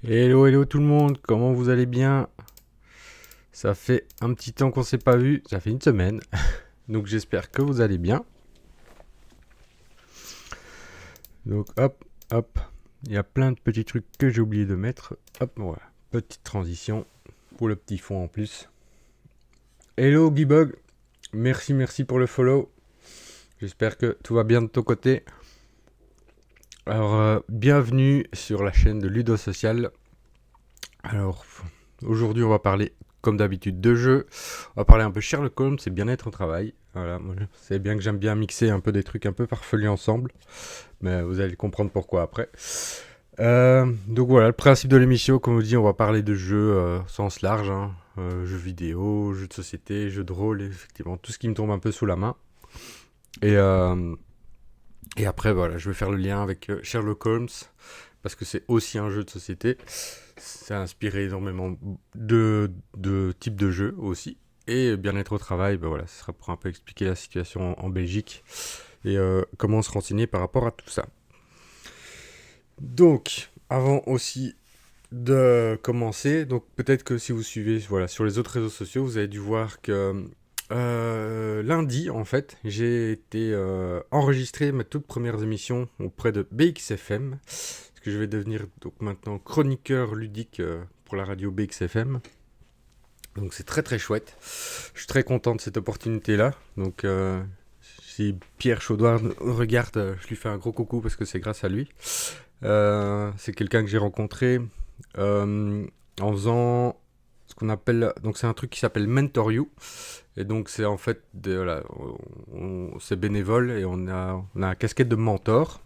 Hello, hello tout le monde, comment vous allez bien? Ça fait un petit temps qu'on s'est pas vu, ça fait une semaine, donc j'espère que vous allez bien. Donc hop, hop, il y a plein de petits trucs que j'ai oublié de mettre. Hop, voilà, petite transition pour le petit fond en plus. Hello Guybug, merci pour le follow. J'espère que tout va bien de ton côté. Alors, bienvenue sur la chaîne de Ludo Social. Alors, aujourd'hui, on va parler, comme d'habitude, de jeux. On va parler un peu Sherlock Holmes et bien-être au travail. Voilà, moi, c'est bien que j'aime bien mixer un peu des trucs un peu farfelus ensemble. Mais vous allez comprendre pourquoi après. Donc voilà, le principe de l'émission, comme on dit, on va parler de jeux sens large. Jeux vidéo, jeux de société, jeux de rôle, effectivement, tout ce qui me tombe un peu sous la main. Et après, voilà, je vais faire le lien avec Sherlock Holmes, parce que c'est aussi un jeu de société. Ça a inspiré énormément de types de jeux aussi. Et bien-être au travail, ben voilà, ce sera pour un peu expliquer la situation en Belgique et comment se renseigner par rapport à tout ça. Donc, avant aussi de commencer, donc peut-être que si vous suivez voilà, sur les autres réseaux sociaux, vous avez dû voir que lundi, en fait, j'ai été enregistrer mes toutes premières émissions auprès de BXFM, parce que je vais devenir donc maintenant chroniqueur ludique pour la radio BXFM. Donc c'est très très chouette. Je suis très content de cette opportunité-là. Donc si Pierre Chaudoir regarde, je lui fais un gros coucou parce que c'est grâce à lui. C'est quelqu'un que j'ai rencontré en faisant ce qu'on appelle, donc c'est un truc qui s'appelle Mentor You, et donc c'est en fait voilà, c'est bénévole et on a la casquette de mentor,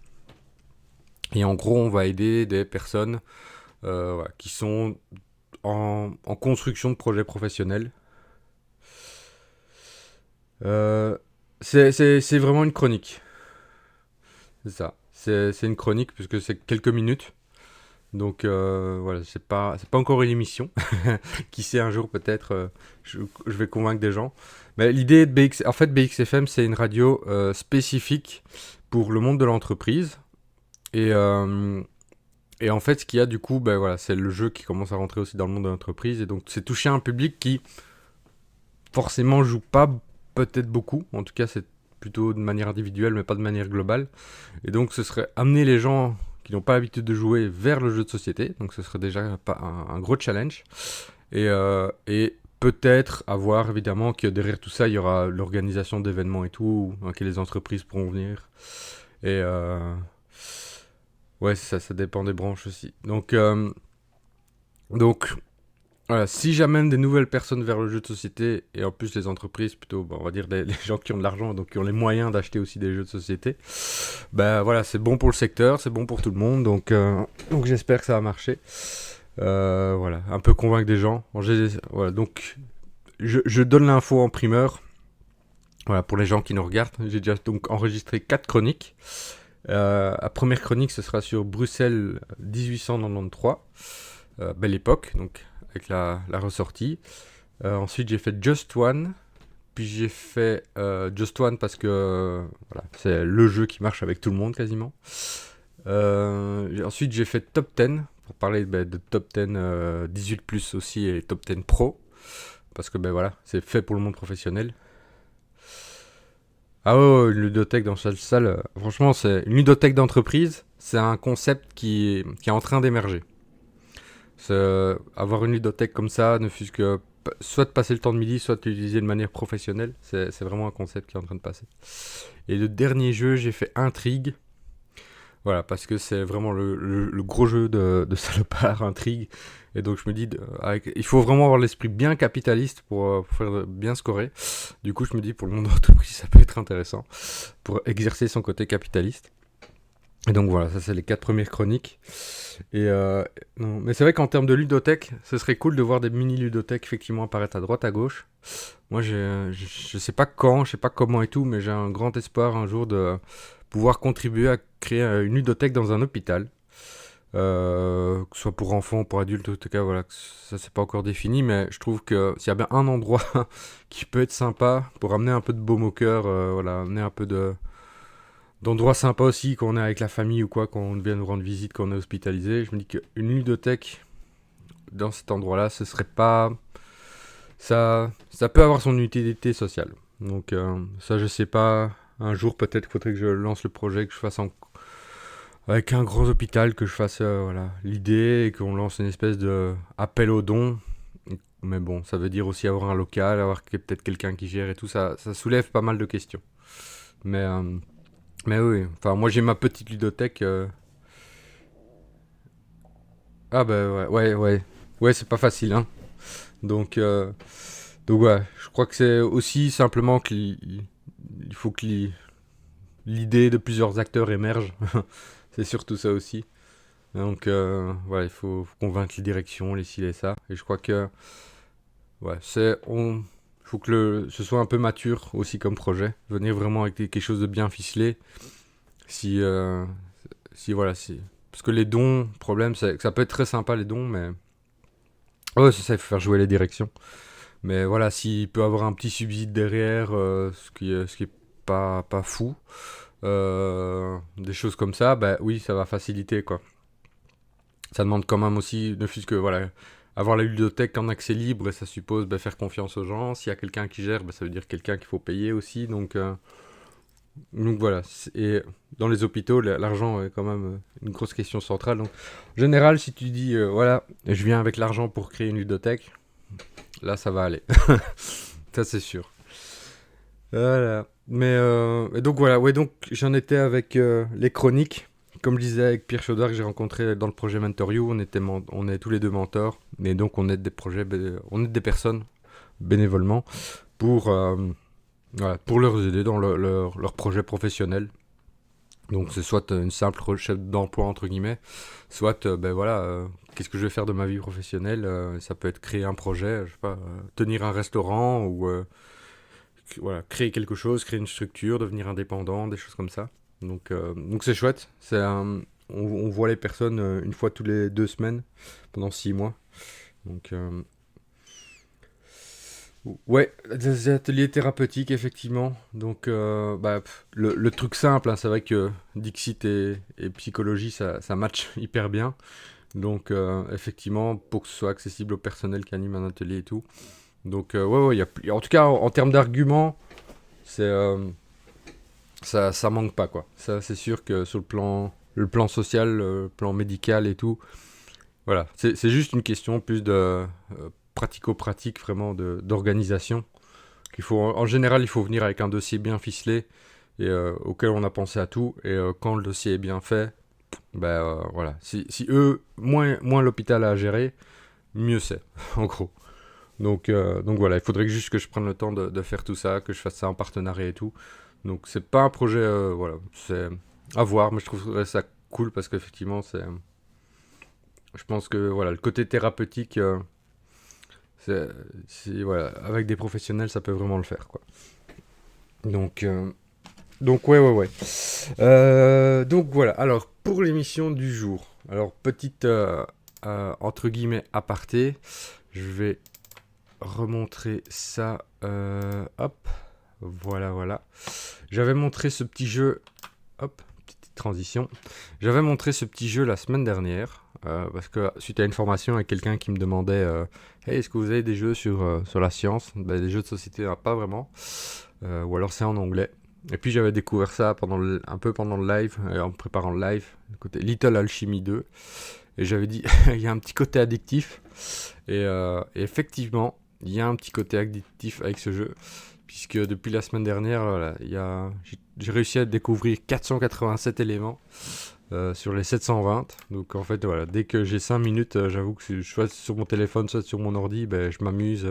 et en gros on va aider des personnes voilà, qui sont en construction de projets professionnels. C'est vraiment une chronique, c'est ça, c'est une chronique puisque c'est quelques minutes. Donc voilà, c'est pas encore une émission. Qui sait, un jour peut-être, je vais convaincre des gens. Mais l'idée de en fait, BXFM, c'est une radio spécifique pour le monde de l'entreprise. Et, et en fait, ce qu'il y a du coup, ben voilà, c'est le jeu qui commence à rentrer aussi dans le monde de l'entreprise. Et donc, c'est toucher un public qui forcément joue pas peut-être beaucoup. En tout cas, c'est plutôt de manière individuelle, mais pas de manière globale. Et donc, ce serait amener les gens qui n'ont pas l'habitude de jouer vers le jeu de société. Donc ce serait déjà un gros challenge. Et peut-être avoir évidemment que derrière tout ça, il y aura l'organisation d'événements et tout, dans lesquels les entreprises pourront venir. Et ouais, ça dépend des branches aussi. Donc voilà, si j'amène des nouvelles personnes vers le jeu de société, et en plus les entreprises, plutôt, on va dire les gens qui ont de l'argent, donc qui ont les moyens d'acheter aussi des jeux de société, ben voilà, c'est bon pour le secteur, c'est bon pour tout le monde, donc j'espère que ça va marcher. Voilà, un peu convaincre des gens. Voilà, donc je donne l'info en primeur. Voilà, pour les gens qui nous regardent, j'ai déjà donc enregistré 4 chroniques. La première chronique, ce sera sur Bruxelles 1893, belle époque, donc avec la ressortie. Ensuite, j'ai fait Just One. Puis j'ai fait Just One parce que voilà, c'est le jeu qui marche avec tout le monde quasiment. Ensuite, j'ai fait Top 10 pour parler de Top 10 18+ aussi et Top 10 Pro. Parce que voilà, c'est fait pour le monde professionnel. Ah ouais, une ludothèque dans chaque salle, franchement, c'est une ludothèque d'entreprise, c'est un concept qui est en train d'émerger. Avoir une ludothèque comme ça, ne fût-ce que soit de passer le temps de midi, soit de l'utiliser de manière professionnelle, c'est vraiment un concept qui est en train de passer. Et le dernier jeu, j'ai fait Intrigue. Voilà, parce que c'est vraiment le gros jeu de salopard, Intrigue. Et donc je me dis, il faut vraiment avoir l'esprit bien capitaliste pour faire bien scorer. Du coup, je me dis, pour le monde de l'entreprise, ça peut être intéressant pour exercer son côté capitaliste. Et donc voilà, ça c'est les 4 premières chroniques. Et non, mais c'est vrai qu'en termes de ludothèque, ce serait cool de voir des mini ludothèques effectivement apparaître à droite à gauche. Moi, je sais pas quand, je sais pas comment et tout, mais j'ai un grand espoir un jour de pouvoir contribuer à créer une ludothèque dans un hôpital. Que ce soit pour enfants, pour adultes, en tout cas, voilà, ça c'est pas encore défini, mais je trouve que s'il y a bien un endroit qui peut être sympa pour amener un peu de baume au cœur, voilà, amener un peu d'endroits sympas aussi quand on est avec la famille ou quoi, quand on vient nous rendre visite, quand on est hospitalisé, je me dis qu'une ludothèque dans cet endroit-là, ce serait pas, ça peut avoir son utilité sociale. Donc ça, je sais pas. Un jour, peut-être qu'il faudrait que je lance le projet, que je fasse avec un gros hôpital, que je fasse voilà, l'idée et qu'on lance une espèce de appel aux dons. Mais bon, ça veut dire aussi avoir un local, avoir peut-être quelqu'un qui gère et tout. Ça soulève pas mal de questions. Mais, euh, mais oui, enfin, moi j'ai ma petite ludothèque. Ah bah ouais, ouais, ouais. Ouais, c'est pas facile, hein. Donc, euh, donc ouais, je crois que c'est aussi simplement il faut que l'idée de plusieurs acteurs émerge. C'est surtout ça aussi. Donc voilà, faut convaincre les directions, les ci, les ça. Et je crois que ouais, faut que ce soit un peu mature aussi comme projet. Venir vraiment avec quelque chose de bien ficelé. Si, si voilà, si. Parce que les dons, le problème, c'est que ça peut être très sympa les dons, mais. Ouais, c'est ça, il faut faire jouer les directions. Mais voilà, s'il peut avoir un petit subside derrière, ce qui est pas fou, des choses comme ça, bah oui, ça va faciliter quoi. Ça demande quand même aussi, ne fût-ce que voilà, avoir la ludothèque en accès libre, et ça suppose bah, faire confiance aux gens. S'il y a quelqu'un qui gère, bah, ça veut dire quelqu'un qu'il faut payer aussi. Donc voilà. Et dans les hôpitaux, l'argent est quand même une grosse question centrale. Donc, en général, si tu dis, voilà, je viens avec l'argent pour créer une ludothèque, là, ça va aller. Ça, c'est sûr. Voilà. Et donc voilà, ouais, donc j'en étais avec les chroniques. Comme je disais avec Pierre Chaudard que j'ai rencontré dans le projet Mentor You, on est tous les deux mentors. Et donc on aide on aide des personnes bénévolement pour, voilà, pour leur aider dans leur projet professionnel. Donc c'est soit une simple recherche d'emploi entre guillemets, soit ben voilà, qu'est-ce que je vais faire de ma vie professionnelle. Ça peut être créer un projet, je sais pas, tenir un restaurant ou voilà, créer quelque chose, créer une structure, devenir indépendant, des choses comme ça. Donc c'est chouette. On voit les personnes une fois tous les 2 semaines pendant 6 mois. Donc ouais, des ateliers thérapeutiques effectivement. Donc le truc simple, hein, c'est vrai que Dixit et psychologie ça match hyper bien. Donc effectivement pour que ce soit accessible au personnel qui anime un atelier et tout. Donc ouais, ouais, en tout cas en termes d'arguments, c'est ça manque pas quoi. Ça c'est sûr que sur le plan social, le plan médical et tout, voilà, c'est juste une question plus de pratico-pratique vraiment d'organisation. En général, il faut venir avec un dossier bien ficelé et auquel on a pensé à tout. Et quand le dossier est bien fait, ben voilà. Si eux, moins l'hôpital a à gérer, mieux c'est, en gros. Donc voilà, il faudrait juste que je prenne le temps de faire tout ça, que je fasse ça en partenariat et tout. Donc c'est pas un projet, voilà, c'est à voir, mais je trouverais ça cool parce qu'effectivement, je pense que voilà, le côté thérapeutique, c'est, voilà, avec des professionnels, ça peut vraiment le faire, quoi. Donc, euh, donc ouais, ouais, ouais. Donc voilà, alors pour l'émission du jour, alors petite, entre guillemets, aparté, je vais remontrer ça, hop, voilà, voilà. J'avais montré ce petit jeu, hop, petite transition. J'avais montré ce petit jeu la semaine dernière, parce que suite à une formation avec quelqu'un qui me demandait hey, est-ce que vous avez des jeux sur la science? Ben, des jeux de société, pas vraiment. Ou alors c'est en anglais. Et puis j'avais découvert ça un peu pendant le live, en préparant le live, le côté Little Alchemy 2. Et j'avais dit, il y a un petit côté addictif. Et effectivement, il y a un petit côté addictif avec ce jeu. Puisque depuis la semaine dernière, voilà, j'ai réussi à découvrir 487 éléments sur les 720. Donc en fait, voilà, dès que j'ai 5 minutes, j'avoue que soit sur mon téléphone, soit sur mon ordi, ben, je m'amuse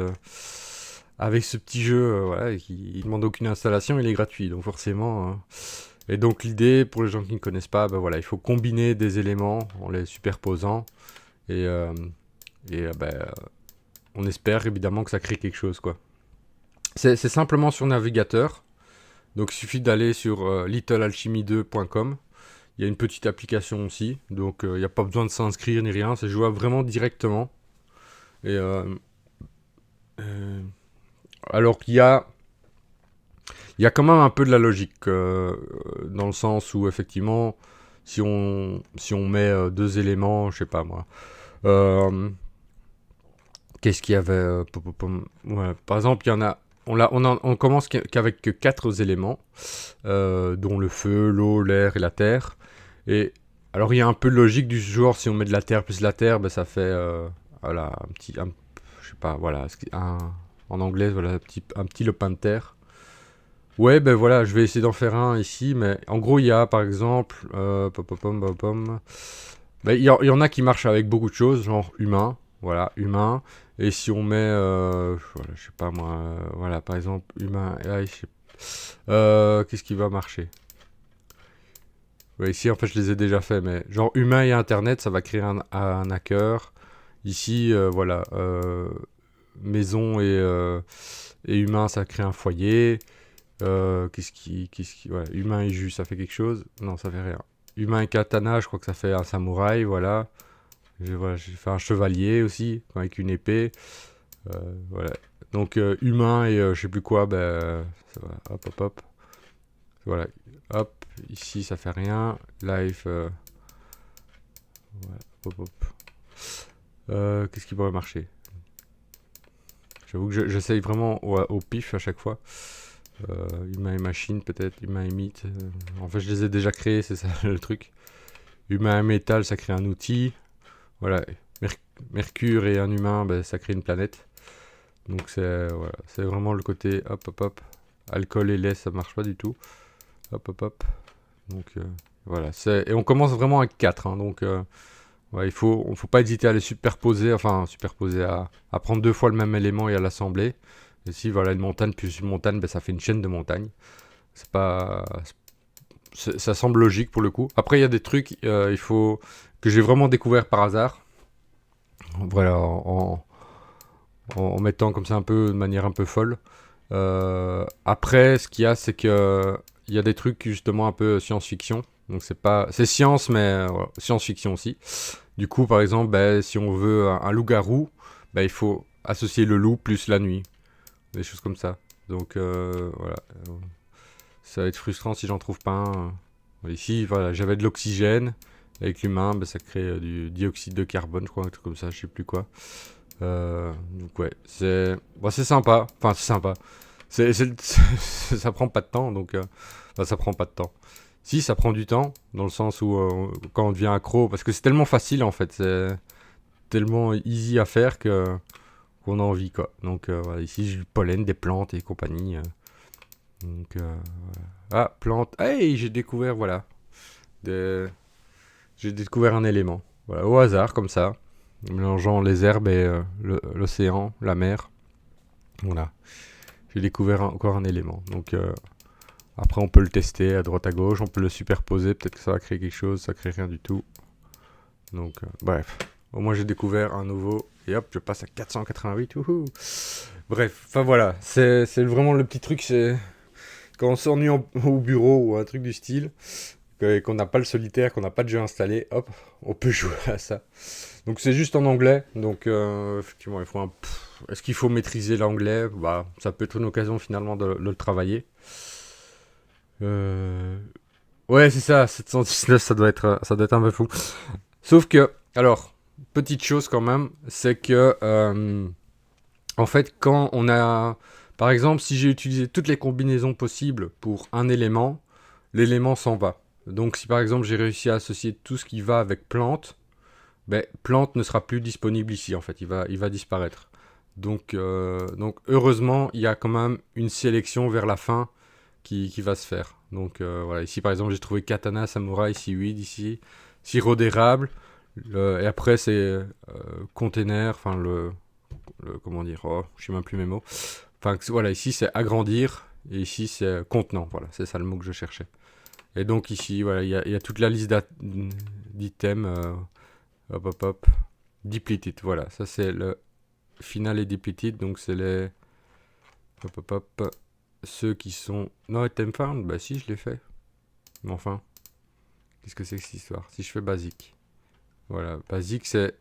avec ce petit jeu. Voilà, il demande aucune installation, il est gratuit. Donc forcément. Et donc l'idée, pour les gens qui ne connaissent pas, ben, voilà, il faut combiner des éléments en les superposant. Et, ben, on espère évidemment que ça crée quelque chose, quoi. C'est simplement sur navigateur. Donc il suffit d'aller sur littlealchemy2.com. Il y a une petite application aussi, donc il n'y a pas besoin de s'inscrire ni rien, c'est jouable vraiment directement. Et euh, alors qu'il y a quand même un peu de la logique, dans le sens où effectivement, si on met deux éléments, je sais pas moi, euh, qu'est-ce qu'il y avait ouais, par exemple, il y en a, on commence qu'avec quatre éléments, dont le feu, l'eau, l'air et la terre. Et alors il y a un peu de logique du genre, si on met de la terre plus la terre, ben, ça fait voilà, je sais pas, voilà, en anglais, voilà, un petit lopin de terre. Ouais, ben voilà, je vais essayer d'en faire un ici, mais en gros, il y a par exemple, ben, il y en a qui marchent avec beaucoup de choses, genre humain, voilà, humain. Et si on met, voilà, je sais pas moi, voilà, par exemple, humain, qu'est-ce qui va marcher? Ouais, ici, en fait, je les ai déjà fait, mais genre humain et internet, ça va créer un hacker. Ici, voilà, maison et humain, ça crée un foyer. Voilà, humain et jus, ça fait quelque chose? Non, ça fait rien. Humain et katana, je crois que ça fait un samouraï, voilà. J'ai fait un chevalier aussi, avec une épée. Voilà. Donc, humain et je sais plus quoi, ben, ça va, hop, hop, hop. Voilà, hop, ici ça fait rien. Life, voilà, hop, hop. Qu'est-ce qui pourrait marcher? J'avoue que j'essaye vraiment au pif à chaque fois. Humain et machine, peut-être. Humain et mythe. En fait, je les ai déjà créés, c'est ça le truc. Humain et métal, ça crée un outil. Voilà. Mercure et un humain, ben, ça crée une planète. Donc, voilà, c'est vraiment le côté hop, hop, hop. Alcool et lait, ça marche pas du tout. Hop, hop, hop. Donc, voilà. Et on commence vraiment avec 4. Hein, donc, ouais, faut pas hésiter à les superposer. Enfin, superposer, à prendre deux fois le même élément et à l'assembler. Et si, voilà, une montagne plus une montagne, ben, ça fait une chaîne de montagnes. C'est pas. Ça semble logique pour le coup. Après, il y a des trucs, que j'ai vraiment découvert par hasard. Voilà, en mettant comme ça un peu, de manière un peu folle. Après, ce qu'il y a, c'est que il y a des trucs justement un peu science-fiction. Donc c'est science, mais voilà, science-fiction aussi. Du coup, par exemple, ben, si on veut un loup-garou, ben, il faut associer le loup plus la nuit. Des choses comme ça. Donc voilà. Ça va être frustrant si j'en trouve pas un. Ici, voilà, j'avais de l'oxygène. Avec l'humain, ben, ça crée du dioxyde de carbone, je crois, un truc comme ça, je sais plus quoi. Donc ouais, c'est sympa. Enfin, c'est sympa. Ça prend pas de temps, donc enfin, ça prend pas de temps. Si, ça prend du temps, dans le sens où quand on devient accro, parce que c'est tellement facile en fait, c'est tellement easy à faire qu'on a envie quoi. Donc voilà, ici j'ai du pollen, des plantes et compagnie. Donc voilà. Ah, plantes. Hey, j'ai découvert, voilà. Des- J'ai découvert un élément. Voilà, au hasard, comme ça. Mélangeant les herbes et l'océan, la mer. Voilà. J'ai découvert encore un élément. Donc après, on peut le tester à droite à gauche. On peut le superposer. Peut-être que ça va créer quelque chose. Ça crée rien du tout. Donc bref. Au moins, j'ai découvert un nouveau. Et hop, je passe à 488. Wouhou. Bref, enfin voilà. C'est vraiment le petit truc. C'est quand on s'ennuie au bureau ou un truc du style. Qu'on n'a pas le solitaire, qu'on n'a pas de jeu installé, hop, on peut jouer à ça. Donc c'est juste en anglais, donc effectivement, est-ce qu'il faut maîtriser l'anglais? Bah, ça peut être une occasion finalement de le travailler. Euh, Ouais, c'est ça, 719, ça doit être un peu fou. Sauf que, alors, petite chose quand même, c'est que, en fait, quand on a, par exemple, si j'ai utilisé toutes les combinaisons possibles pour un élément, l'élément s'en va. Donc si par exemple j'ai réussi à associer tout ce qui va avec plante, ben, plante ne sera plus disponible ici en fait, il va disparaître. Donc heureusement il y a quand même une sélection vers la fin qui va se faire. Donc voilà, ici par exemple j'ai trouvé katana, samouraï, seaweed ici, sirop d'érable, et après c'est container, enfin comment dire, oh, je sais même plus mes mots. Enfin voilà, ici c'est agrandir, et ici c'est contenant, voilà, c'est ça le mot que je cherchais. Et donc ici, voilà, il y a toute la liste d'items. Hop, hop, hop. Depleted, voilà. Ça, c'est le final et depleted. Donc, c'est les. Hop, hop, hop. ceux qui sont no item found, bah si, je l'ai fait. Mais enfin, qu'est-ce que c'est que cette histoire? Si je fais basique. Voilà, basique, c'est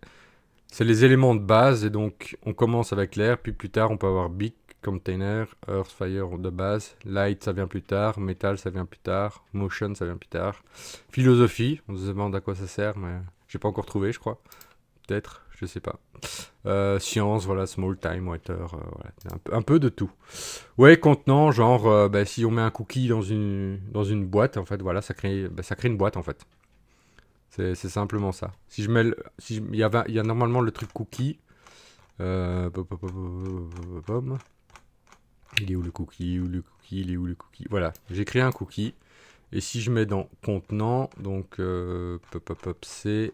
les éléments de base, et donc on commence avec l'air, puis plus tard on peut avoir big, container, earth, fire de base, light ça vient plus tard, metal ça vient plus tard, motion ça vient plus tard, philosophie, on se demande à quoi ça sert, mais j'ai pas encore trouvé, je crois, peut-être, je sais pas. Science, voilà, small time, water, voilà, un peu de tout. Ouais, contenant, genre, bah, si on met un cookie dans une boîte, en fait, voilà, ça crée une boîte, en fait. C'est simplement ça. Si je mets, il y a normalement le truc cookie. Pom. Il est où le cookie? Où le cookie? Il est où le cookie? Voilà, j'ai créé un cookie. Et si je mets dans contenant, donc c'est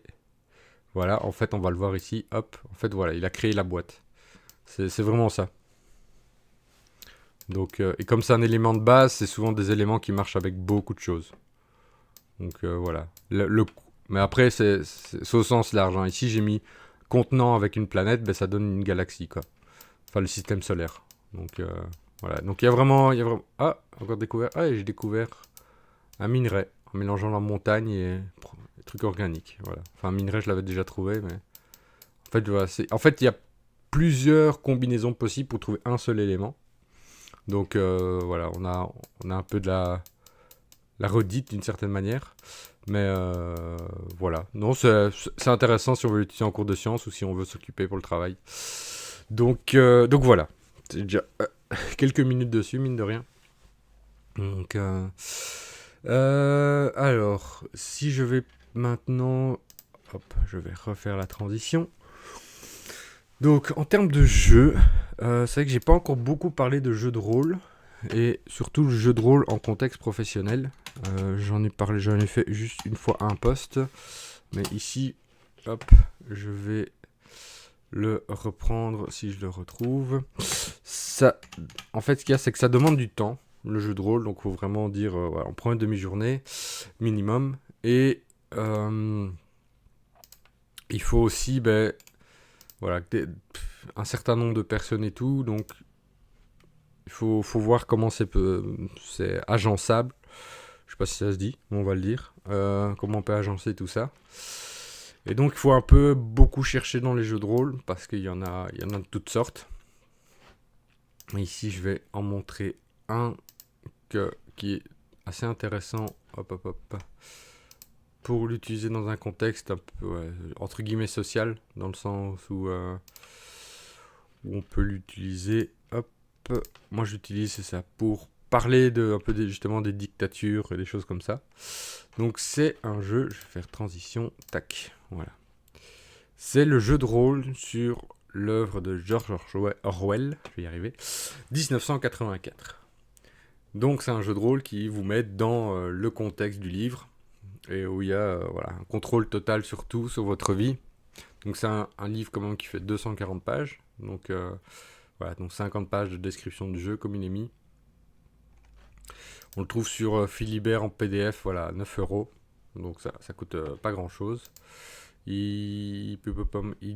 voilà, en fait, on va le voir ici. Hop, en fait, voilà, il a créé la boîte. C'est vraiment ça. Donc, et comme c'est un élément de base, c'est souvent des éléments qui marchent avec beaucoup de choses. Donc voilà. Mais après, c'est au sens large, hein. Ici, j'ai mis contenant avec une planète, ben, ça donne une galaxie, quoi. Enfin, le système solaire. Donc voilà. Donc il y a vraiment... Ah, encore découvert. Ah, et j'ai découvert un minerai en mélangeant la montagne et trucs organiques. Voilà. Enfin, un minerai, je l'avais déjà trouvé, mais... En fait, voilà, en fait, il y a plusieurs combinaisons possibles pour trouver un seul élément. Donc voilà, on a un peu de la redite d'une certaine manière. Mais voilà. Non, c'est intéressant si on veut l'utiliser en cours de sciences ou si on veut s'occuper pour le travail. Donc voilà. C'est déjà quelques minutes dessus, mine de rien. Donc, alors, si je vais maintenant... Hop, je vais refaire la transition. Donc, en termes de jeu, c'est vrai que j'ai pas encore beaucoup parlé de jeux de rôle. Et surtout le jeu de rôle en contexte professionnel. J'en ai fait juste une fois un post. Mais ici, hop, je vais le reprendre si je le retrouve. Ça, en fait, ce qu'il y a, c'est que ça demande du temps, le jeu de rôle. Donc, il faut vraiment dire, voilà, on prend une demi-journée minimum. Et il faut aussi, ben, voilà, un certain nombre de personnes et tout. Donc, il faut voir comment c'est agençable. Je sais pas si ça se dit, mais on va le dire. Comment on peut agencer tout ça. Et donc, il faut un peu beaucoup chercher dans les jeux de rôle, parce qu'il y en a de toutes sortes. Ici, je vais en montrer un qui est assez intéressant. Hop, hop, hop. Pour l'utiliser dans un contexte un peu, ouais, entre guillemets, social, dans le sens où on peut l'utiliser. Hop. Moi, j'utilise ça pour parler un peu justement des dictatures et des choses comme ça. Donc c'est un jeu, je vais faire transition, tac, voilà. C'est le jeu de rôle sur l'œuvre de George Orwell, je vais y arriver, 1984. Donc c'est un jeu de rôle qui vous met dans le contexte du livre, et où il y a voilà, un contrôle total sur tout, sur votre vie. Donc c'est un livre quand même qui fait 240 pages, donc voilà, donc 50 pages de description du jeu comme il est mis. On le trouve sur Philibert en PDF, voilà, 9 euros. Donc ça coûte pas grand chose. Il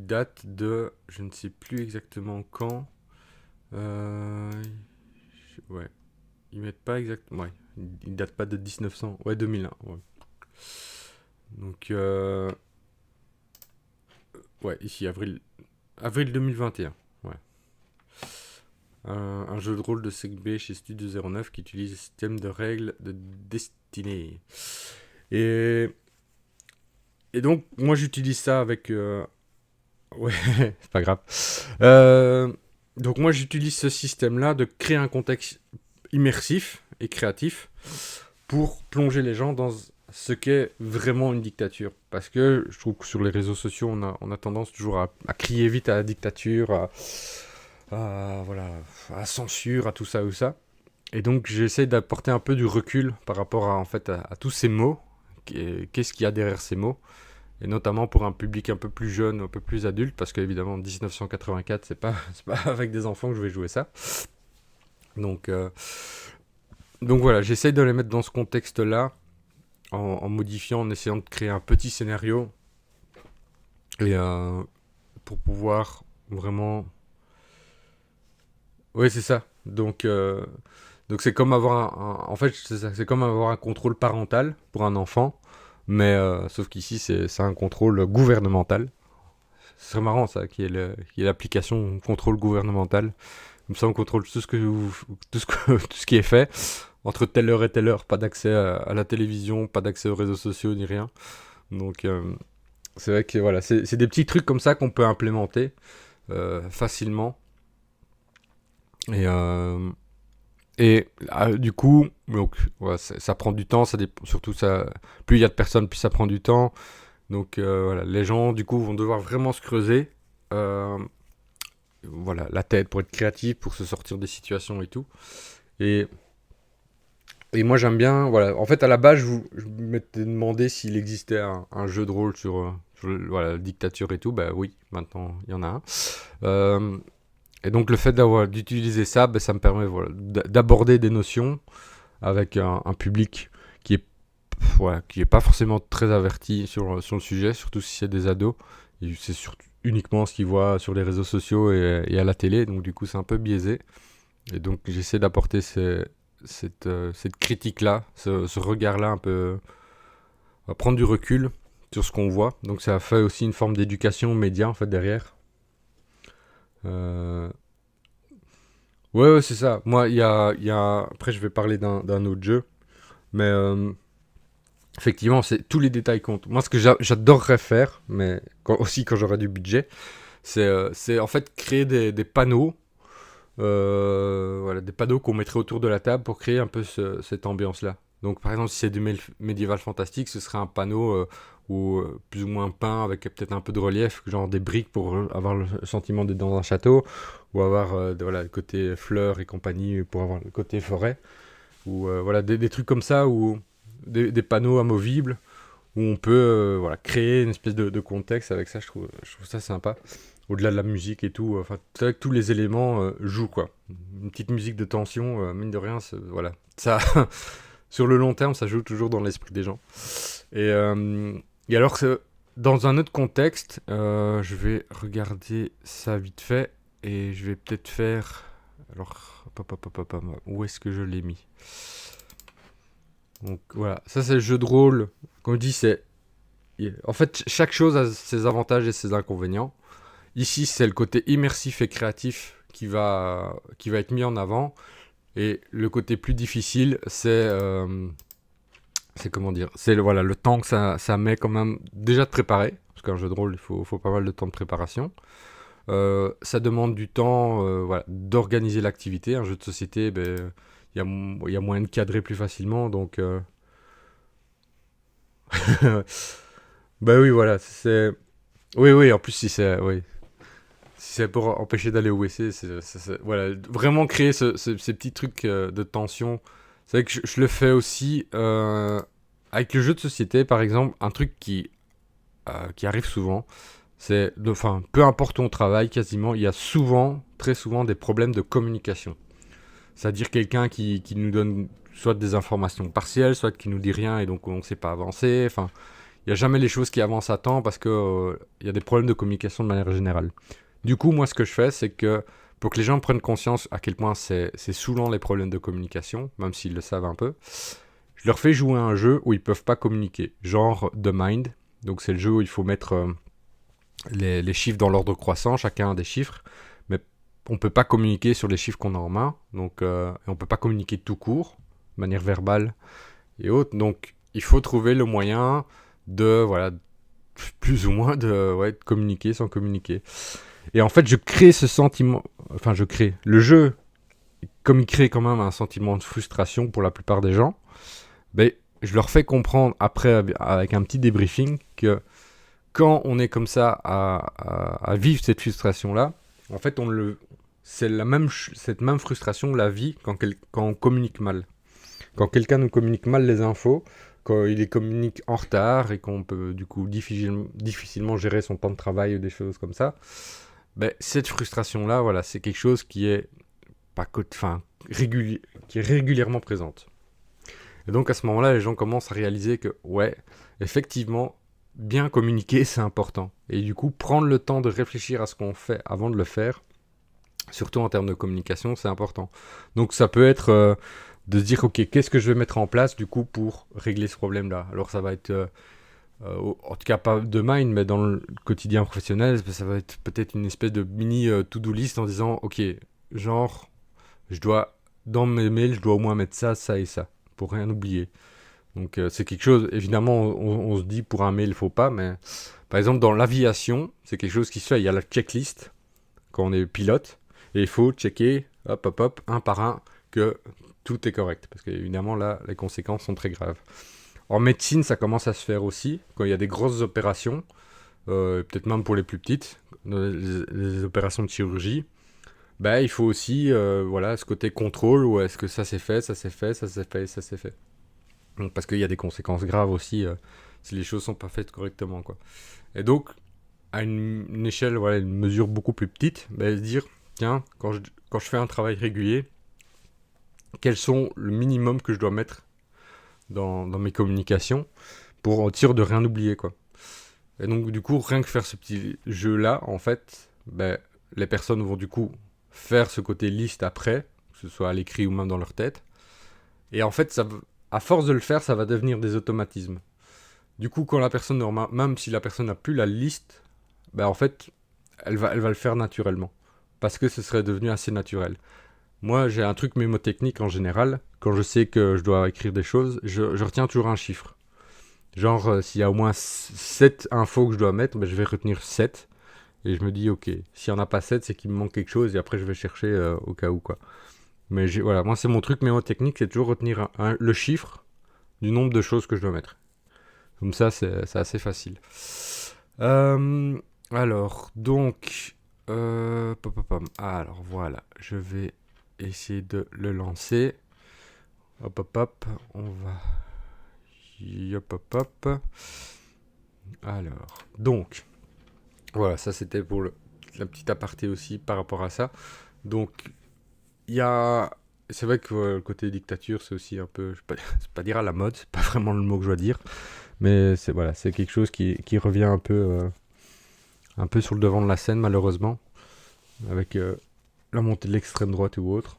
date de, je ne sais plus exactement quand. Ouais, ils mettent pas exactement. Ouais, il date pas de 1900. Ouais, 2001. Ouais. Donc, ouais, ici, avril 2021. Ouais. Un jeu de rôle de Segbe chez Studio 09 qui utilise le système de règles de destinée. Et donc, moi j'utilise ça avec... Ouais, c'est pas grave. Donc moi j'utilise ce système-là de créer un contexte immersif et créatif pour plonger les gens dans ce qu'est vraiment une dictature. Parce que je trouve que sur les réseaux sociaux, on a tendance toujours à crier vite à la dictature, voilà, à la censure, à tout ça ou ça. Et donc j'essaie d'apporter un peu du recul par rapport en fait, à tous ces mots. Qu'est-ce qu'il y a derrière ces mots? Et notamment pour un public un peu plus jeune, un peu plus adulte, parce qu'évidemment 1984, c'est pas avec des enfants que je vais jouer ça. Donc voilà, j'essaye de les mettre dans ce contexte-là, en modifiant, en essayant de créer un petit scénario, et pour pouvoir vraiment... Oui, c'est ça. Donc Donc c'est comme avoir en fait, c'est ça, c'est comme avoir un contrôle parental pour un enfant, mais sauf qu'ici c'est un contrôle gouvernemental. Ce serait marrant ça, qui est l'application contrôle gouvernemental. Comme ça on contrôle tout ce qui est fait entre telle heure et telle heure, pas d'accès à la télévision, pas d'accès aux réseaux sociaux ni rien. Donc c'est vrai que voilà, c'est des petits trucs comme ça qu'on peut implémenter facilement. Et, du coup, donc, ouais, ça prend du temps, surtout ça, plus il y a de personnes, plus ça prend du temps. Donc voilà, les gens du coup vont devoir vraiment se creuser euh, voilà, la tête pour être créatif, pour se sortir des situations et tout. Et, et moi j'aime bien, voilà, en fait à la base je m'étais demandé s'il existait un jeu de rôle voilà, la dictature et tout, bah oui, maintenant il y en a un. Euh, et donc le fait d'utiliser ça, bah, ça me permet voilà, d'aborder des notions avec un public qui est, ouais, qui est pas forcément très averti sur le sujet, surtout si c'est des ados. Et c'est uniquement ce qu'ils voient sur les réseaux sociaux et à la télé, donc du coup c'est un peu biaisé. Et donc j'essaie d'apporter cette critique-là, ce regard-là un peu, prendre du recul sur ce qu'on voit. Donc ça fait aussi une forme d'éducation média en fait derrière. Euh, Ouais, ouais, c'est ça. Moi, après je vais parler d'un autre jeu, mais effectivement, tous les détails comptent. Moi, ce que j'adorerais faire, mais aussi quand j'aurai du budget, c'est en fait créer des panneaux, voilà, des panneaux qu'on mettrait autour de la table pour créer un peu cette ambiance-là. Donc, par exemple, si c'est du médiéval fantastique, ce serait un panneau plus ou moins peint avec peut-être un peu de relief, genre des briques pour avoir le sentiment d'être dans un château, ou avoir voilà, le côté fleurs et compagnie pour avoir le côté forêt, ou voilà, des trucs comme ça, ou des panneaux amovibles où on peut voilà, créer une espèce de contexte avec ça, je trouve ça sympa. Au-delà de la musique et tout, enfin, c'est vrai que tous les éléments jouent, quoi. Une petite musique de tension, mine de rien, voilà. Ça, sur le long terme, ça joue toujours dans l'esprit des gens. Et, euh, et alors, dans un autre contexte, je vais regarder ça vite fait et je vais peut-être faire. Alors, où est-ce que je l'ai mis? Donc voilà, ça c'est le jeu de rôle. Comme je dis, en fait, chaque chose a ses avantages et ses inconvénients. Ici, c'est le côté immersif et créatif qui va être mis en avant. Et le côté plus difficile, c'est comment dire, voilà, le temps que ça met quand même déjà de préparer. Parce qu'un jeu de rôle, il faut pas mal de temps de préparation. Ça demande du temps voilà, d'organiser l'activité. Un jeu de société, ben, il y a moyen de cadrer plus facilement. Donc, bah oui, voilà. Oui, oui, en plus, si c'est pour empêcher d'aller au WC, voilà, vraiment créer ces petits trucs de tension. C'est vrai que je le fais aussi avec le jeu de société, par exemple, un truc qui arrive souvent, enfin, peu importe où on travaille, quasiment, il y a souvent, très souvent, des problèmes de communication. C'est-à-dire quelqu'un qui nous donne soit des informations partielles, soit qui nous dit rien et donc on ne sait pas avancer. Enfin, il n'y a jamais les choses qui avancent à temps parce que il y a des problèmes de communication de manière générale. Du coup, moi, ce que je fais, c'est que pour que les gens prennent conscience à quel point c'est saoulant les problèmes de communication, même s'ils le savent un peu, je leur fais jouer à un jeu où ils peuvent pas communiquer, genre The Mind. Donc c'est le jeu où il faut mettre les chiffres dans l'ordre croissant, chacun a des chiffres, mais on peut pas communiquer sur les chiffres qu'on a en main, donc et on peut pas communiquer tout court, de manière verbale et autres. Donc il faut trouver le moyen de voilà plus ou moins de communiquer sans communiquer. Et en fait, je crée ce sentiment. Enfin, je crée. Le jeu, comme il crée quand même un sentiment de frustration pour la plupart des gens, ben, je leur fais comprendre après, avec un petit débriefing, que quand on est comme ça à vivre cette frustration-là, en fait, c'est cette même frustration, la vie, quand on communique mal. Quand quelqu'un nous communique mal les infos, quand il les communique en retard et qu'on peut du coup difficilement gérer son temps de travail ou des choses comme ça, ben, cette frustration-là, voilà, c'est quelque chose qui est pas enfin, qui est régulièrement présente. Et donc à ce moment-là, les gens commencent à réaliser que, ouais, effectivement, bien communiquer, c'est important. Et du coup, prendre le temps de réfléchir à ce qu'on fait avant de le faire, Surtout en termes de communication, c'est important. Donc ça peut être de se dire, ok, qu'est-ce que je vais mettre en place du coup pour régler ce problème-là. Alors ça va être, en tout cas pas de mind, mais dans le quotidien professionnel, ça va être peut-être une espèce de mini to-do list en disant, ok, genre, je dois, dans mes mails, je dois au moins mettre ça, ça et ça, pour rien oublier. Donc c'est quelque chose, évidemment, on se dit pour un mail, il faut pas, mais par exemple dans l'aviation, c'est quelque chose qui se fait, il y a la checklist quand on est pilote, et il faut checker, hop, hop, hop, un par un, que tout est correct. Parce qu'évidemment, là, les conséquences sont très graves. En médecine, ça commence à se faire aussi, quand il y a des grosses opérations, peut-être même pour les plus petites, les opérations de chirurgie, bah, il faut aussi voilà, ce côté contrôle, où est-ce que ça s'est fait, ça s'est fait, ça s'est fait, ça s'est fait. Donc, parce qu'il y a des conséquences graves aussi si les choses sont pas faites correctement, quoi. Et donc, à une échelle, voilà, une mesure beaucoup plus petite, bah, se dire, tiens, quand je fais un travail régulier, quels sont le minimum que je dois mettre dans mes communications pour être sûr de rien oublier, quoi. Et donc, du coup, rien que faire ce petit jeu-là, en fait, ben, les personnes vont du coup faire ce côté liste après, que ce soit à l'écrit ou même dans leur tête. Et en fait, à force de le faire, ça va devenir des automatismes. Du coup, quand la personne, même si la personne n'a plus la liste, ben, en fait, elle va le faire naturellement. Parce que ce serait devenu assez naturel. Moi, j'ai un truc mémotechnique en général. Quand je sais que je dois écrire des choses, je retiens toujours un chiffre. Genre, s'il y a au moins 7 infos que je dois mettre, ben, je vais retenir 7. Et je me dis, ok, s'il n'y en a pas 7, c'est qu'il me manque quelque chose. Et après, je vais chercher au cas où, quoi. Mais voilà, moi, c'est mon truc mémotechnique, c'est toujours retenir le chiffre du nombre de choses que je dois mettre. Comme ça, c'est assez facile. Euh, alors, donc... Alors, voilà, je vais essayer de le lancer. Hop, hop, hop. On va... Hop, hop, hop. Alors, donc, voilà, ça c'était pour la petite aparté aussi par rapport à ça. Donc, il y a... C'est vrai que le côté dictature, c'est aussi un peu... Je ne vais pas dire à la mode, c'est pas vraiment le mot que je dois dire. Mais c'est voilà, c'est quelque chose qui revient un peu sur le devant de la scène, malheureusement. Avec la montée de l'extrême droite ou autre.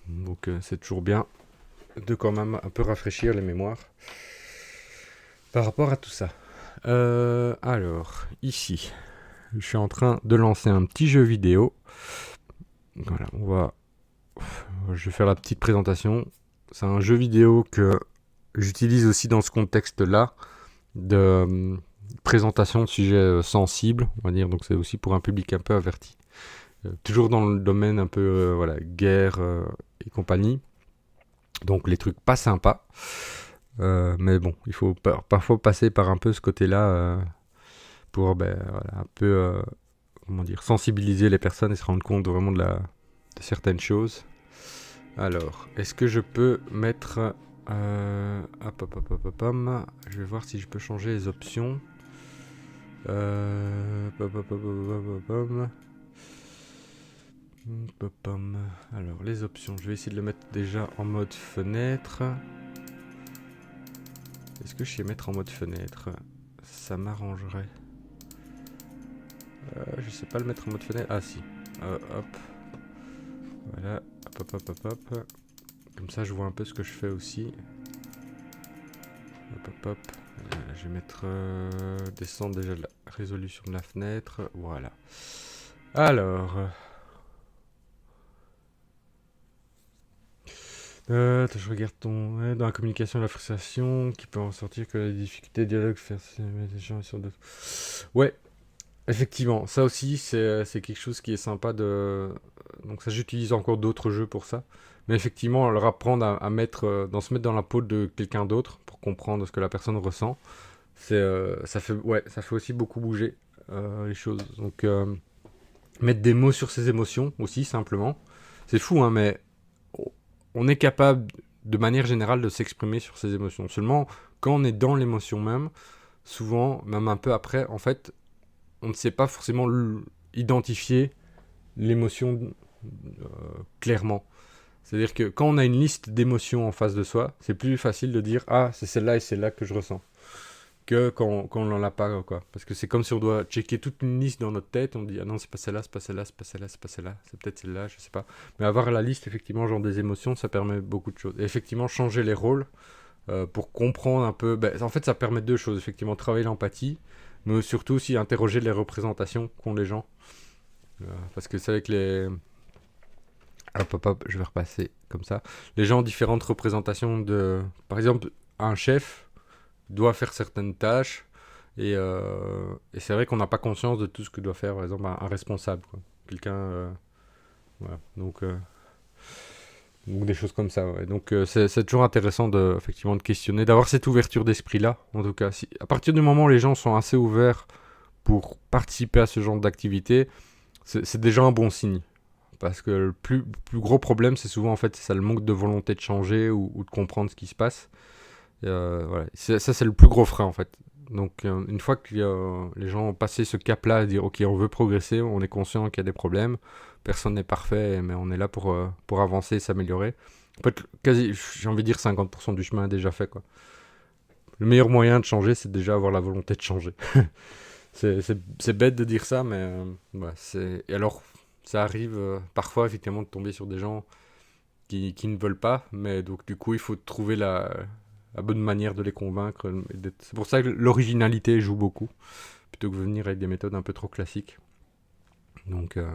Donc, c'est toujours bien de quand même un peu rafraîchir les mémoires par rapport à tout ça. Alors, ici, je suis en train de lancer un petit jeu vidéo. Voilà, je vais faire la petite présentation. C'est un jeu vidéo que j'utilise aussi dans ce contexte-là de présentation de sujets sensibles, on va dire. Donc, c'est aussi pour un public un peu averti. Toujours dans le domaine un peu voilà, guerre et compagnie. Donc, les trucs pas sympas. Mais bon, il faut parfois passer par un peu ce côté-là pour voilà, un peu comment dire, sensibiliser les personnes et se rendre compte vraiment de certaines choses. Alors, est-ce que je peux mettre... hop, hop, hop, hop, hop, hop. Je vais voir si je peux changer les options. Hop, hop, hop, hop, hop, hop. Alors, les options, je vais essayer de le mettre déjà en mode fenêtre. Est-ce que je sais mettre en mode fenêtre? Ça m'arrangerait. Je sais pas le mettre en mode fenêtre. Ah si. Hop. Voilà. Hop, hop, hop, hop, hop. Comme ça, je vois un peu ce que je fais aussi. Hop, hop, hop. Je vais mettre... descendre déjà la résolution de la fenêtre. Voilà. Alors... je regarde ton... Ouais, dans la communication et la frustration, qui peut en sortir que les difficultés de dialogue faire des gens sur d'autres... Ouais, effectivement. Ça aussi, c'est quelque chose qui est sympa de... Donc ça, j'utilise encore d'autres jeux pour ça. Mais effectivement, leur apprendre à mettre, se mettre dans la peau de quelqu'un d'autre pour comprendre ce que la personne ressent, ça fait aussi beaucoup bouger les choses. Donc, mettre des mots sur ses émotions aussi, simplement. C'est fou, hein, mais on est capable, de manière générale, de s'exprimer sur ses émotions. Seulement, quand on est dans l'émotion même, souvent, même un peu après, en fait, on ne sait pas forcément identifier l'émotion clairement. C'est-à-dire que quand on a une liste d'émotions en face de soi, c'est plus facile de dire « Ah, c'est celle-là et celle-là que je ressens ». que quand on n'en a pas, quoi. Parce que c'est comme si on doit checker toute une liste dans notre tête, on dit, ah non, c'est pas celle-là, c'est pas celle-là, c'est pas celle-là, c'est pas celle-là, c'est peut-être celle-là, je sais pas. Mais avoir la liste, effectivement, genre des émotions, ça permet beaucoup de choses. Et effectivement, changer les rôles pour comprendre un peu, ben, en fait, ça permet deux choses, effectivement, travailler l'empathie, mais surtout aussi interroger les représentations qu'ont les gens. Parce que c'est avec les... Hop, hop, hop, je vais repasser comme ça. Les gens ont différentes représentations de... Par exemple, un chef doit faire certaines tâches et c'est vrai qu'on n'a pas conscience de tout ce que doit faire, par exemple, un responsable, quoi. Quelqu'un... voilà. Donc des choses comme ça, ouais. Donc c'est toujours intéressant de, effectivement, de questionner, d'avoir cette ouverture d'esprit-là, en tout cas. Si, à partir du moment où les gens sont assez ouverts pour participer à ce genre d'activité, c'est déjà un bon signe. Parce que le plus gros problème, c'est souvent, en fait, c'est ça, le manque de volonté de changer ou de comprendre ce qui se passe. Voilà. Ça, c'est le plus gros frein, en fait. Donc, une fois que les gens ont passé ce cap-là, à dire, ok, on veut progresser, on est conscient qu'il y a des problèmes, personne n'est parfait, mais on est là pour avancer et s'améliorer. En fait, quasi, j'ai envie de dire 50% du chemin est déjà fait, quoi. Le meilleur moyen de changer, c'est déjà avoir la volonté de changer. C'est bête de dire ça, mais ouais, et alors, ça arrive parfois, effectivement, de tomber sur des gens qui ne veulent pas, mais donc du coup il faut trouver la bonne manière de les convaincre. C'est pour ça que l'originalité joue beaucoup, plutôt que de venir avec des méthodes un peu trop classiques. Donc, euh,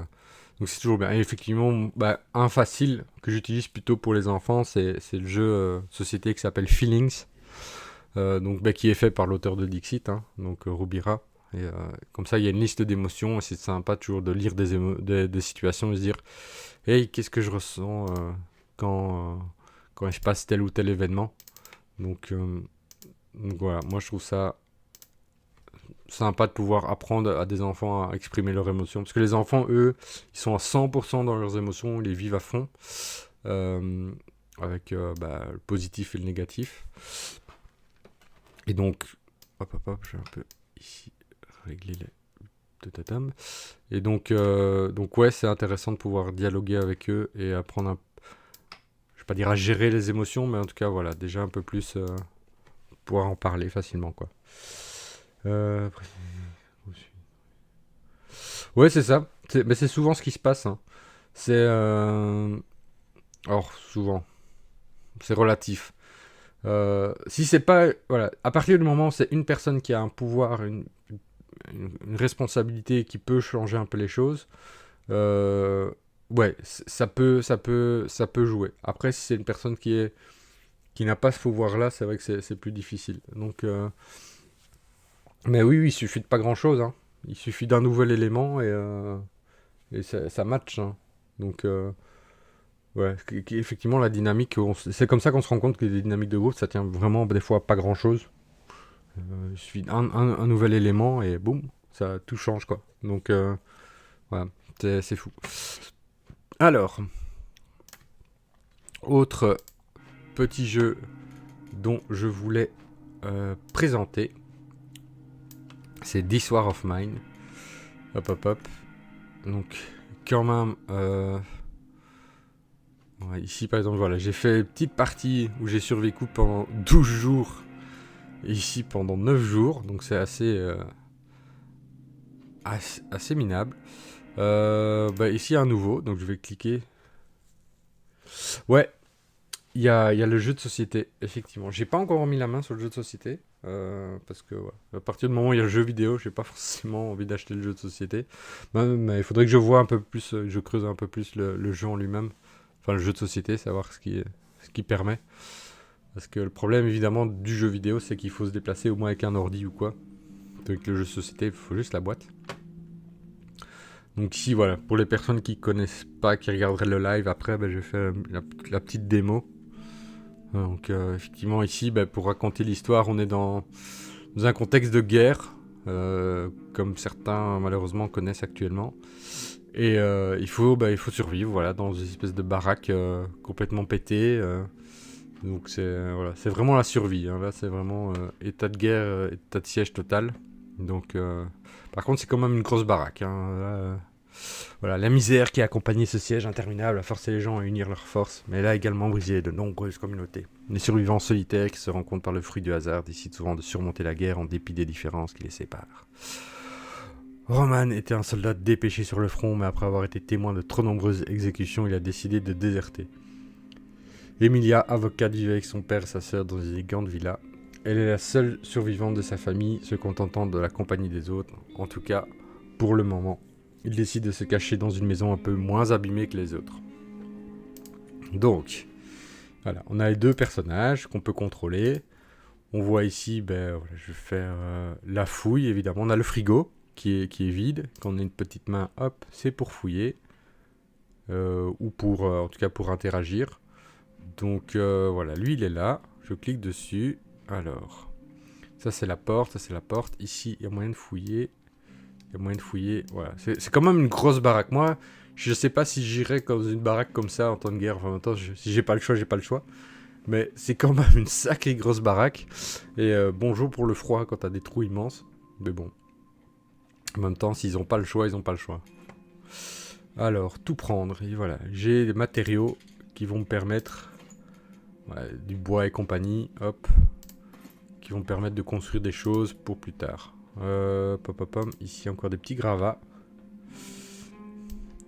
donc c'est toujours bien. Et effectivement, bah, un facile que j'utilise plutôt pour les enfants, c'est le jeu société qui s'appelle Feelings, donc, bah, qui est fait par l'auteur de Dixit, hein, donc Rubira. Et comme ça, il y a une liste d'émotions et c'est sympa toujours de lire des situations et se dire hey, qu'est-ce que je ressens quand il se passe tel ou tel événement. Donc voilà, moi je trouve ça sympa de pouvoir apprendre à des enfants à exprimer leurs émotions. Parce que les enfants, eux, ils sont à 100% dans leurs émotions, ils les vivent à fond, euh, avec bah, le positif et le négatif. Et donc, hop hop hop, je vais un peu ici régler les tatatam. Et donc ouais, c'est intéressant de pouvoir dialoguer avec eux et apprendre je vais pas dire à gérer les émotions, mais en tout cas, voilà, déjà un peu plus pouvoir en parler facilement, quoi. Après, ouais, c'est ça. Mais c'est souvent ce qui se passe, hein. C'est... alors, souvent, c'est relatif. Si c'est pas... Voilà, à partir du moment où c'est une personne qui a un pouvoir, une responsabilité qui peut changer un peu les choses, ouais, ça peut jouer. Après, si c'est une personne qui n'a pas ce pouvoir-là, c'est vrai que c'est plus difficile. Donc, mais oui, il suffit de pas grand-chose, hein. Il suffit d'un nouvel élément et ça match, hein. Donc, ouais, effectivement, la dynamique, c'est comme ça qu'on se rend compte que les dynamiques de groupe, ça tient vraiment des fois à pas grand-chose. Il suffit un nouvel élément et boum, ça tout change, quoi. Donc, voilà, c'est fou. Alors, autre petit jeu dont je voulais présenter, c'est This War of Mine. Hop, hop, hop. Donc, quand même, ouais, ici par exemple, voilà, j'ai fait une petite partie où j'ai survécu pendant 12 jours, et ici pendant 9 jours, donc c'est assez minable. Bah, ici un nouveau, donc je vais cliquer. Ouais, il y a le jeu de société, effectivement. J'ai pas encore mis la main sur le jeu de société, parce que ouais, à partir du moment où il y a le jeu vidéo, j'ai pas forcément envie d'acheter le jeu de société. Mais il faudrait que je vois un peu plus, je creuse un peu plus le jeu en lui-même, enfin le jeu de société, savoir ce qui permet. Parce que le problème évidemment du jeu vidéo, c'est qu'il faut se déplacer au moins avec un ordi ou quoi. Avec le jeu de société, il faut juste la boîte. Donc ici voilà, pour les personnes qui connaissent pas, qui regarderaient le live après, ben, je vais faire la petite démo. Donc effectivement ici, ben, pour raconter l'histoire, on est dans un contexte de guerre, comme certains malheureusement connaissent actuellement. Et il faut survivre, voilà, dans une espèce de baraque complètement pétée. Donc voilà, c'est vraiment la survie, hein. Là c'est vraiment état de guerre, état de siège total. Donc par contre c'est quand même une grosse baraque, hein. Là, Voilà, la misère qui a accompagné ce siège interminable a forcé les gens à unir leurs forces, mais elle a également brisé de nombreuses communautés. Les survivants solitaires qui se rencontrent par le fruit du hasard décident souvent de surmonter la guerre en dépit des différences qui les séparent. Roman était un soldat dépêché sur le front, mais après avoir été témoin de trop nombreuses exécutions, il a décidé de déserter. Emilia, avocate, vivait avec son père et sa sœur dans une élégante villa. Elle est la seule survivante de sa famille, se contentant de la compagnie des autres, en tout cas pour le moment. Il décide de se cacher dans une maison un peu moins abîmée que les autres. Donc, voilà, on a les deux personnages qu'on peut contrôler. On voit ici, voilà, je vais faire la fouille, évidemment. On a le frigo qui est vide. Quand on a une petite main, hop, c'est pour fouiller. Ou pour, en tout cas, pour interagir. Donc, voilà, lui, il est là. Je clique dessus. Alors, ça, c'est la porte. Ça, c'est la porte. Ici, il y a moyen de fouiller. Il y a moyen de fouiller. Voilà, c'est quand même une grosse baraque. Moi, je sais pas si j'irais dans une baraque comme ça en temps de guerre. Enfin, en même temps, si j'ai pas le choix, j'ai pas le choix. Mais c'est quand même une sacrée grosse baraque. Et bonjour pour le froid quand t'as des trous immenses. Mais bon. En même temps, s'ils ont pas le choix, ils ont pas le choix. Alors, tout prendre. Et voilà, j'ai des matériaux qui vont me permettre... Ouais, du bois et compagnie. Hop. Qui vont me permettre de construire des choses pour plus tard. Ici, encore des petits gravats.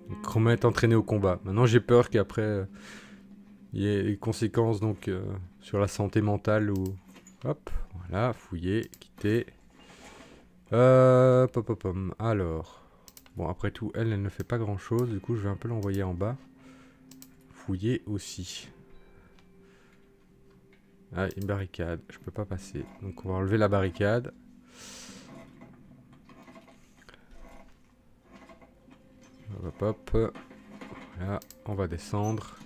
Donc, on est entraîné au combat. Maintenant, j'ai peur qu'après... il y ait des conséquences donc sur la santé mentale ou... Hop, voilà, fouiller, quitter. Alors... Bon, après tout, elle ne fait pas grand-chose. Du coup, je vais un peu l'envoyer en bas. Fouiller aussi. Ah, une barricade. Je peux pas passer. Donc, on va enlever la barricade. Hop. Voilà, on va descendre.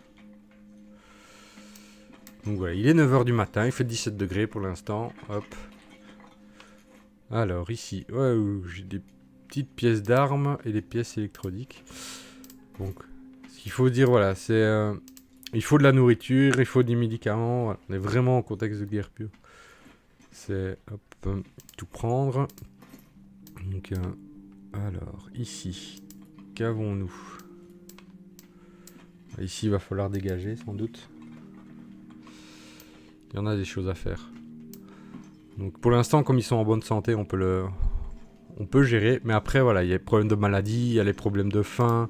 Donc voilà, il est 9h du matin, il fait 17 degrés pour l'instant. Hop. Alors ici, j'ai des petites pièces d'armes et des pièces électroniques. Donc, ce qu'il faut dire, voilà, c'est... il faut de la nourriture, il faut des médicaments. Voilà. On est vraiment en contexte de guerre pure. C'est, hop, tout prendre. Donc, alors, ici, qu'avons-nous? Ici, il va falloir dégager, sans doute. Il y en a des choses à faire. Donc pour l'instant, comme ils sont en bonne santé, on peut gérer. Mais après, voilà, il y a les problèmes de maladie, il y a les problèmes de faim,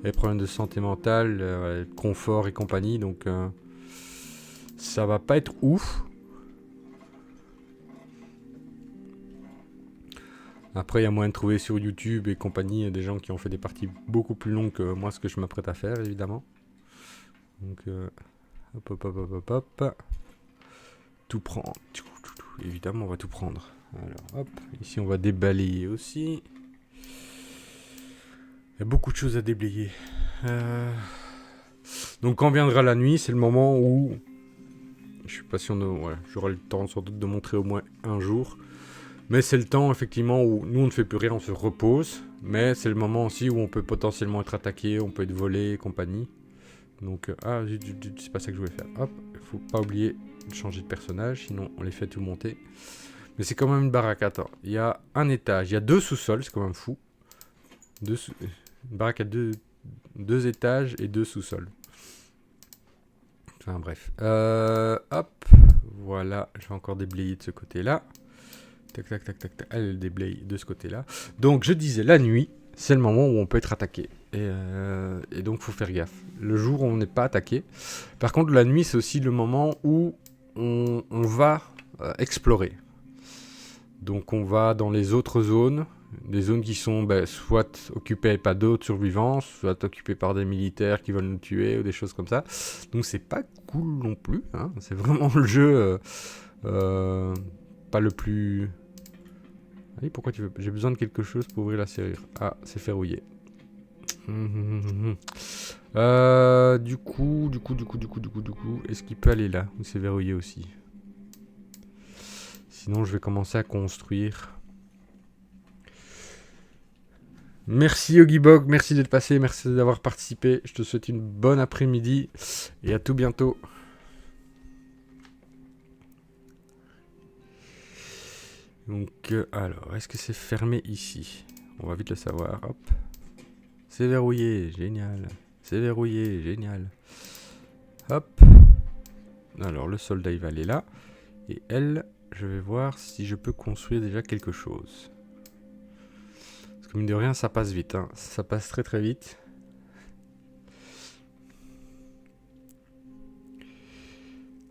les problèmes de santé mentale, confort et compagnie. Donc ça va pas être ouf. Après, il y a moyen de trouver sur YouTube et compagnie des gens qui ont fait des parties beaucoup plus longues que moi, ce que je m'apprête à faire, évidemment. Donc, hop. Tout prendre. Évidemment, on va tout prendre. Alors, hop. Ici, on va débalayer aussi. Il y a beaucoup de choses à déblayer. Donc, quand viendra la nuit, c'est le moment où... Je sais pas si j'aurai le temps sans doute de montrer au moins un jour. Mais c'est le temps, effectivement, où nous, on ne fait plus rien, on se repose. Mais c'est le moment aussi où on peut potentiellement être attaqué, on peut être volé et compagnie. Donc, c'est pas ça que je voulais faire. Hop, il faut pas oublier de changer de personnage, sinon on les fait tout monter. Mais c'est quand même une baraque. Attends, il y a un étage, il y a 2 sous-sols, c'est quand même fou. Une baraque à 2 étages et 2 sous-sols. Enfin bref. Hop, voilà, je vais encore déblayer de ce côté-là. Tac. Elle déblaye de ce côté-là. Donc je disais, la nuit, c'est le moment où on peut être attaqué. Et donc faut faire gaffe. Le jour, on n'est pas attaqué. Par contre, la nuit, c'est aussi le moment où on va explorer. Donc on va dans les autres zones. Des zones qui sont soit occupées par d'autres survivants, soit occupées par des militaires qui veulent nous tuer ou des choses comme ça. Donc c'est pas cool non plus. Hein. C'est vraiment le jeu pas le plus... Allez, pourquoi tu veux... J'ai besoin de quelque chose pour ouvrir la serrure. Ah, c'est verrouillé. Du coup, est-ce qu'il peut aller là? Ou c'est verrouillé aussi? Sinon, je vais commencer à construire. Merci Ogibog, merci d'être passé, merci d'avoir participé. Je te souhaite une bonne après-midi et à tout bientôt. Donc, alors, est-ce que c'est fermé ici? On va vite le savoir, hop. C'est verrouillé, génial. C'est verrouillé, génial. Hop. Alors, le soldat, il va aller là. Et elle, je vais voir si je peux construire déjà quelque chose. Parce que mine de rien, ça passe vite. Hein. Ça passe très très vite.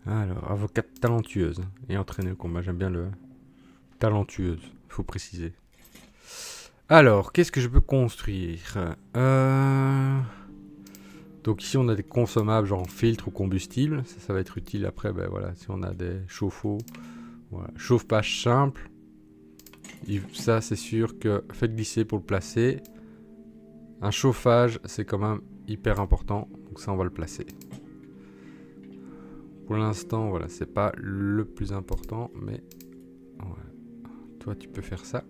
Alors, avocate talentueuse et entraînée au combat. J'aime bien le talentueuse, faut préciser. Alors, qu'est-ce que je peux construire Donc ici, on a des consommables genre filtre ou combustible. Ça va être utile après. Ben voilà, si on a des chauffe-eau. Voilà. Chauffage simple. Ça, c'est sûr que faites glisser pour le placer. Un chauffage, c'est quand même hyper important. Donc ça, on va le placer. Pour l'instant, voilà, c'est pas le plus important, mais ouais. Toi, tu peux faire ça.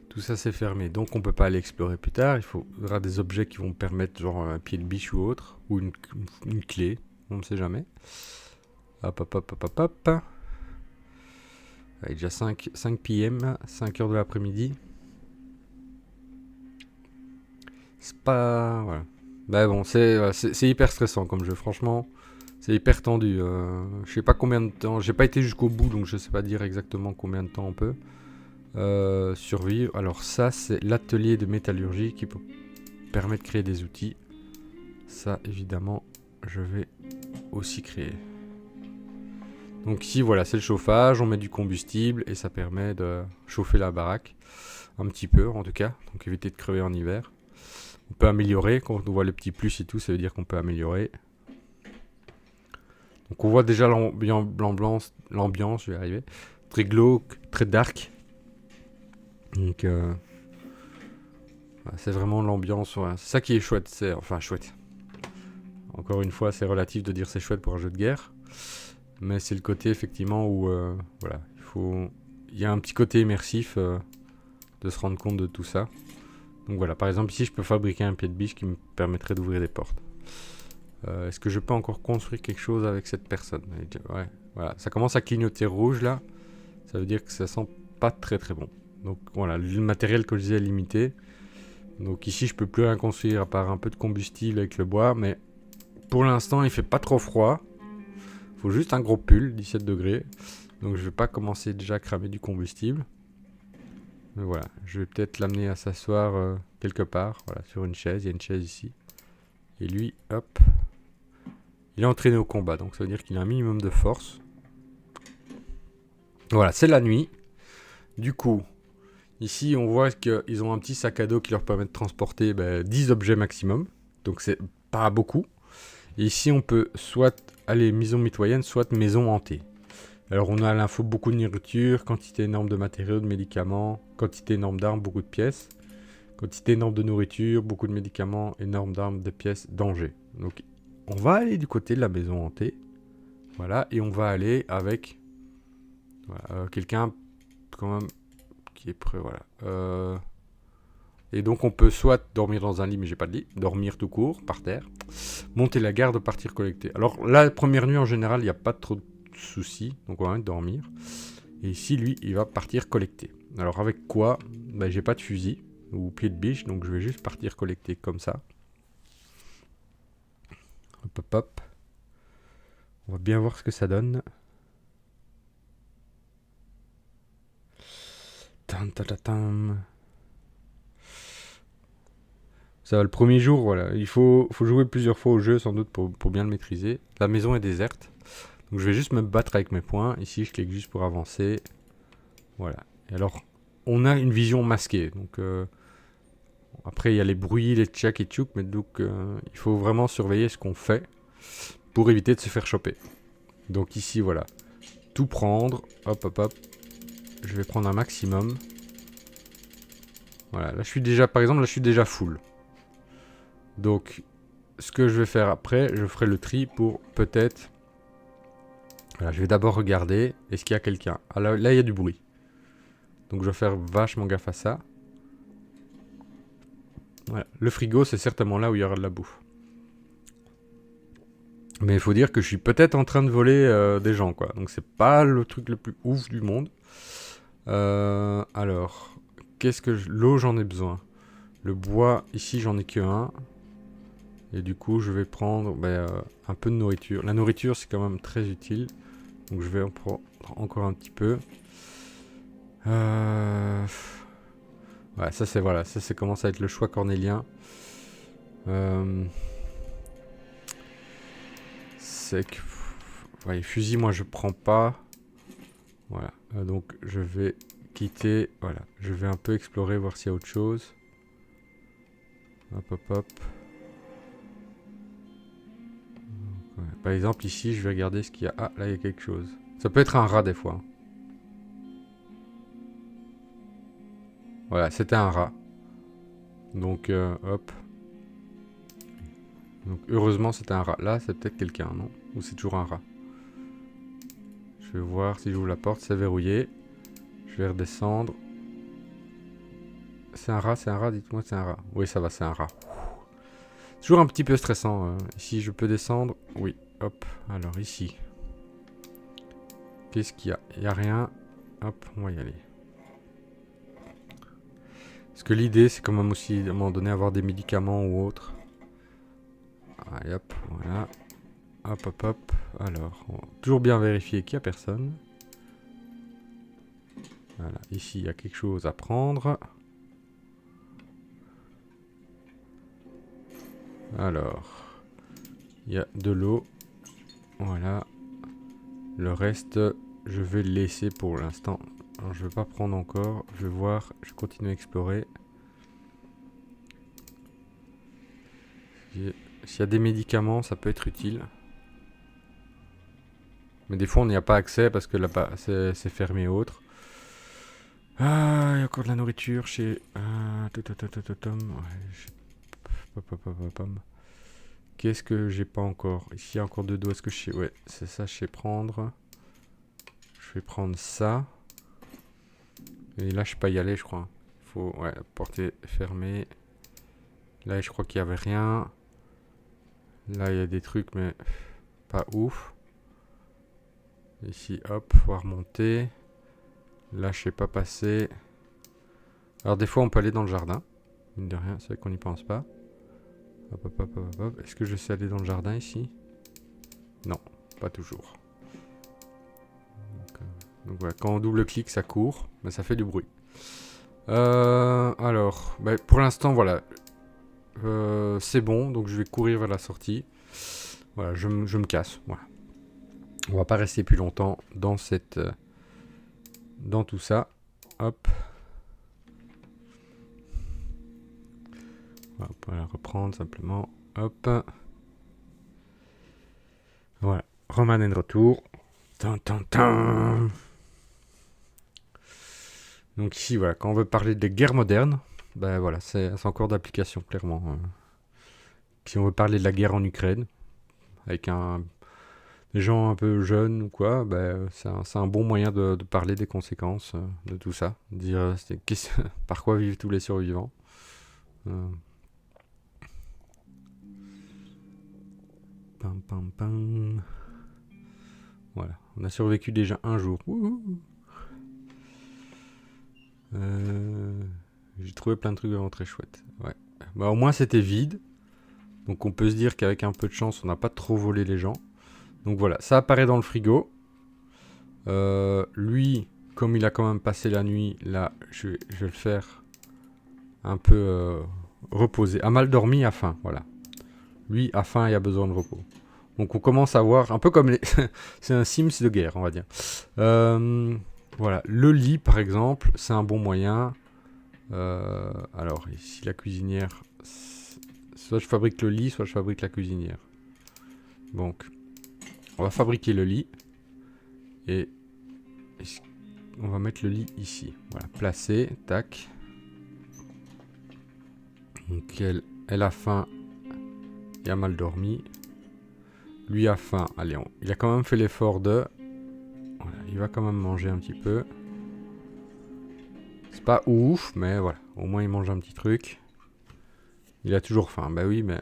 Tout ça, c'est fermé, donc on peut pas aller explorer plus tard. Il faudra des objets qui vont permettre, genre un pied de biche ou autre, ou une clé, on ne sait jamais. Hop, hop, hop, hop, hop, hop. Il est déjà 5 p.m., 5 heures de l'après-midi. C'est pas... Voilà. Bah bon, c'est hyper stressant comme jeu, franchement. C'est hyper tendu. Je sais pas combien de temps... J'ai pas été jusqu'au bout, donc je sais pas dire exactement combien de temps on peut survivre. Alors ça, c'est l'atelier de métallurgie qui permet de créer des outils. Ça, évidemment, je vais aussi créer. Donc ici, voilà, c'est le chauffage. On met du combustible et ça permet de chauffer la baraque. Un petit peu, en tout cas. Donc éviter de crever en hiver. On peut améliorer. Quand on voit les petits plus et tout, ça veut dire qu'on peut améliorer. Donc on voit déjà l'ambiance, je vais y arriver. Très glauque, très dark. Donc c'est vraiment l'ambiance. Ouais. C'est ça qui est chouette. Enfin chouette. Encore une fois, c'est relatif de dire c'est chouette pour un jeu de guerre. Mais c'est le côté effectivement où voilà, il y a un petit côté immersif de se rendre compte de tout ça. Donc voilà, par exemple ici je peux fabriquer un pied de biche qui me permettrait d'ouvrir des portes. Est-ce que je peux encore construire quelque chose avec cette personne? Ouais, voilà, ça commence à clignoter rouge là. Ça veut dire que ça sent pas très très bon. Donc voilà, le matériel que je disais est limité. Donc ici je peux plus rien construire à part un peu de combustible avec le bois. Mais pour l'instant il fait pas trop froid. Faut juste un gros pull, 17 degrés. Donc je vais pas commencer déjà à cramer du combustible. Mais voilà, je vais peut-être l'amener à s'asseoir quelque part. Voilà, sur une chaise, il y a une chaise ici. Et lui, hop. Il est entraîné au combat, donc ça veut dire qu'il a un minimum de force. Voilà, c'est la nuit. Du coup, ici on voit qu'ils ont un petit sac à dos qui leur permet de transporter 10 objets maximum. Donc c'est pas beaucoup. Et ici on peut soit aller maison mitoyenne, soit maison hantée. Alors on a à l'info beaucoup de nourriture, quantité énorme de matériaux, de médicaments, quantité énorme d'armes, beaucoup de pièces. Quantité énorme de nourriture, beaucoup de médicaments, énorme d'armes, de pièces, danger. Donc on va aller du côté de la maison hantée. Voilà, et on va aller avec quelqu'un quand même qui est prêt, voilà. Et donc on peut soit dormir dans un lit, mais j'ai pas de lit, dormir tout court, par terre, monter la garde, partir collecter. Alors la première nuit en général, il n'y a pas trop de soucis, donc on va même dormir. Et ici, lui, il va partir collecter. Alors avec quoi? J'ai pas de fusil ou pied de biche, donc je vais juste partir collecter comme ça. Hop hop hop. On va bien voir ce que ça donne. Tam, tam, tam, tam. Ça va, le premier jour, voilà. Il faut jouer plusieurs fois au jeu, sans doute, pour bien le maîtriser. La maison est déserte. Donc je vais juste me battre avec mes poings. Ici, je clique juste pour avancer. Voilà. Et alors, on a une vision masquée. Donc, après, il y a les bruits, les tchak et tchouk. Mais donc, il faut vraiment surveiller ce qu'on fait pour éviter de se faire choper. Donc ici, voilà. Tout prendre. Hop, hop, hop. Je vais prendre un maximum. Voilà. Là, je suis déjà, par exemple, là, je suis déjà full. Donc, ce que je vais faire après, je ferai le tri pour peut-être... Voilà, je vais d'abord regarder, est-ce qu'il y a quelqu'un? Ah, là, il y a du bruit. Donc, je vais faire vachement gaffe à ça. Voilà. Le frigo, c'est certainement là où il y aura de la bouffe. Mais il faut dire que je suis peut-être en train de voler des gens, quoi. Donc, c'est pas le truc le plus ouf du monde. Alors, L'eau, j'en ai besoin. Le bois, ici, j'en ai que un. Et du coup, je vais prendre un peu de nourriture. La nourriture, c'est quand même très utile. Donc, je vais en prendre encore un petit peu. Ouais, ça, ça commence à être le choix cornélien. C'est que... Ouais, fusil, moi, je prends pas. Voilà. Donc, je vais quitter. Voilà. Je vais un peu explorer, voir s'il y a autre chose. Hop, hop, hop. Ouais. Par exemple, ici, je vais regarder ce qu'il y a. Ah, là, il y a quelque chose. Ça peut être un rat, des fois. Voilà, c'était un rat. Donc, hop. Donc, heureusement, c'était un rat. Là, c'est peut-être quelqu'un, non? Ou c'est toujours un rat? Je vais voir si j'ouvre la porte. C'est verrouillé. Je vais redescendre. C'est un rat, dites-moi que c'est un rat. Oui, ça va, c'est un rat. Toujours un petit peu stressant. Ici, je peux descendre. Oui, hop. Alors, ici. Qu'est-ce qu'il y a? Il n'y a rien. Hop, on va y aller. Parce que l'idée, c'est quand même aussi, à un moment donné, avoir des médicaments ou autre. Allez, hop, voilà. Hop, hop, hop. Alors, on va toujours bien vérifier qu'il n'y a personne. Voilà, ici, il y a quelque chose à prendre. Alors, il y a de l'eau. Voilà. Le reste, je vais le laisser pour l'instant. Alors, je ne vais pas prendre encore. Je vais voir. Je continue à explorer. S'il y a des médicaments, ça peut être utile. Mais des fois, on n'y a pas accès parce que là-bas, c'est fermé et autres. Ah, il y a encore de la nourriture chez... Qu'est-ce que j'ai pas encore? Ici, il y a encore 2 dos. Est-ce que je sais... Ouais, c'est ça, je sais prendre. Je vais prendre ça. Et là, je peux pas y aller, je crois. Faut... Ouais, la porte est fermée. Là, je crois qu'il y avait rien. Là, il y a des trucs, mais pas ouf. Ici, hop, on va remonter. Là, je sais pas passer. Alors, des fois, on peut aller dans le jardin. Mine de rien, c'est vrai qu'on n'y pense pas. Hop, hop, hop, hop, hop. Est-ce que je sais aller dans le jardin ici? Non, pas toujours. Donc voilà, quand on double-clique, ça court, mais ça fait du bruit. Alors, pour l'instant, voilà. C'est bon, donc je vais courir vers la sortie. Voilà, je me casse. Voilà. On va pas rester plus longtemps dans cette... dans tout ça. Hop. Voilà, on peut la reprendre simplement. Hop. Voilà. Roman est de retour. Tan, tan, tan. Donc ici, voilà, quand on veut parler des guerres modernes, ben voilà, c'est encore d'application, clairement. Si on veut parler de la guerre en Ukraine, avec des gens un peu jeunes ou quoi, ben, c'est un bon moyen de parler des conséquences de tout ça. Dire par quoi vivent tous les survivants. Pam, pam, pam. Voilà, on a survécu déjà un jour. J'ai trouvé plein de trucs vraiment très chouettes. Ouais. Bah, au moins c'était vide. Donc on peut se dire qu'avec un peu de chance, on n'a pas trop volé les gens. Donc voilà, ça apparaît dans le frigo. Lui, comme il a quand même passé la nuit, là, je vais le faire un peu reposer. A mal dormi, a faim, voilà. Lui, a faim et a besoin de repos. Donc on commence à voir, un peu comme les... c'est un Sims de guerre, on va dire. Voilà, le lit, par exemple, c'est un bon moyen. Alors, ici, la cuisinière... Soit je fabrique le lit, soit je fabrique la cuisinière. Donc, on va fabriquer le lit. Et on va mettre le lit ici. Voilà, placé, tac. Donc elle a faim et a mal dormi. Lui a faim. Allez, il a quand même fait l'effort de... Voilà, il va quand même manger un petit peu. C'est pas ouf, mais voilà. Au moins il mange un petit truc. Il a toujours faim. Bah oui, mais...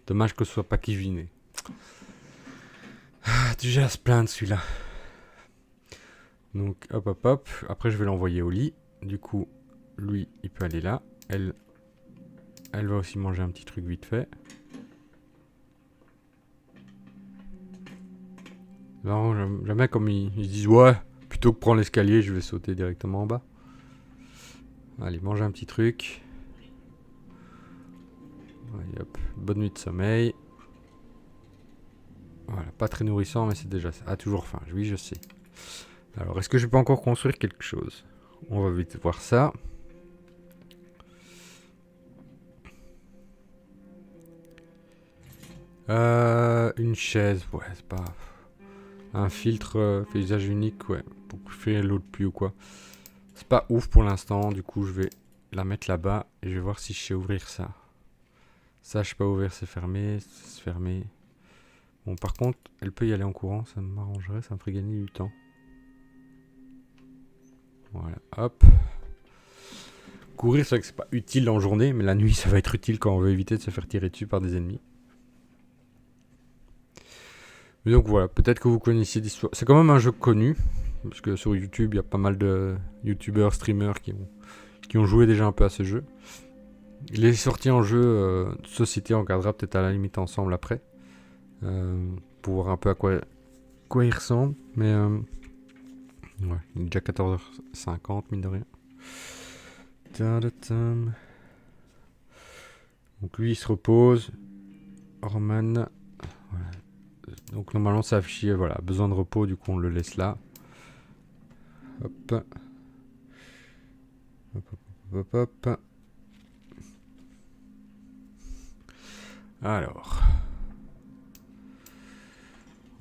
Dommage que ce soit pas cuisiné. Ah, déjà à se plaindre celui-là. Donc hop hop hop. Après je vais l'envoyer au lit. Du coup, lui, il peut aller là. Elle va aussi manger un petit truc vite fait. Non, jamais comme ils se disent, ouais, plutôt que prendre l'escalier, je vais sauter directement en bas. Allez, manger un petit truc. Allez, hop, bonne nuit de sommeil. Voilà, pas très nourrissant, mais c'est déjà ça. Ah, toujours faim, oui, je sais. Alors, est-ce que je peux encore construire quelque chose? On va vite voir ça. Une chaise, ouais, c'est pas... Un filtre paysage unique, ouais, pour faire l'eau de pluie ou quoi. C'est pas ouf pour l'instant, du coup je vais la mettre là-bas et je vais voir si je sais ouvrir ça. Ça, je sais pas ouvrir, c'est fermé, c'est fermé. Bon, par contre, elle peut y aller en courant, ça m'arrangerait, ça me ferait gagner du temps. Voilà, hop. Courir, c'est vrai que c'est pas utile en journée, mais la nuit, ça va être utile quand on veut éviter de se faire tirer dessus par des ennemis. Mais donc voilà, peut-être que vous connaissiez l'histoire. C'est quand même un jeu connu, parce que sur YouTube, il y a pas mal de YouTubeurs, streamers qui ont joué déjà un peu à ce jeu. Il est sorti en jeu de société, on regardera peut-être à la limite ensemble après. Pour voir un peu à quoi il ressemble. Mais ouais, il est déjà 14h50, mine de rien. Donc lui, il se repose. Orman. Voilà. Donc normalement, ça affiche, voilà, besoin de repos, du coup, on le laisse là. Hop. Hop, hop, hop, hop. Alors.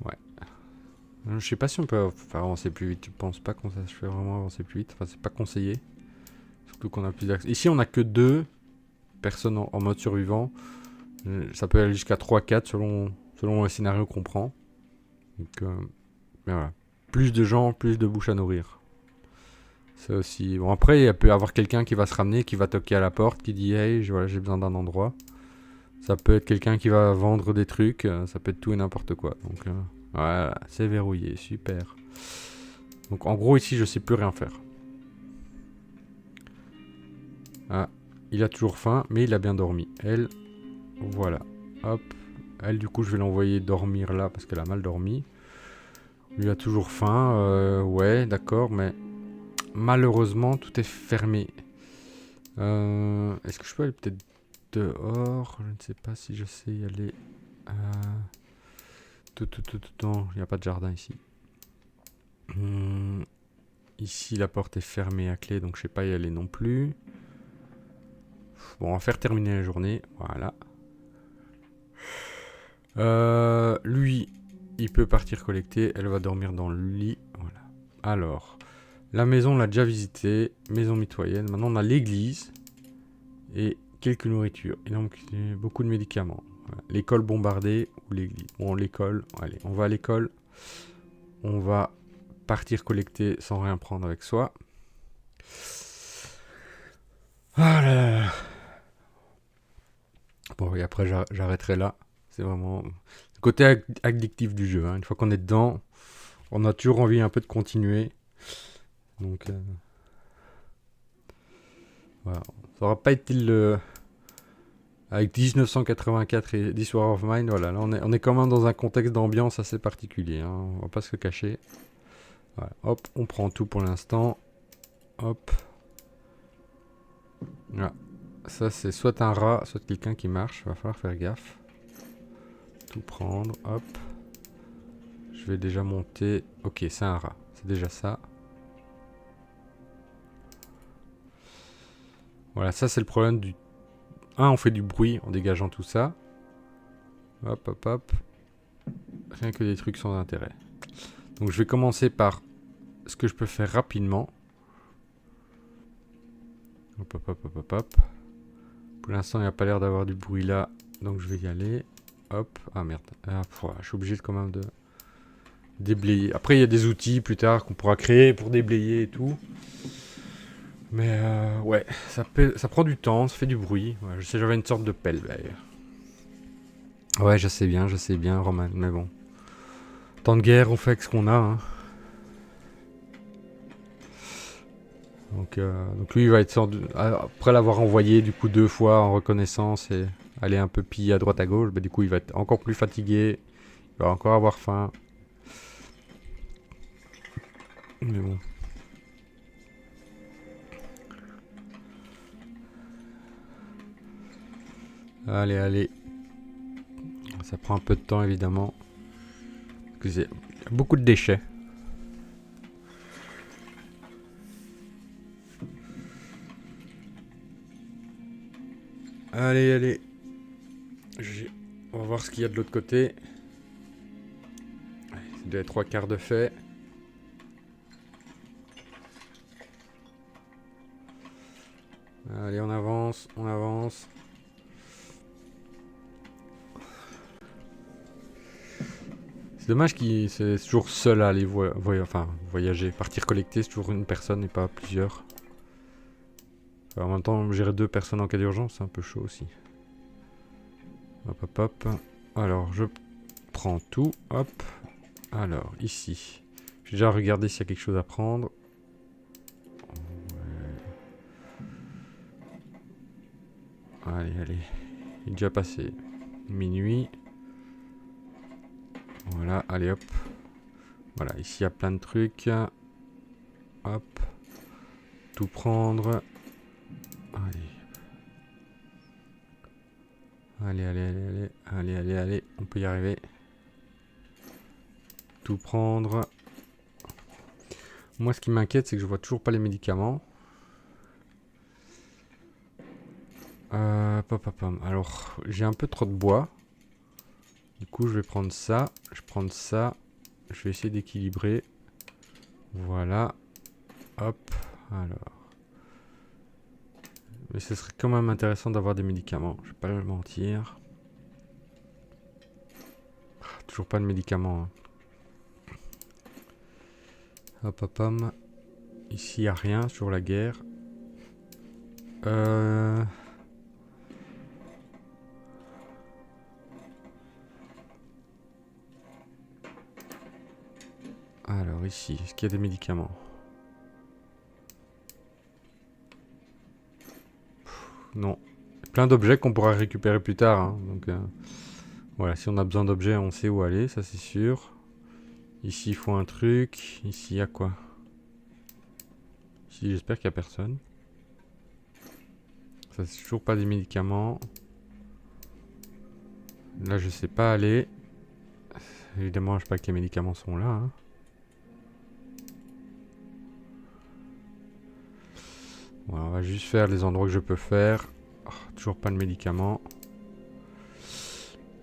Ouais. Je sais pas si on peut faire avancer plus vite. Je pense pas qu'on sache faire vraiment avancer plus vite. Enfin, c'est pas conseillé. Surtout qu'on a plus d'accès. Ici, on a que 2 personnes en mode survivant. Ça peut aller jusqu'à 3-4 selon le scénario qu'on prend. Donc, mais voilà. Plus de gens, plus de bouches à nourrir. C'est aussi... Bon, après, il peut y avoir quelqu'un qui va se ramener, qui va toquer à la porte, qui dit « Hey, voilà, j'ai besoin d'un endroit ». Ça peut être quelqu'un qui va vendre des trucs. Ça peut être tout et n'importe quoi. Donc, voilà, c'est verrouillé. Super. Donc, en gros, ici, je sais plus rien faire. Ah, il a toujours faim, mais il a bien dormi. Elle, voilà. Hop. Elle, du coup, je vais l'envoyer dormir là parce qu'elle a mal dormi. Lui a toujours faim. Ouais, d'accord, mais malheureusement, tout est fermé. Est-ce que je peux aller peut-être dehors? Je ne sais pas si je sais y aller. Non, il n'y a pas de jardin ici. Ici, la porte est fermée à clé, donc je ne sais pas y aller non plus. Bon, on va faire terminer la journée. Voilà. Lui, il peut partir collecter. Elle va dormir dans le lit. Voilà. Alors, la maison, on l'a déjà visitée. Maison mitoyenne. Maintenant, on a l'église. Et quelques nourritures. Et donc, beaucoup de médicaments. Voilà. L'école bombardée ou l'église. Bon, l'école. Allez, on va à l'école. On va partir collecter sans rien prendre avec soi. Ah là là là. Bon, et après, j'arrêterai là. C'est vraiment le côté addictif du jeu. Hein. Une fois qu'on est dedans, on a toujours envie un peu de continuer. Donc, voilà. Ça aura pas été le... Avec 1984 et This War of Mine, voilà, là on est quand même dans un contexte d'ambiance assez particulier, hein, on va pas se le cacher. Voilà, hop, on prend tout pour l'instant. Hop. Voilà. Ça c'est soit un rat, soit quelqu'un qui marche, va falloir faire gaffe. Tout prendre, hop. Je vais déjà monter. Ok, c'est un rat, c'est déjà ça. Voilà, ça c'est le problème du... on fait du bruit en dégageant tout ça. Hop, hop, hop. Rien que des trucs sans intérêt. Donc je vais commencer par ce que je peux faire rapidement. Hop, hop, hop, hop, hop, hop. Pour l'instant, il n'y a pas l'air d'avoir du bruit là. Donc je vais y aller. Hop. Ah merde. Je suis obligé quand même de déblayer. Après, il y a des outils plus tard qu'on pourra créer pour déblayer et tout. Mais ouais, ça prend du temps, ça fait du bruit. Ouais, je sais, j'avais une sorte de pelle d'ailleurs. Ouais, je sais bien, Roman, mais bon. Tant de guerre, on fait avec ce qu'on a. Hein. Donc Donc lui, il va être après l'avoir envoyé du coup 2 fois en reconnaissance et aller un peu piller à droite à gauche, bah, du coup il va être encore plus fatigué, il va encore avoir faim. Mais bon. Allez, allez. Ça prend un peu de temps évidemment. Parce que il y a beaucoup de déchets. Allez, allez. On va voir ce qu'il y a de l'autre côté. C'est déjà 3/4 de fait. Allez, on avance, on avance. C'est dommage qu'il c'est toujours seul à aller voyager. Partir collecter, c'est toujours une personne et pas plusieurs. En même temps, gérer 2 personnes en cas d'urgence, c'est un peu chaud aussi. Hop, hop, hop. Alors, je prends tout. Hop. Alors, ici. J'ai déjà regardé s'il y a quelque chose à prendre. Allez, allez. Il est déjà passé minuit. Voilà, allez hop. Voilà, ici il y a plein de trucs. Hop. Tout prendre. Allez. Allez, allez, allez, allez. Allez, allez, allez. On peut y arriver. Tout prendre. Moi, ce qui m'inquiète, c'est que je vois toujours pas les médicaments. Alors, j'ai un peu trop de bois. Du coup, je vais prendre ça. Je prends ça. Je vais essayer d'équilibrer. Voilà. Hop. Alors. Mais ce serait quand même intéressant d'avoir des médicaments. Je vais pas le mentir. Toujours pas de médicaments. Hein. Hop, hop, hop. Ici, il n'y a rien sur la guerre. Alors, ici, est-ce qu'il y a des médicaments? Non. Plein d'objets qu'on pourra récupérer plus tard. Hein. Donc, voilà, si on a besoin d'objets, on sait où aller, ça c'est sûr. Ici, il faut un truc. Ici, il y a quoi? Ici, j'espère qu'il n'y a personne. Ça, c'est toujours pas des médicaments. Là, je sais pas aller. Évidemment, je sais pas que les médicaments sont là. Hein. Voilà, on va juste faire les endroits que je peux faire. Oh, toujours pas de médicaments.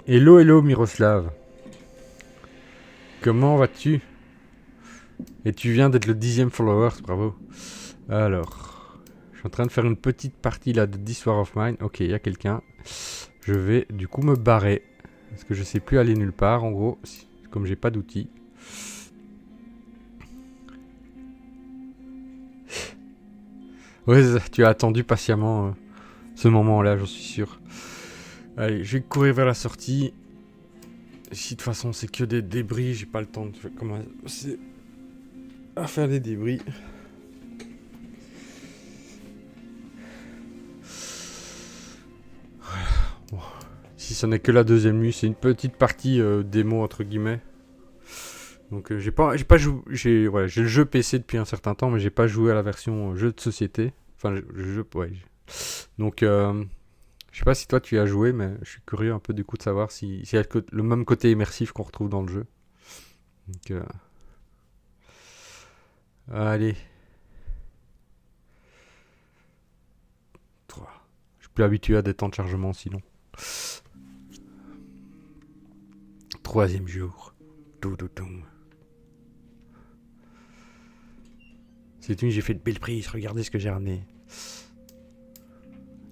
Hello, hello, Miroslav. Comment vas-tu? Et tu viens d'être le 10e follower, bravo. Alors, je suis en train de faire une petite partie là de This War of Mine. Ok, il y a quelqu'un. Je vais du coup me barrer. Parce que je sais plus aller nulle part, en gros. Comme j'ai pas d'outils. Ouais, tu as attendu patiemment ce moment-là, j'en suis sûr. Allez, je vais courir vers la sortie. Ici, de toute façon, c'est que des débris. J'ai pas le temps de commencer à faire des débris. Bon. Si ce n'est que la deuxième nuit, c'est une petite partie démo entre guillemets. Donc j'ai pas joué, j'ai le jeu PC depuis un certain temps, mais j'ai pas joué à la version jeu de société. Enfin, ouais. Donc je sais pas si toi tu y as joué, mais je suis curieux un peu du coup de savoir s'il y a le même côté immersif qu'on retrouve dans le jeu. Donc allez. 3. Je suis plus habitué à des temps de chargement sinon. 3e jour. Cette nuit j'ai fait de belles prises, regardez ce que j'ai ramené.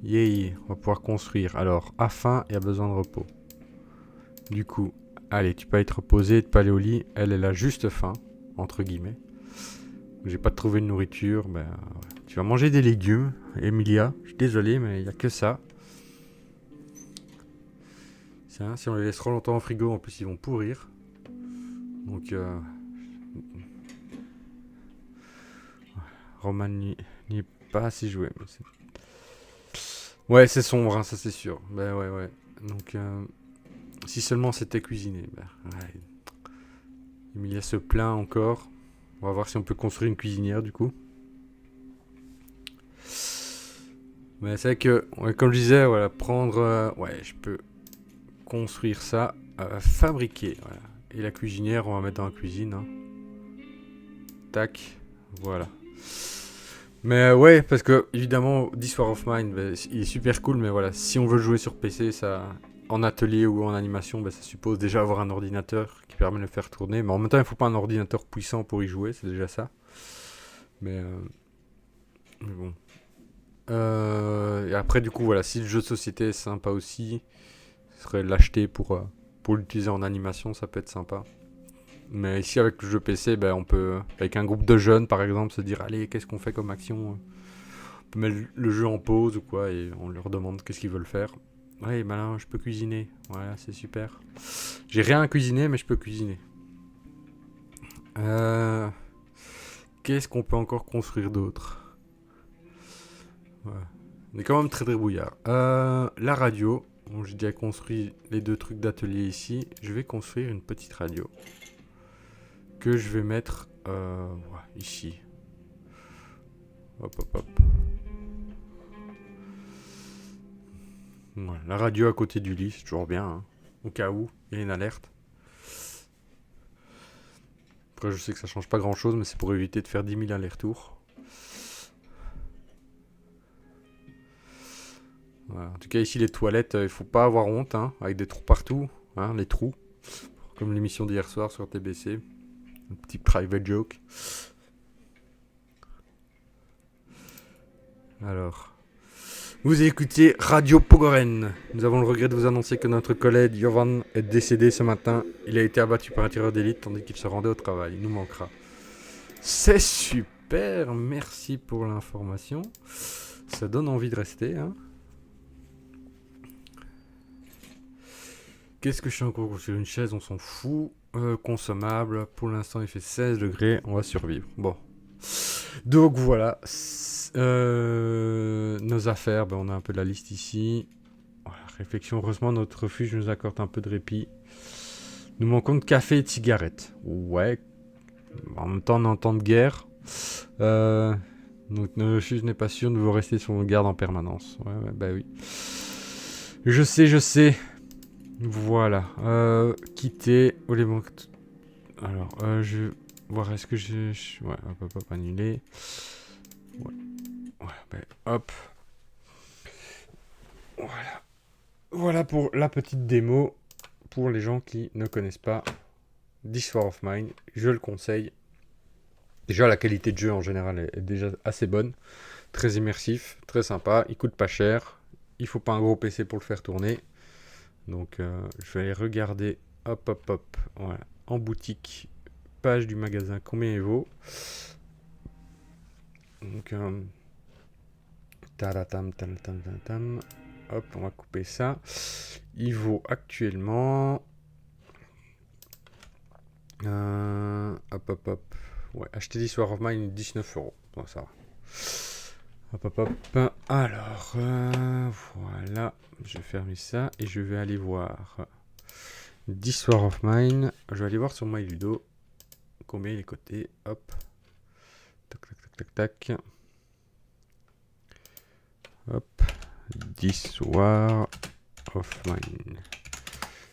Yay, on va pouvoir construire. Alors, à faim et à besoin de repos. Du coup, allez, tu peux être reposé, tu peux aller au lit. Elle a juste faim, entre guillemets. J'ai pas trouvé de nourriture. Ben, ouais. Tu vas manger des légumes, Emilia. Je suis désolé, mais il n'y a que ça. Tiens, si on les laisse trop longtemps au frigo, en plus ils vont pourrir. Donc, Roman n'y est pas assez joué. Mais ouais, c'est sombre, hein, ça c'est sûr. Bah ouais. Donc, si seulement c'était cuisiné. Bah, ouais. Emilia se plaint encore. On va voir si on peut construire une cuisinière du coup. Mais c'est vrai que, ouais, comme je disais, voilà, prendre... ouais, je peux construire ça, fabriquer. Voilà. Et la cuisinière, on va mettre dans la cuisine. Hein. Tac, voilà. Mais ouais, parce que évidemment, This War of Mine, bah, il est super cool, mais voilà, si on veut jouer sur PC, ça, en atelier ou en animation, bah, ça suppose déjà avoir un ordinateur qui permet de le faire tourner. Mais en même temps, il faut pas un ordinateur puissant pour y jouer, c'est déjà ça. Mais bon. Et après, du coup, voilà, si le jeu de société est sympa aussi, ce serait l'acheter pour l'utiliser en animation, ça peut être sympa. Mais ici, avec le jeu PC, ben, on peut, avec un groupe de jeunes par exemple, se dire allez, qu'est-ce qu'on fait comme action. On peut mettre le jeu en pause ou quoi, et on leur demande qu'est-ce qu'ils veulent faire. Ouais, malin, je peux cuisiner. Voilà, c'est super. J'ai rien à cuisiner, mais je peux cuisiner. Qu'est-ce qu'on peut encore construire d'autre? Ouais. On est quand même très brouillard. La radio. Bon, j'ai déjà construit les 2 trucs d'atelier ici. Je vais construire une petite radio. Que je vais mettre ici. Hop. Voilà, la radio à côté du lit, c'est toujours bien. Hein. Au cas où, il y a une alerte. Après, je sais que ça change pas grand chose, mais c'est pour éviter de faire 10 000 allers-retours. Voilà. En tout cas, ici, les toilettes, il faut pas avoir honte, hein, avec des trous partout. Hein, les trous. Comme l'émission d'hier soir sur TBC. Un petit private joke. Alors. Vous écoutez Radio Pogoren. Nous avons le regret de vous annoncer que notre collègue Jovan est décédé ce matin. Il a été abattu par un tireur d'élite tandis qu'il se rendait au travail. Il nous manquera. C'est super. Merci pour l'information. Ça donne envie de rester. Hein. Qu'est-ce que je suis encore sur une chaise? On s'en fout. Consommable. Pour l'instant, il fait 16 degrés. On va survivre. Bon. Donc voilà. Nos affaires, ben, on a un peu de la liste ici. Voilà, réflexion, heureusement notre refuge nous accorde un peu de répit. Nous manquons de café et de cigarettes. Ouais. En même temps, on est en temps de guerre. Donc notre refuge n'est pas sûr, nous devons rester sur nos gardes en permanence. Ouais, bah oui. Je sais. Voilà. Quitter. Alors, je vais voir, est-ce que ouais, hop, annuler. Ouais, hop. Voilà pour la petite démo. Pour les gens qui ne connaissent pas This War of Mine, je le conseille. Déjà, la qualité de jeu en général est déjà assez bonne. Très immersif, très sympa. Il coûte pas cher. Il faut pas un gros PC pour le faire tourner. Donc, je vais aller regarder. Hop. Voilà. En boutique, page du magasin, combien il vaut. Donc, tam. Hop, on va couper ça. Il vaut actuellement... hop. Ouais, acheter This War of Mine, 19€. Bon, ça va. Hop. Alors, voilà. Je vais fermer ça et je vais aller voir This War of Mine. Je vais aller voir sur MyLudo combien il est coté. Hop. Tac. Hop. This War of Mine.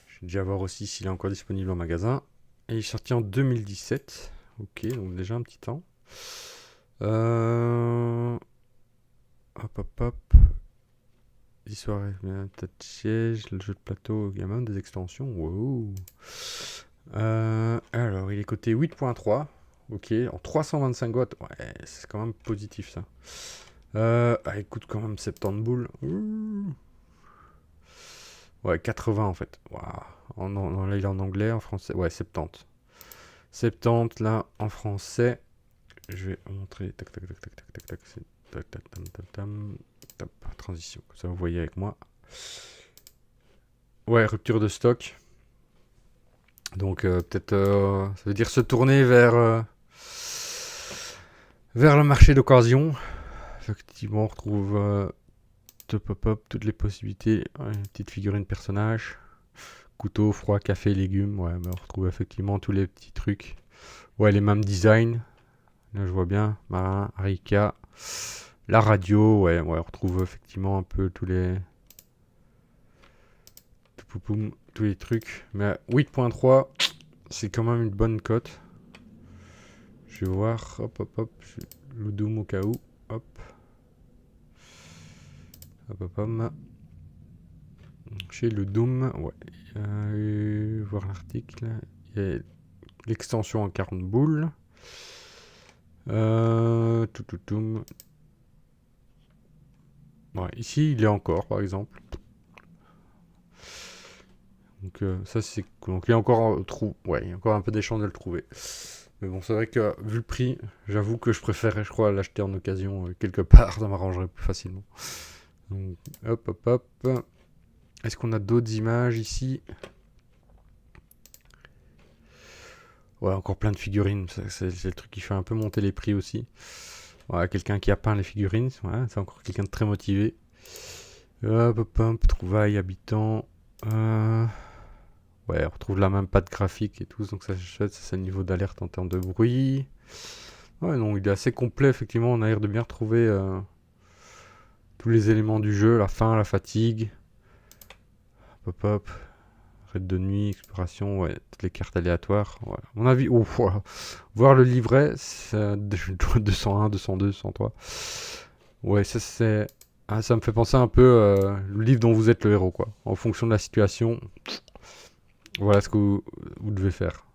Je vais déjà voir aussi s'il est encore disponible en magasin. Et il est sorti en 2017. Ok, donc déjà un petit temps. Hop. This War of Mine, tas de sièges, le jeu de plateau, il y a même des extensions. Wow. Alors, il est coté 8.3. Ok, en 325 watts. Ouais, c'est quand même positif ça. Il coûte quand même 70 boules. Ouais, 80 en fait. Waouh. Là, il est en anglais, en français. Ouais, 70. 70 là, en français. Je vais montrer. Tac. Transition. Comme ça, vous voyez avec moi. Ouais, rupture de stock. Donc, peut-être. Ça veut dire se tourner vers. Vers le marché d'occasion. Effectivement, on retrouve de pop-up toutes les possibilités. Une petite figurine personnage. Couteau, froid, café, légumes. Ouais, mais on retrouve effectivement tous les petits trucs. Ouais, les mêmes designs. Là, je vois bien. Marin, Rika. La radio. Ouais, on retrouve effectivement un peu tous les... tous les trucs. Mais 8.3, c'est quand même une bonne cote. Je vais voir. Hop, hop, hop. Le Doom au cas où. Hop. Hop, hop, hop. Chez le Doom, ouais. Voir l'article. Il y a l'extension en 40 boules. Tout. Ouais, ici, il est encore, par exemple. Donc, ça, c'est cool. Donc, il y a encore il y a encore un peu des chances de le trouver. Mais bon, c'est vrai que, vu le prix, j'avoue que je préférerais, je crois, l'acheter en occasion quelque part. Ça m'arrangerait plus facilement. Donc, hop, hop, hop. Est-ce qu'on a d'autres images ici? Ouais, encore plein de figurines. C'est le truc qui fait un peu monter les prix aussi. Voilà, quelqu'un qui a peint les figurines. Ouais, c'est encore quelqu'un de très motivé. Hop, hop, hop. Trouvailles, habitants. Ouais, on retrouve la même patte graphique et tout. Donc ça, c'est le niveau d'alerte en termes de bruit. Ouais, non, il est assez complet. Effectivement, on a l'air de bien retrouver tous les éléments du jeu. La faim, la fatigue. Hop, hop. Raid de nuit, exploration, ouais, toutes les cartes aléatoires. Ouais. À mon avis, voilà. Voir le livret, c'est 201, 202, 203. Ouais, ça c'est. Ah, ça me fait penser un peu le livre dont vous êtes le héros, quoi. En fonction de la situation, voilà ce que vous devez faire.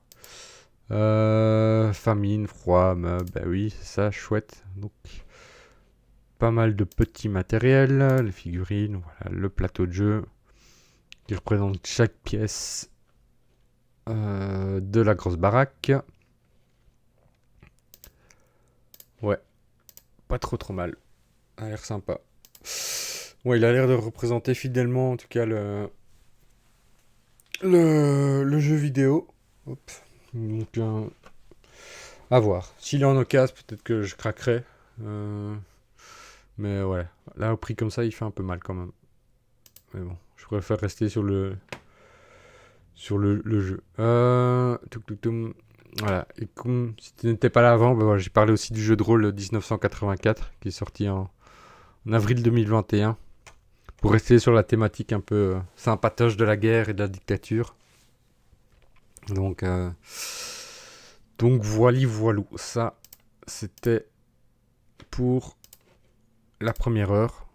Famine, froid, meubles, bah oui, c'est ça, chouette. Donc, pas mal de petits matériels, les figurines, voilà, le plateau de jeu qui représente chaque pièce de la grosse baraque. Ouais, pas trop mal. Ça a l'air sympa. Ouais, il a l'air de représenter fidèlement, en tout cas, le jeu vidéo. Hop. Donc, à voir. S'il est en occasion, peut-être que je craquerai. Mais ouais, là, au prix comme ça, il fait un peu mal quand même. Mais bon, je préfère rester sur le jeu. Voilà. Et comme si tu n'étais pas là avant, ben voilà, j'ai parlé aussi du jeu de rôle 1984 qui est sorti en avril 2021. Pour rester sur la thématique un peu sympatoche de la guerre et de la dictature. Donc voilou. Ça, c'était pour la première heure.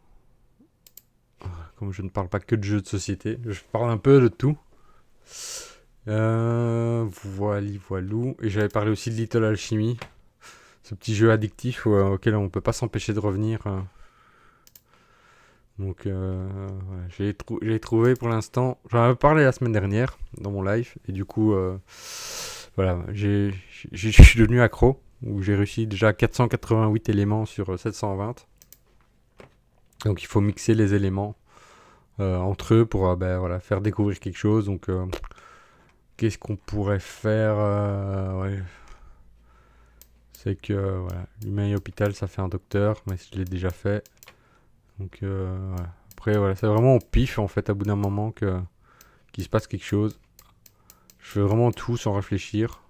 Comme je ne parle pas que de jeux de société, je parle un peu de tout. Voilou. Et j'avais parlé aussi de Little Alchemy. Ce petit jeu addictif auquel on ne peut pas s'empêcher de revenir. Donc, j'ai trouvé pour l'instant. J'en avais parlé la semaine dernière dans mon live. Et du coup, voilà, je suis devenu accro. Où j'ai réussi déjà 488 éléments sur 720. Donc, il faut mixer les éléments entre eux pour voilà, faire découvrir quelque chose. Donc, qu'est-ce qu'on pourrait faire ouais. C'est que voilà, l'humain et hôpital, ça fait un docteur, mais je l'ai déjà fait. Donc, voilà. Après, voilà, c'est vraiment au pif, en fait, à bout d'un moment, qu'il se passe quelque chose. Je fais vraiment tout sans réfléchir.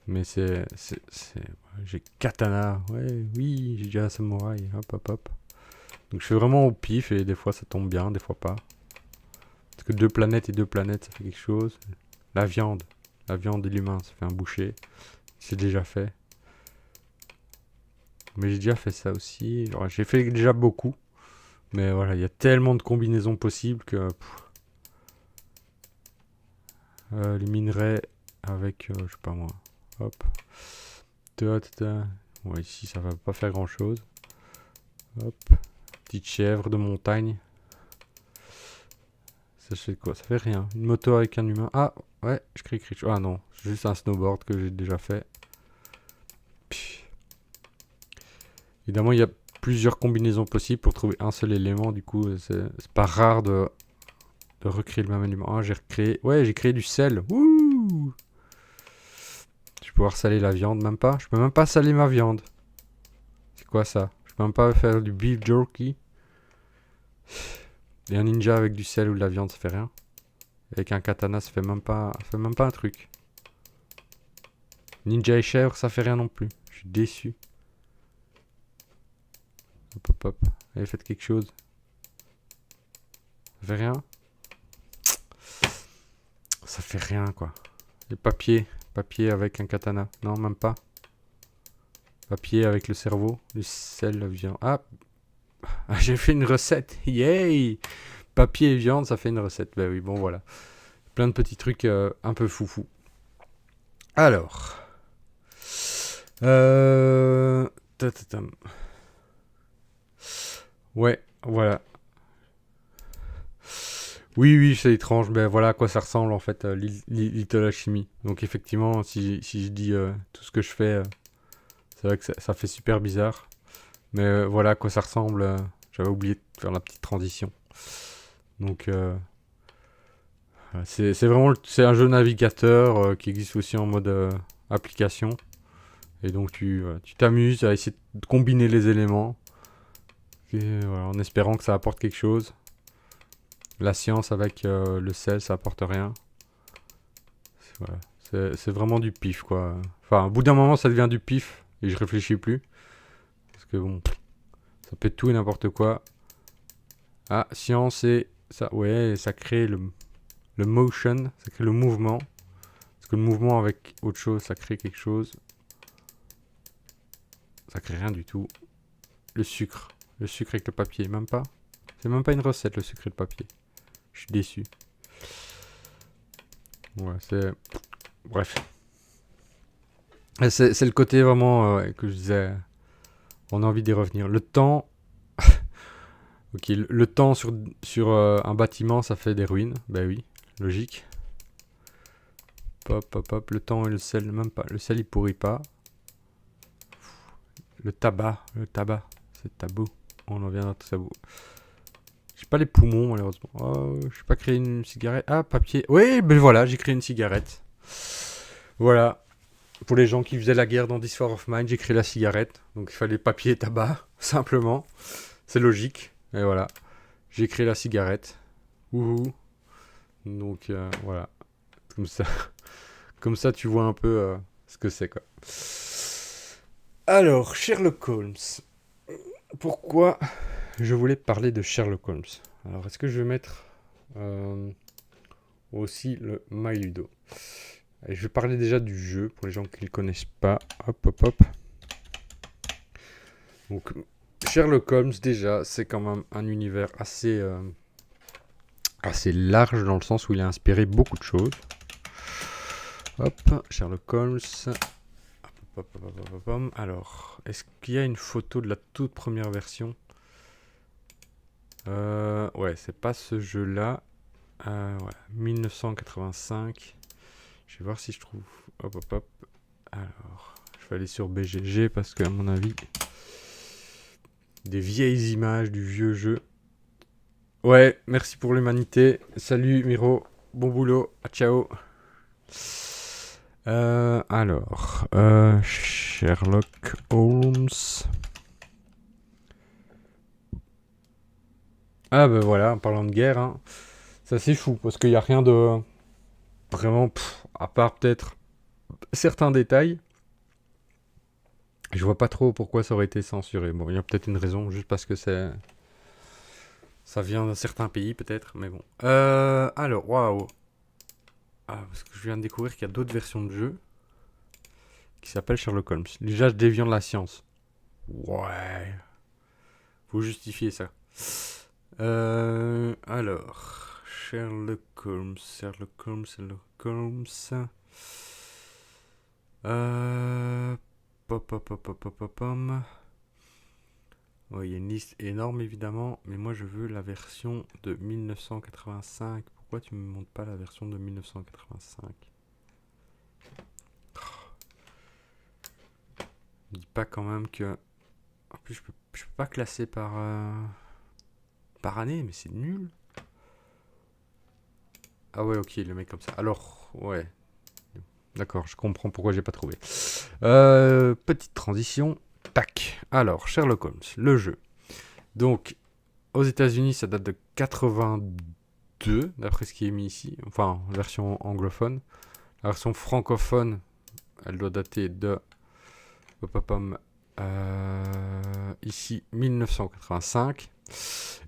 Mais j'ai katana. Ouais, oui, j'ai déjà un samouraï. Hop, hop, hop. Donc, je fais vraiment au pif, et des fois, ça tombe bien, des fois pas. Parce que 2 planètes, ça fait quelque chose. La viande et l'humain, ça fait un boucher. C'est déjà fait. Mais j'ai déjà fait ça aussi. Alors, j'ai fait déjà beaucoup. Mais voilà, il y a tellement de combinaisons possibles que... les minerais avec, je sais pas moi. Hop. Ouais, ici, ça va pas faire grand-chose. Hop. Petite chèvre de montagne. Ça fait quoi? Ça fait rien. Une moto avec un humain. Ah, ouais, je crie. Ah non, c'est juste un snowboard que j'ai déjà fait. Pff. Évidemment, il y a plusieurs combinaisons possibles pour trouver un seul élément. Du coup, c'est pas rare de recréer le même élément. Ah, j'ai recréé... Ouais, j'ai créé du sel. Wouh! pouvoir saler la viande, même pas. Je peux même pas saler ma viande. C'est quoi ça? Je peux même pas faire du beef jerky. Et un ninja avec du sel ou de la viande, ça fait rien. Avec un katana, ça fait même pas un truc. Ninja et chèvre, ça fait rien non plus. Je suis déçu. Hop hop hop. Allez, faites quelque chose. Ça fait rien. Ça fait rien quoi. Les papiers. Papier avec un katana. Non, même pas. Papier avec le cerveau. Du sel, la viande. Ah, j'ai fait une recette. Yay! Papier et viande, ça fait une recette. Ben oui, bon voilà. Plein de petits trucs un peu foufou. Alors. Tatatam. Ouais, voilà. Oui, oui, c'est étrange, mais voilà à quoi ça ressemble en fait, l'itholochimie. Donc effectivement, si je dis tout ce que je fais, c'est vrai que ça fait super bizarre. Mais voilà à quoi ça ressemble. J'avais oublié de faire la petite transition. Donc c'est vraiment c'est un jeu navigateur qui existe aussi en mode application. Et donc tu t'amuses à essayer de combiner les éléments. Et, voilà, en espérant que ça apporte quelque chose. La science avec le sel, ça apporte rien. Voilà. C'est vraiment du pif, quoi. Enfin, au bout d'un moment, ça devient du pif. Et je réfléchis plus. Parce que bon, ça peut être tout et n'importe quoi. Ah, science et ça, ouais, ça crée le motion. Ça crée le mouvement. Parce que le mouvement avec autre chose, ça crée quelque chose. Ça crée rien du tout. Le sucre. Le sucre avec le papier, même pas. C'est même pas une recette, le sucre et le papier. Je suis déçu. Ouais, c'est... Bref. C'est le côté vraiment que je disais. On a envie d'y revenir. Le temps. Ok, le temps sur un bâtiment, ça fait des ruines. Ben oui, logique. Hop, hop, hop. Le temps et le sel, même pas. Le sel, il pourrit pas. Le tabac. C'est tabou. On en vient à tabou. J'ai pas les poumons, malheureusement. Oh, je sais pas créer une cigarette. Ah, papier. Oui, ben voilà, j'ai créé une cigarette. Voilà. Pour les gens qui faisaient la guerre dans This War of Mine, j'ai créé la cigarette. Donc il fallait papier et tabac, simplement. C'est logique. Et voilà. J'ai créé la cigarette. Wouhou. Donc voilà. Comme ça. Comme ça, tu vois un peu ce que c'est, quoi. Alors, Sherlock Holmes. Pourquoi je voulais parler de Sherlock Holmes? Alors, est-ce que je vais mettre aussi le My Ludo? Et je vais parler déjà du jeu pour les gens qui ne le connaissent pas. Hop, hop, hop. Donc, Sherlock Holmes, déjà, c'est quand même un univers assez large dans le sens où il a inspiré beaucoup de choses. Hop, Sherlock Holmes. Hop, hop, hop, hop, hop. Alors, est-ce qu'il y a une photo de la toute première version? Ouais, c'est pas ce jeu-là. Voilà, 1985. Je vais voir si je trouve. Hop, hop, hop. Alors, je vais aller sur BGG parce qu'à mon avis, des vieilles images du vieux jeu. Ouais, merci pour l'humanité. Salut Miro, bon boulot, ciao. Alors, Sherlock Holmes. Ah ben voilà, en parlant de guerre, hein, ça c'est fou parce qu'il n'y a rien de vraiment, à part peut-être certains détails. Je vois pas trop pourquoi ça aurait été censuré. Bon, il y a peut-être une raison, juste parce que ça vient d'un certain pays peut-être, mais bon. Alors, waouh. Ah, parce que je viens de découvrir qu'il y a d'autres versions de jeu qui s'appellent Sherlock Holmes. L'usage déviant de la science. Ouais. Faut justifier ça. Alors, Sherlock Holmes. Pop, pop, pop, pop, pop, pop, pom. Ouais, il y a une liste énorme évidemment, mais moi je veux la version de 1985. Pourquoi tu me montres pas la version de 1985? Dis pas quand même que. En plus, je peux pas classer par année, mais c'est nul. Ah ouais, ok, le mec comme ça. Alors, ouais. D'accord, je comprends pourquoi j'ai pas trouvé. Petite transition. Tac. Alors, Sherlock Holmes, le jeu. Donc, aux États-Unis, ça date de 82, d'après ce qui est mis ici. Enfin, version anglophone. La version francophone, elle doit dater de. Ici, 1985.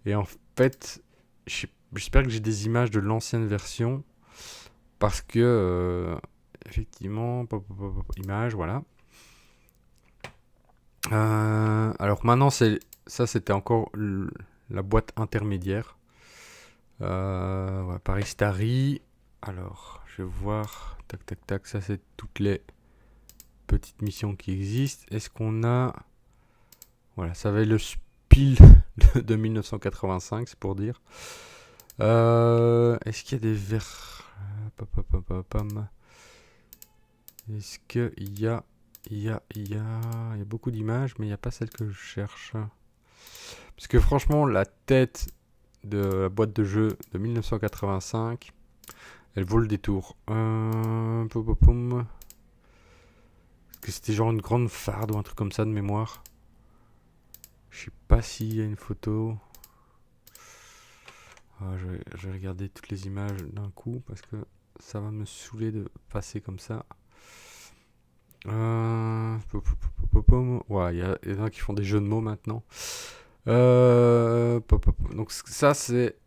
Et en fait, j'espère que j'ai des images de l'ancienne version. Parce que, effectivement, images, voilà. Alors maintenant, ça c'était encore la boîte intermédiaire. Ouais, Paris Starry. Alors, je vais voir. Tac, tac, tac. Ça, c'est toutes les petites missions qui existent. Est-ce qu'on a. Voilà, ça va être le Spiel de 1985, c'est pour dire. Est-ce qu'il y a des vers. Est-ce qu'il y a. Il y a beaucoup d'images, mais il n'y a pas celle que je cherche. Parce que franchement, la tête de la boîte de jeu de 1985, elle vaut le détour. Parce que c'était genre une grande farde ou un truc comme ça de mémoire. Je sais pas s'il y a une photo. Je vais regarder toutes les images d'un coup parce que ça va me saouler de passer comme ça. Ouais, il y en a qui font des jeux de mots maintenant. Donc ça c'est...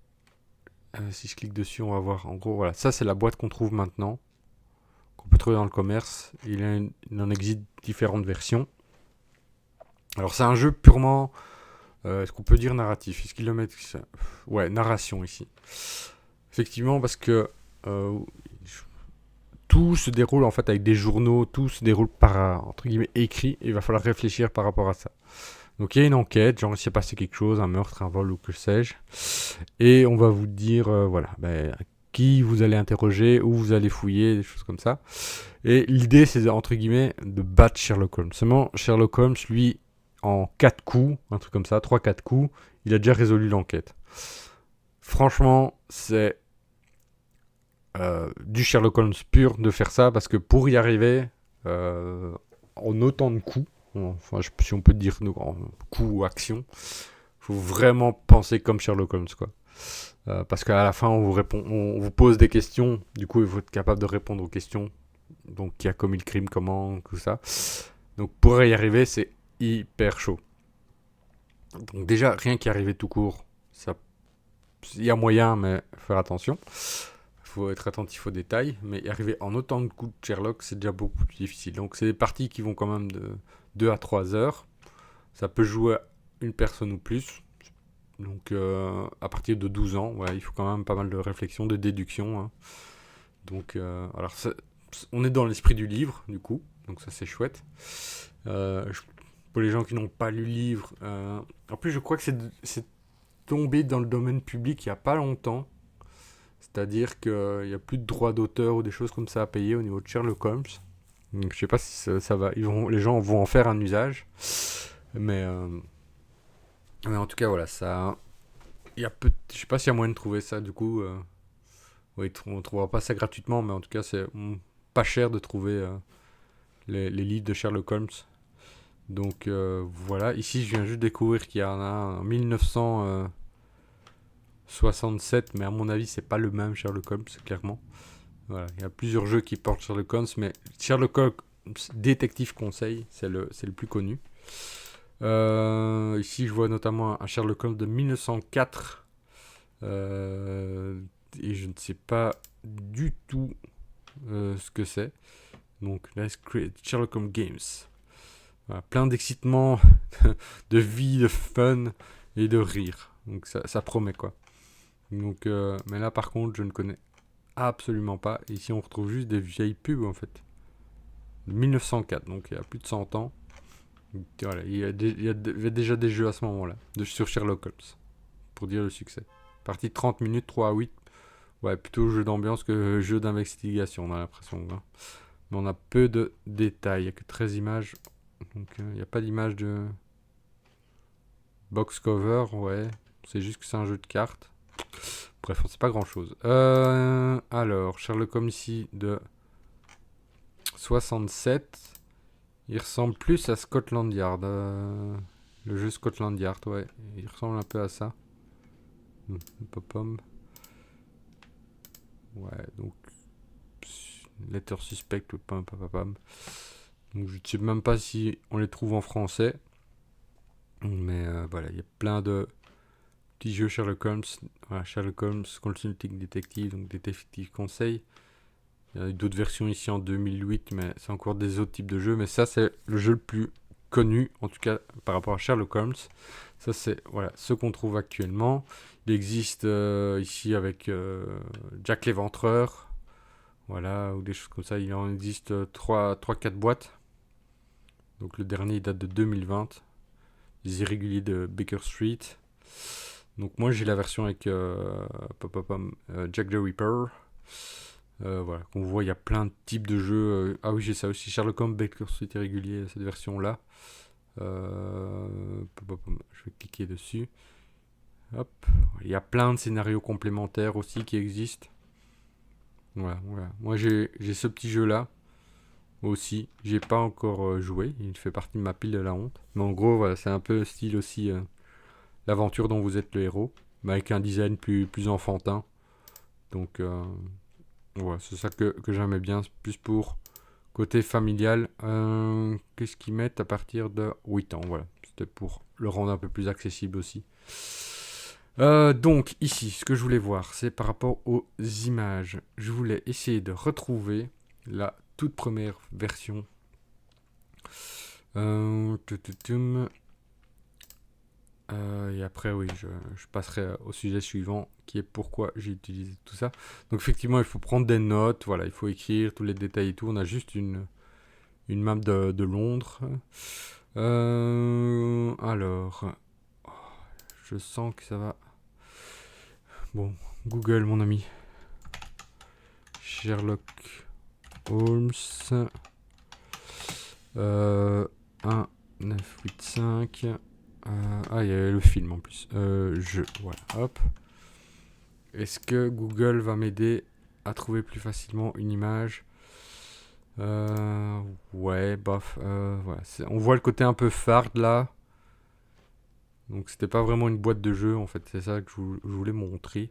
si je clique dessus, on va voir. En gros, voilà. Ça c'est la boîte qu'on trouve maintenant. Qu'on peut trouver dans le commerce. Il en existe différentes versions. Alors c'est un jeu purement... est-ce qu'on peut dire narratif? Est-ce qu'ils le mettent... Ouais, narration ici. Effectivement, parce que... tout se déroule en fait avec des journaux, tout se déroule par, entre guillemets, écrit, et il va falloir réfléchir par rapport à ça. Donc il y a une enquête, genre il s'est passé quelque chose, un meurtre, un vol ou que sais-je, et on va vous dire, voilà, qui vous allez interroger, où vous allez fouiller, des choses comme ça. Et l'idée c'est, entre guillemets, de battre Sherlock Holmes. Seulement, Sherlock Holmes, lui, en 4 coups, un truc comme ça, 3-4 coups, il a déjà résolu l'enquête. Franchement, c'est du Sherlock Holmes pur de faire ça, parce que pour y arriver, en autant de coups, enfin, si on peut dire en coups ou action, faut vraiment penser comme Sherlock Holmes, quoi. Parce qu'à la fin, on vous pose des questions, du coup, il faut être capable de répondre aux questions. Donc, qui a commis le crime, comment, tout ça. Donc, pour y arriver, c'est hyper chaud. Donc, déjà, rien qu'y arriver tout court, il y a moyen, mais faire attention. Faut être attentif aux détails, mais y arriver en autant de coups de Sherlock, c'est déjà beaucoup plus difficile. Donc c'est des parties qui vont quand même de 2 à 3 heures. Ça peut jouer une personne ou plus. Donc à partir de 12 ans, ouais, il faut quand même pas mal de réflexion, de déduction. Hein. Donc alors on est dans l'esprit du livre, du coup, donc ça c'est chouette. Pour les gens qui n'ont pas lu le livre, en plus je crois que c'est tombé dans le domaine public il n'y a pas longtemps. C'est-à-dire qu'il n'y a plus de droits d'auteur ou des choses comme ça à payer au niveau de Sherlock Holmes. Donc, je sais pas si ça va. Les gens vont en faire un usage. Mais en tout cas, voilà. Ça, je sais pas s'il y a moyen de trouver ça. Du coup, oui, on ne trouvera pas ça gratuitement. Mais en tout cas, c'est pas cher de trouver les livres de Sherlock Holmes. Donc voilà. Ici, je viens juste découvrir qu'il y en a en 1967. Mais à mon avis, c'est pas le même Sherlock Holmes, clairement. Voilà, il y a plusieurs jeux qui portent Sherlock Holmes, mais Sherlock Holmes Détective Conseil, c'est le plus connu. Ici, je vois notamment un Sherlock Holmes de 1904. Et je ne sais pas du tout ce que c'est. Donc, Let's Create Sherlock Holmes Games. Voilà, plein d'excitement, de vie, de fun et de rire. Donc, ça promet quoi. Donc, mais là, par contre, je ne connais absolument pas. Ici, on retrouve juste des vieilles pubs en fait. 1904, donc il y a plus de 100 ans. Voilà, il y avait déjà des jeux à ce moment-là, sur Sherlock Holmes, pour dire le succès. Partie de 30 minutes, 3 à 8. Ouais, plutôt jeu d'ambiance que jeu d'investigation, on a l'impression. Hein. Mais on a peu de détails, il n'y a que 13 images. Donc il n'y a pas d'image de box cover, ouais. C'est juste que c'est un jeu de cartes. Bref, on sait pas grand-chose. Alors, Sherlock Holmes ici de 67. Il ressemble plus à Scotland Yard. Le jeu Scotland Yard, ouais. Il ressemble un peu à ça. Pom. Ouais, donc. Letter suspect, pam. Donc je ne sais même pas si on les trouve en français. Mais voilà, il y a plein de petits jeux Sherlock Holmes. Voilà, Sherlock Holmes Consulting Detective, donc détective conseil. Il y a eu d'autres versions ici en 2008, mais c'est encore des autres types de jeux. Mais ça, c'est le jeu le plus connu, en tout cas par rapport à Sherlock Holmes. Ça, c'est voilà, ce qu'on trouve actuellement. Il existe ici avec Jack l'Éventreur, voilà, ou des choses comme ça. Il en existe 3-4 boîtes. Donc le dernier il date de 2020. Les irréguliers de Baker Street. Donc moi j'ai la version avec Jack the Ripper. Voilà, qu'on voit, il y a plein de types de jeux. Ah oui, j'ai ça aussi. Sherlock Holmes, Baker Street irrégulier, cette version-là. Je vais cliquer dessus. Hop. Il y a plein de scénarios complémentaires aussi qui existent. Voilà. Moi j'ai ce petit jeu-là aussi. J'ai pas encore joué. Il fait partie de ma pile de la honte. Mais en gros, voilà, c'est un peu style aussi l'aventure dont vous êtes le héros. Mais avec un design plus enfantin. Donc ouais, c'est ça que j'aimais bien, plus pour côté familial. Qu'est-ce qu'ils mettent à partir de 8 ans, voilà. C'était pour le rendre un peu plus accessible aussi. Donc ici, ce que je voulais voir, c'est par rapport aux images. Je voulais essayer de retrouver la toute première version. Et après, oui, je passerai au sujet suivant, qui est pourquoi j'ai utilisé tout ça. Donc, effectivement, il faut prendre des notes, voilà, il faut écrire tous les détails et tout. On a juste une map de Londres. Alors, je sens que ça va. Bon, Google, mon ami. Sherlock Holmes. 1985. Il y a le film en plus. Voilà, hop. Est-ce que Google va m'aider à trouver plus facilement une image? Ouais, bof. Voilà. On voit le côté un peu fard là. Donc c'était pas vraiment une boîte de jeu en fait. C'est ça que je voulais montrer.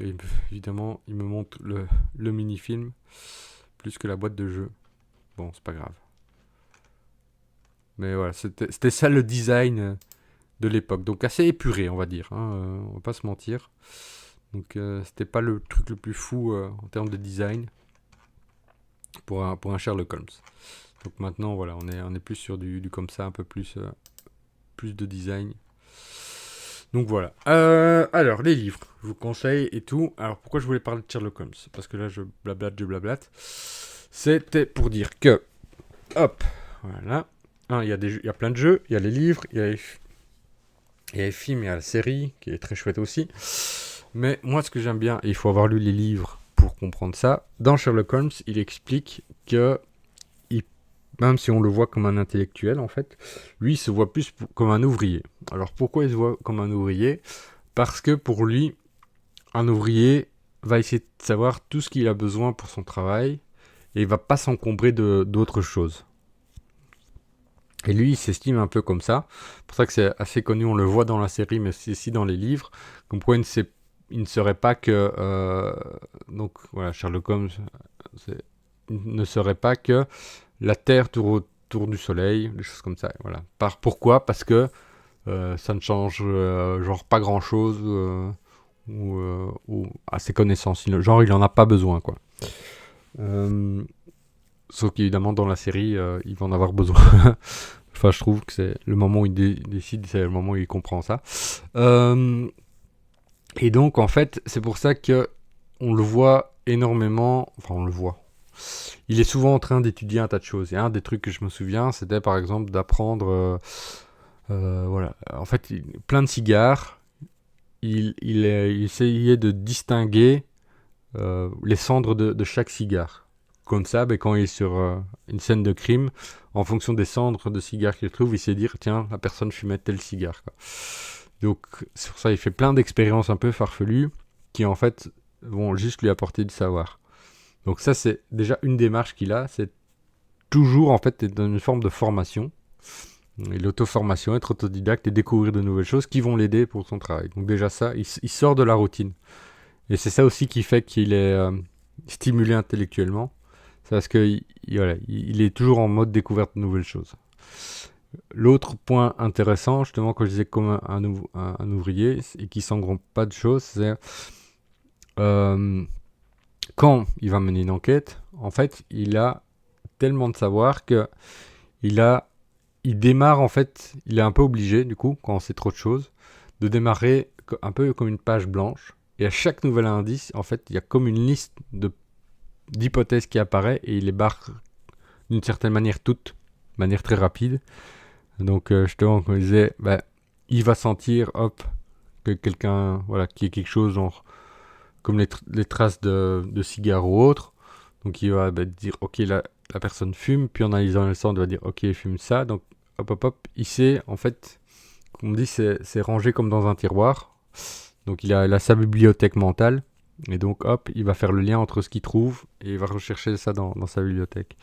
Et évidemment, il me montre le mini-film plus que la boîte de jeu. Bon, c'est pas grave. Mais voilà, c'était ça le design de l'époque. Donc assez épuré, on va dire. On va pas se mentir. Donc c'était pas le truc le plus fou en termes de design pour un Sherlock Holmes. Donc maintenant, voilà, on est plus sur du comme ça, un peu plus de design. Donc voilà. Alors, les livres, je vous conseille et tout. Alors, pourquoi je voulais parler de Sherlock Holmes? Parce que là, je blablate. C'était pour dire que... Hop, voilà. Il y a plein de jeux, il y a les livres, il y a les films, il y a la série, qui est très chouette aussi. Mais moi, ce que j'aime bien, et il faut avoir lu les livres pour comprendre ça, dans Sherlock Holmes, il explique que, même si on le voit comme un intellectuel, en fait, lui, il se voit plus comme un ouvrier. Alors, pourquoi il se voit comme un ouvrier? Parce que pour lui, un ouvrier va essayer de savoir tout ce qu'il a besoin pour son travail, et il va pas s'encombrer d'autres choses. Et lui, il s'estime un peu comme ça. C'est pour ça que c'est assez connu, on le voit dans la série, mais aussi dans les livres. Comme quoi, il ne serait pas que... donc, voilà, Sherlock Holmes, il ne serait pas que la Terre tourne autour du Soleil, des choses comme ça. Voilà. Pourquoi? Parce que ça ne change genre pas grand-chose ou à ses connaissances. Genre, il n'en a pas besoin, quoi. Sauf qu'évidemment, dans la série, il va en avoir besoin. Enfin, je trouve que c'est le moment où il décide, c'est le moment où il comprend ça. Et donc, en fait, c'est pour ça que on le voit énormément. Enfin, on le voit. Il est souvent en train d'étudier un tas de choses. Et un des trucs que je me souviens, c'était par exemple d'apprendre... voilà. En fait, plein de cigares. Il essayait de distinguer les cendres de chaque cigare. Comme ça, quand il est sur une scène de crime, en fonction des cendres de cigares qu'il trouve, il sait dire, tiens, la personne fumait tel cigare, quoi. Donc, c'est pour ça qu'il fait plein d'expériences un peu farfelues, qui en fait vont juste lui apporter du savoir. Donc ça, c'est déjà une démarche qu'il a, c'est toujours en fait être dans une forme de formation. Et l'auto-formation, être autodidacte et découvrir de nouvelles choses qui vont l'aider pour son travail. Donc déjà ça, il sort de la routine. Et c'est ça aussi qui fait qu'il est stimulé intellectuellement. C'est parce qu'il voilà, il est toujours en mode découverte de nouvelles choses. L'autre point intéressant, justement, quand je disais comme un ouvrier et qui s'en rend pas de choses, c'est euh, quand il va mener une enquête, en fait, il a tellement de savoir que il a, il démarre en fait, il est un peu obligé du coup, quand on sait trop de choses, de démarrer un peu comme une page blanche. Et à chaque nouvel indice, en fait, il y a comme une liste d'hypothèses qui apparaît et il les barre d'une certaine manière toutes, de manière très rapide. Donc justement, comme je disais, bah, il va sentir, hop, que quelqu'un, voilà, qui est quelque chose genre comme les traces de cigares ou autre. Donc il va dire, ok, la personne fume, puis en analysant le sang, il va dire, ok, il fume ça. Donc hop, hop, hop, il sait, en fait, comme on dit, c'est rangé comme dans un tiroir. Donc il a sa bibliothèque mentale. Et donc hop, il va faire le lien entre ce qu'il trouve et il va rechercher ça dans sa bibliothèque.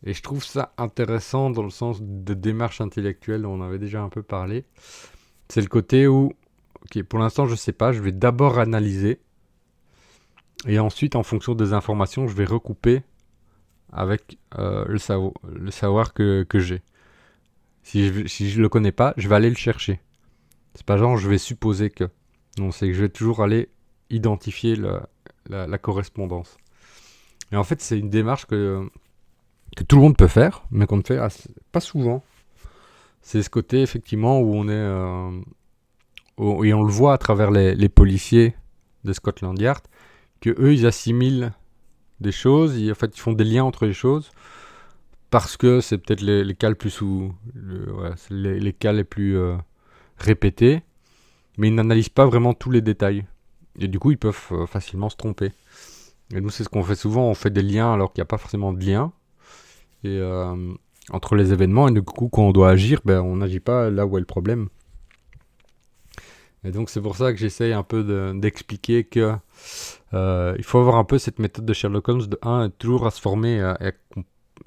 Et je trouve ça intéressant dans le sens de démarche intellectuelle dont on avait déjà un peu parlé. C'est le côté où, ok, pour l'instant je sais pas, je vais d'abord analyser et ensuite en fonction des informations je vais recouper avec le savoir que j'ai. Si je le connais pas, je vais aller le chercher. C'est pas genre je vais supposer que. Non, c'est que je vais toujours aller identifier la correspondance. Et en fait c'est une démarche que tout le monde peut faire, mais qu'on ne fait pas souvent. C'est ce côté effectivement où on est et on le voit à travers les policiers de Scotland Yard que eux ils assimilent des choses, en fait ils font des liens entre les choses parce que c'est peut-être les cas les plus les cas les plus répétés, mais ils n'analysent pas vraiment tous les détails et du coup ils peuvent facilement se tromper. Et nous c'est ce qu'on fait souvent, on fait des liens alors qu'il n'y a pas forcément de lien et entre les événements et du coup quand on doit agir, ben on n'agit pas là où est le problème. Et donc c'est pour ça que j'essaye un peu d'expliquer que il faut avoir un peu cette méthode de Sherlock Holmes de toujours à se former à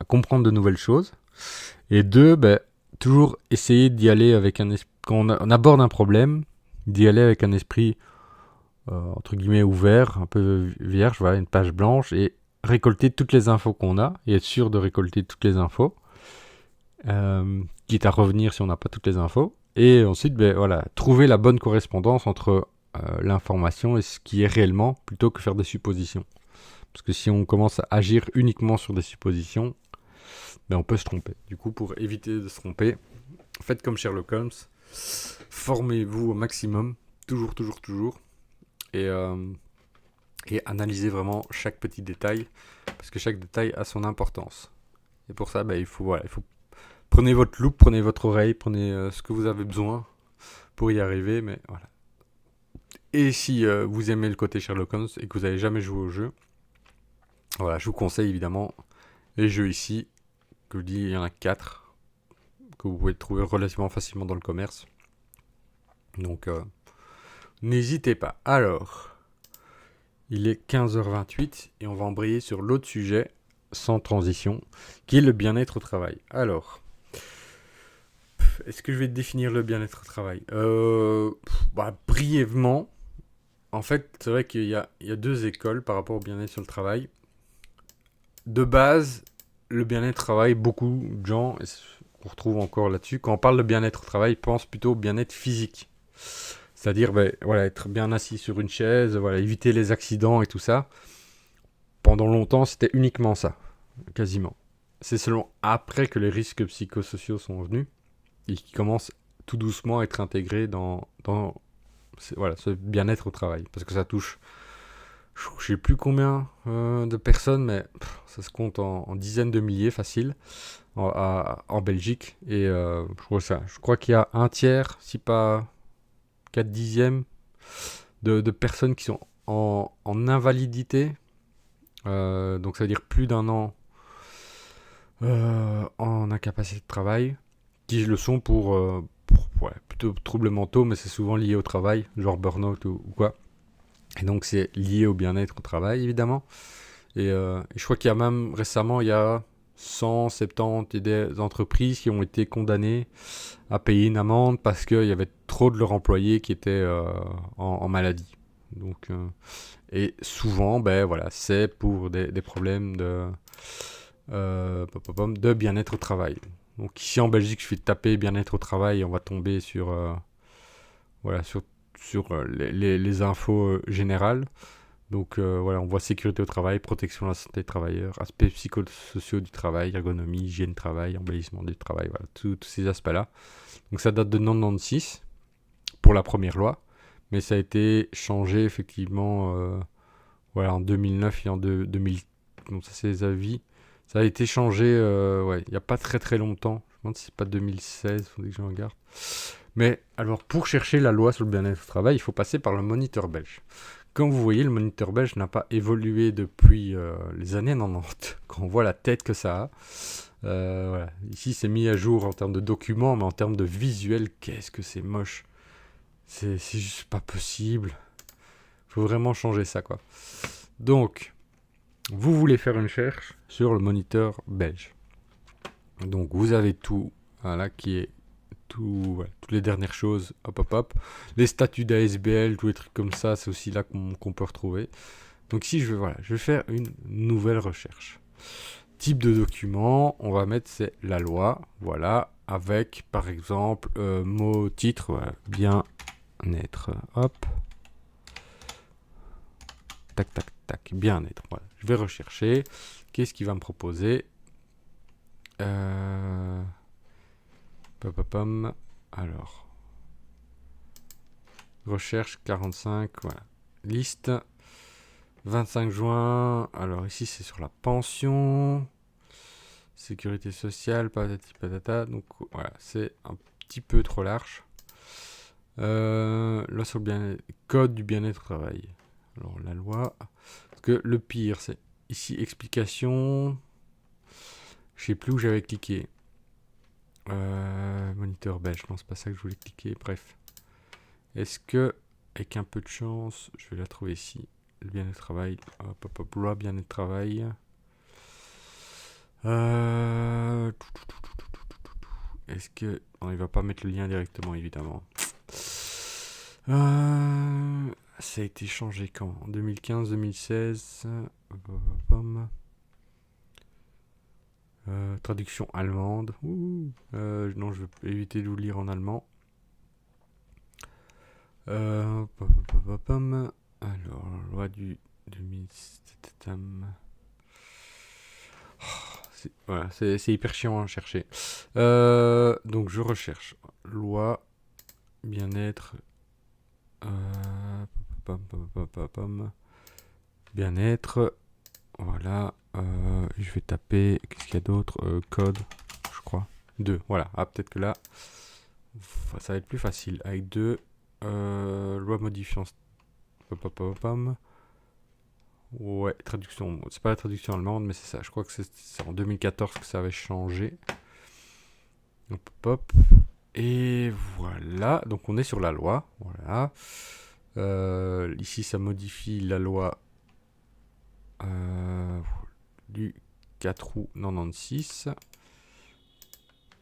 comprendre de nouvelles choses, et deux, ben, toujours essayer d'y aller avec un esprit, quand on aborde un problème, d'y aller avec un esprit entre guillemets ouvert, un peu vierge, voilà, une page blanche, et récolter toutes les infos qu'on a, et être sûr de récolter toutes les infos, quitte à revenir si on n'a pas toutes les infos. Et ensuite, ben, voilà, trouver la bonne correspondance entre l'information et ce qui est réellement, plutôt que faire des suppositions. Parce que si on commence à agir uniquement sur des suppositions, ben on peut se tromper. Du coup, pour éviter de se tromper, faites comme Sherlock Holmes, formez-vous au maximum, toujours, toujours, toujours, et, euh, et analysez vraiment chaque petit détail, parce que chaque détail a son importance. Et pour ça, ben, il faut prenez votre loupe, prenez votre oreille, prenez ce que vous avez besoin pour y arriver, mais voilà. Et si vous aimez le côté Sherlock Holmes et que vous n'avez jamais joué au jeu, voilà, je vous conseille évidemment les jeux ici, que je vous dis, il y en a 4 que vous pouvez trouver relativement facilement dans le commerce. Donc, n'hésitez pas. Alors, il est 15h28 et on va embrayer sur l'autre sujet, sans transition, qui est le bien-être au travail. Alors, est-ce que je vais définir le bien-être au travail brièvement, en fait, c'est vrai il y a deux écoles par rapport au bien-être sur le travail. De base, le bien-être au travail, beaucoup de gens, et on retrouve encore là-dessus, quand on parle de bien-être au travail, ils pensent plutôt au bien-être physique. C'est-à-dire voilà, être bien assis sur une chaise, voilà, éviter les accidents et tout ça. Pendant longtemps, c'était uniquement ça, quasiment. C'est seulement après que les risques psychosociaux sont venus et qui commencent tout doucement à être intégrés dans voilà, ce bien-être au travail. Parce que ça touche, je ne sais plus combien de personnes, mais ça se compte en dizaines de milliers facile en Belgique. Et je crois qu'il y a un tiers, si pas 4 dixièmes de personnes qui sont en invalidité. Donc ça veut dire plus d'un an en incapacité de travail, qui le sont pour plutôt troubles mentaux, mais c'est souvent lié au travail, genre burn-out ou quoi. Et donc c'est lié au bien-être au travail, évidemment. Et je crois qu'il y a même récemment, il y a 170 des entreprises qui ont été condamnées à payer une amende parce qu'il y avait trop de leurs employés qui étaient en maladie. Donc, et souvent, ben voilà, c'est pour des problèmes de bien-être au travail. Donc ici en Belgique, je vais taper bien-être au travail et on va tomber sur, voilà, sur les infos générales. Donc voilà, on voit sécurité au travail, protection de la santé des travailleurs, aspects psychosociaux du travail, ergonomie, hygiène du travail, embellissement du travail, voilà, tous ces aspects-là. Donc ça date de 96 pour la première loi, mais ça a été changé effectivement voilà, en 2009 et en 2000. Donc ça c'est les avis. Ça a été changé ouais, il n'y a pas très très longtemps. Je me demande si c'est pas 2016, faudrait que je regarde. Mais alors pour chercher la loi sur le bien-être au travail, il faut passer par le moniteur belge. Comme vous voyez, le moniteur belge n'a pas évolué depuis les années 90. Quand on voit la tête que ça a. Voilà. Ici, c'est mis à jour en termes de documents, mais en termes de visuel, qu'est-ce que c'est moche. C'est juste pas possible. Faut vraiment changer ça, quoi. Donc, vous voulez faire une recherche sur le moniteur belge. Donc, vous avez tout, voilà, qui est tout, voilà, toutes les dernières choses, hop hop hop. Les statuts d'ASBL, tous les trucs comme ça, c'est aussi là qu'on peut retrouver. Donc ici, je vais faire une nouvelle recherche. Type de document, on va mettre c'est la loi, voilà, avec par exemple mot titre, voilà, bien-être, hop, tac tac tac, bien-être, voilà. Je vais rechercher, qu'est-ce qu'il va me proposer Papapam. Alors, recherche 45, voilà, liste 25 juin, alors ici c'est sur la pension, sécurité sociale, patati patata, donc voilà, c'est un petit peu trop large. Là sur le code du bien-être au travail. Alors la loi, parce que le pire c'est ici explication, je sais plus où j'avais cliqué. Moniteur belge, non c'est pas ça que je voulais cliquer, bref. Est-ce que, avec un peu de chance, je vais la trouver ici. Le bien-être travail, hop hop hop, loi bien-être travail. Est-ce que... Non, il va pas mettre le lien directement, évidemment. Ça a été changé quand? En 2015, 2016. Traduction allemande. Non, je vais éviter de vous lire en allemand. Alors, loi du 2007. Voilà, c'est hyper chiant à chercher. Donc je recherche loi bien-être. Bien-être. Voilà. Je vais taper. Qu'est-ce qu'il y a d'autre code, je crois. 2. Voilà. Ah, peut-être que là, ça va être plus facile. Avec 2. Loi modifiant. Ouais, traduction. C'est pas la traduction allemande, mais c'est ça. Je crois que c'est en 2014 que ça avait changé. Hop, hop. Et voilà. Donc on est sur la loi. Voilà. Ici, ça modifie la loi du 4 août 96.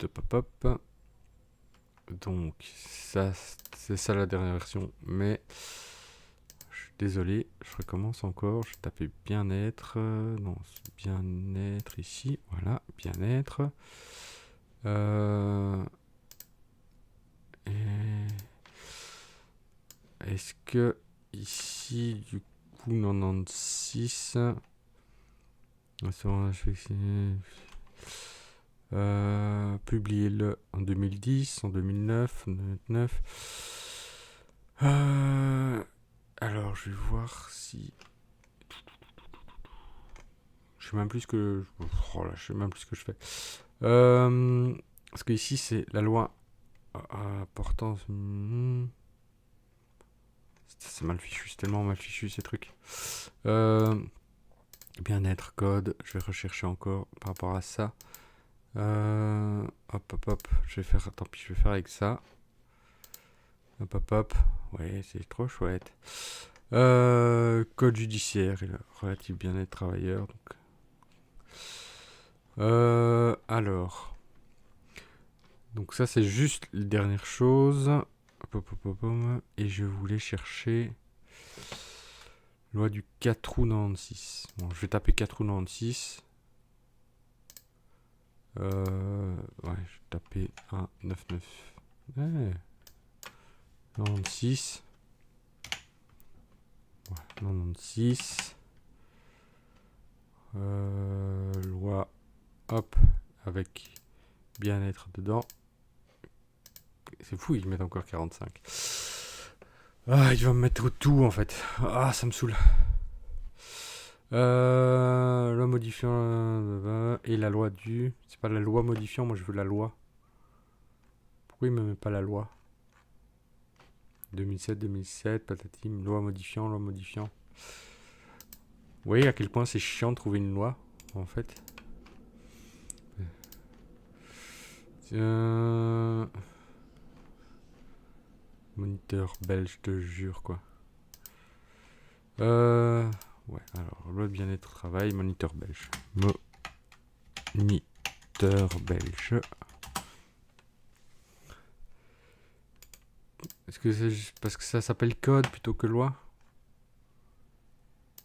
Hop, hop. Donc, ça, c'est ça la dernière version. Mais, je suis désolé, je recommence encore. Je vais taper bien-être. Non, c'est bien-être ici. Voilà, bien-être. Est-ce que ici, du coup, 96. Publié le en 2010, en 2009, en 2009. Alors, je vais voir si. Je sais même plus ce que. Oh là, je sais même plus ce que je fais. Parce que ici, c'est la loi portant. C'est mal fichu, c'est tellement mal fichu ces trucs. Bien-être, code, je vais rechercher encore par rapport à ça. Hop, hop, hop, je vais faire, tant pis, je vais faire avec ça. Hop, hop, hop, ouais, c'est trop chouette. Code judiciaire et le relatif bien-être travailleur. Alors. Donc ça c'est juste la dernière chose. Et je voulais chercher loi du 4 août 96. Bon, je vais taper 4 août 96. Ouais, je vais taper 199. Ouais. 96. Ouais, 96. Loi, hop, avec bien-être dedans. C'est fou, ils mettent encore 45. Ah, il va me mettre tout en fait. Ah, ça me saoule. Loi modifiant et la loi du... C'est pas la loi modifiant, moi je veux la loi. Pourquoi il me met pas la loi 2007, patatim, loi modifiant. Vous voyez à quel point c'est chiant de trouver une loi, en fait. Moniteur belge, je te jure, quoi. Ouais, alors, loi de bien-être au travail, moniteur belge. Moniteur belge. Est-ce que c'est juste parce que ça s'appelle code plutôt que loi?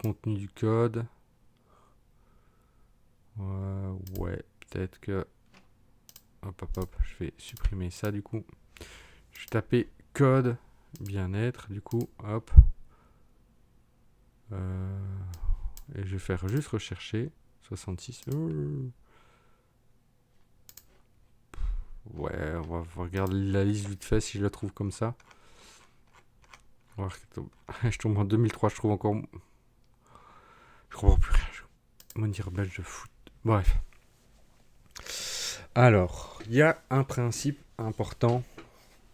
Contenu du code. Ouais, peut-être que... Hop, je vais supprimer ça du coup. Je vais taper code bien-être, du coup, hop. Et je vais faire juste rechercher 66. Ouais, on va regarder la liste vite fait si je la trouve comme ça. Je tombe en 2003, je trouve encore... Je comprends plus rien. Moniteur belge de foot. Bref. Alors, il y a un principe important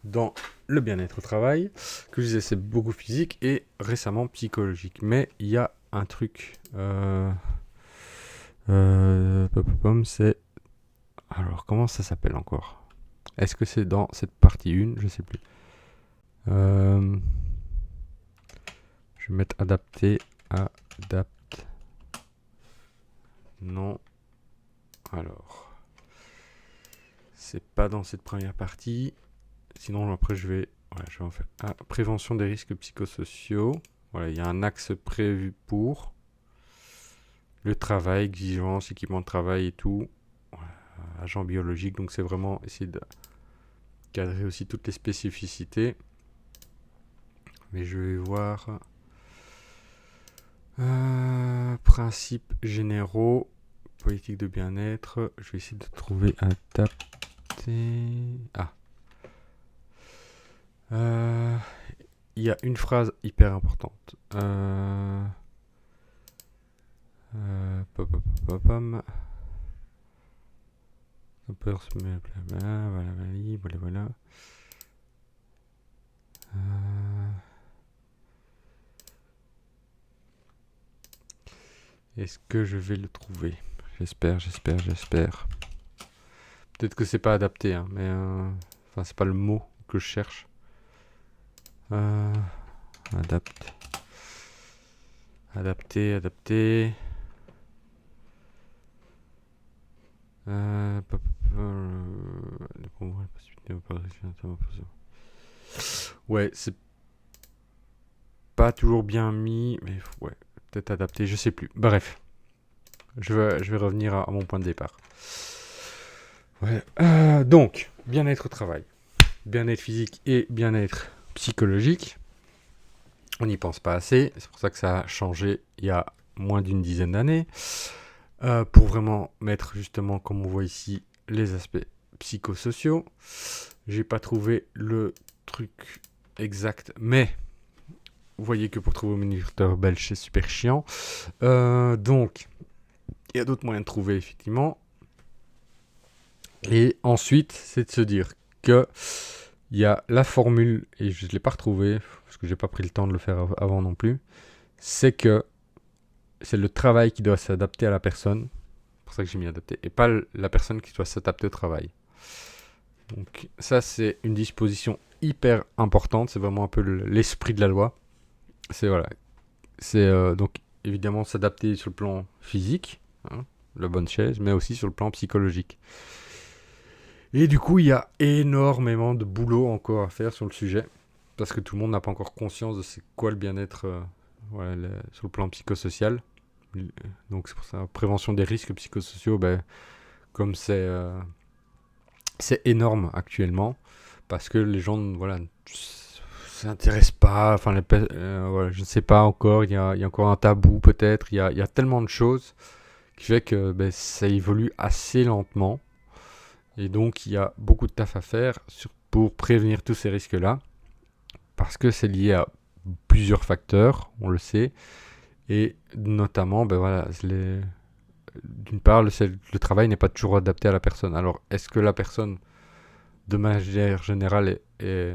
dans le bien-être au travail, que je disais c'est beaucoup physique et récemment psychologique. Mais il y a un truc, c'est... Alors, comment ça s'appelle encore? Est-ce que c'est dans cette partie 1? Je sais plus. Je vais mettre adapter, adapte. Non. Alors, c'est pas dans cette première partie. Sinon, après, je vais en faire. Prévention des risques psychosociaux. Voilà, il y a un axe prévu pour le travail, exigence, équipement de travail et tout. Voilà, agent biologique, donc c'est vraiment essayer de cadrer aussi toutes les spécificités. Mais je vais voir. Principes généraux, politique de bien-être. Je vais essayer de trouver adapté. Il y a une phrase hyper importante. Voilà. Est-ce que je vais le trouver? J'espère. Peut-être que c'est pas adapté, hein, mais enfin c'est pas le mot que je cherche. Adapter. Ouais, c'est pas toujours bien mis, mais ouais, peut-être adapté, je sais plus. Bref, je vais revenir à mon point de départ. Ouais. Donc, bien-être au travail, bien-être physique et bien-être psychologique. On n'y pense pas assez, c'est pour ça que ça a changé il y a moins d'une dizaine d'années. Pour vraiment mettre justement, comme on voit ici, les aspects psychosociaux. J'ai pas trouvé le truc exact, mais vous voyez que pour trouver au moniteur belge, c'est super chiant. Donc, il y a d'autres moyens de trouver, effectivement. Et ensuite, c'est de se dire que il y a la formule, et je ne l'ai pas retrouvée, parce que j'ai pas pris le temps de le faire avant non plus, c'est que c'est le travail qui doit s'adapter à la personne. C'est pour ça que j'ai mis adapter. Et pas la personne qui doit s'adapter au travail. Donc ça, c'est une disposition hyper importante. C'est vraiment un peu l'esprit de la loi. C'est voilà. c'est donc évidemment s'adapter sur le plan physique, hein, la bonne chaise, mais aussi sur le plan psychologique. Et du coup, il y a énormément de boulot encore à faire sur le sujet, parce que tout le monde n'a pas encore conscience de c'est quoi le bien-être voilà, sur le plan psychosocial. Donc c'est pour ça, prévention des risques psychosociaux, ben, comme c'est énorme actuellement, parce que les gens voilà, ne s'intéressent pas, enfin, voilà, je ne sais pas encore, il y a encore un tabou peut-être, il y a tellement de choses qui fait que ben, ça évolue assez lentement. Et donc, il y a beaucoup de taf à faire pour prévenir tous ces risques-là, parce que c'est lié à plusieurs facteurs, on le sait, et notamment, ben voilà, d'une part, le travail n'est pas toujours adapté à la personne. Alors, est-ce que la personne, de manière générale, est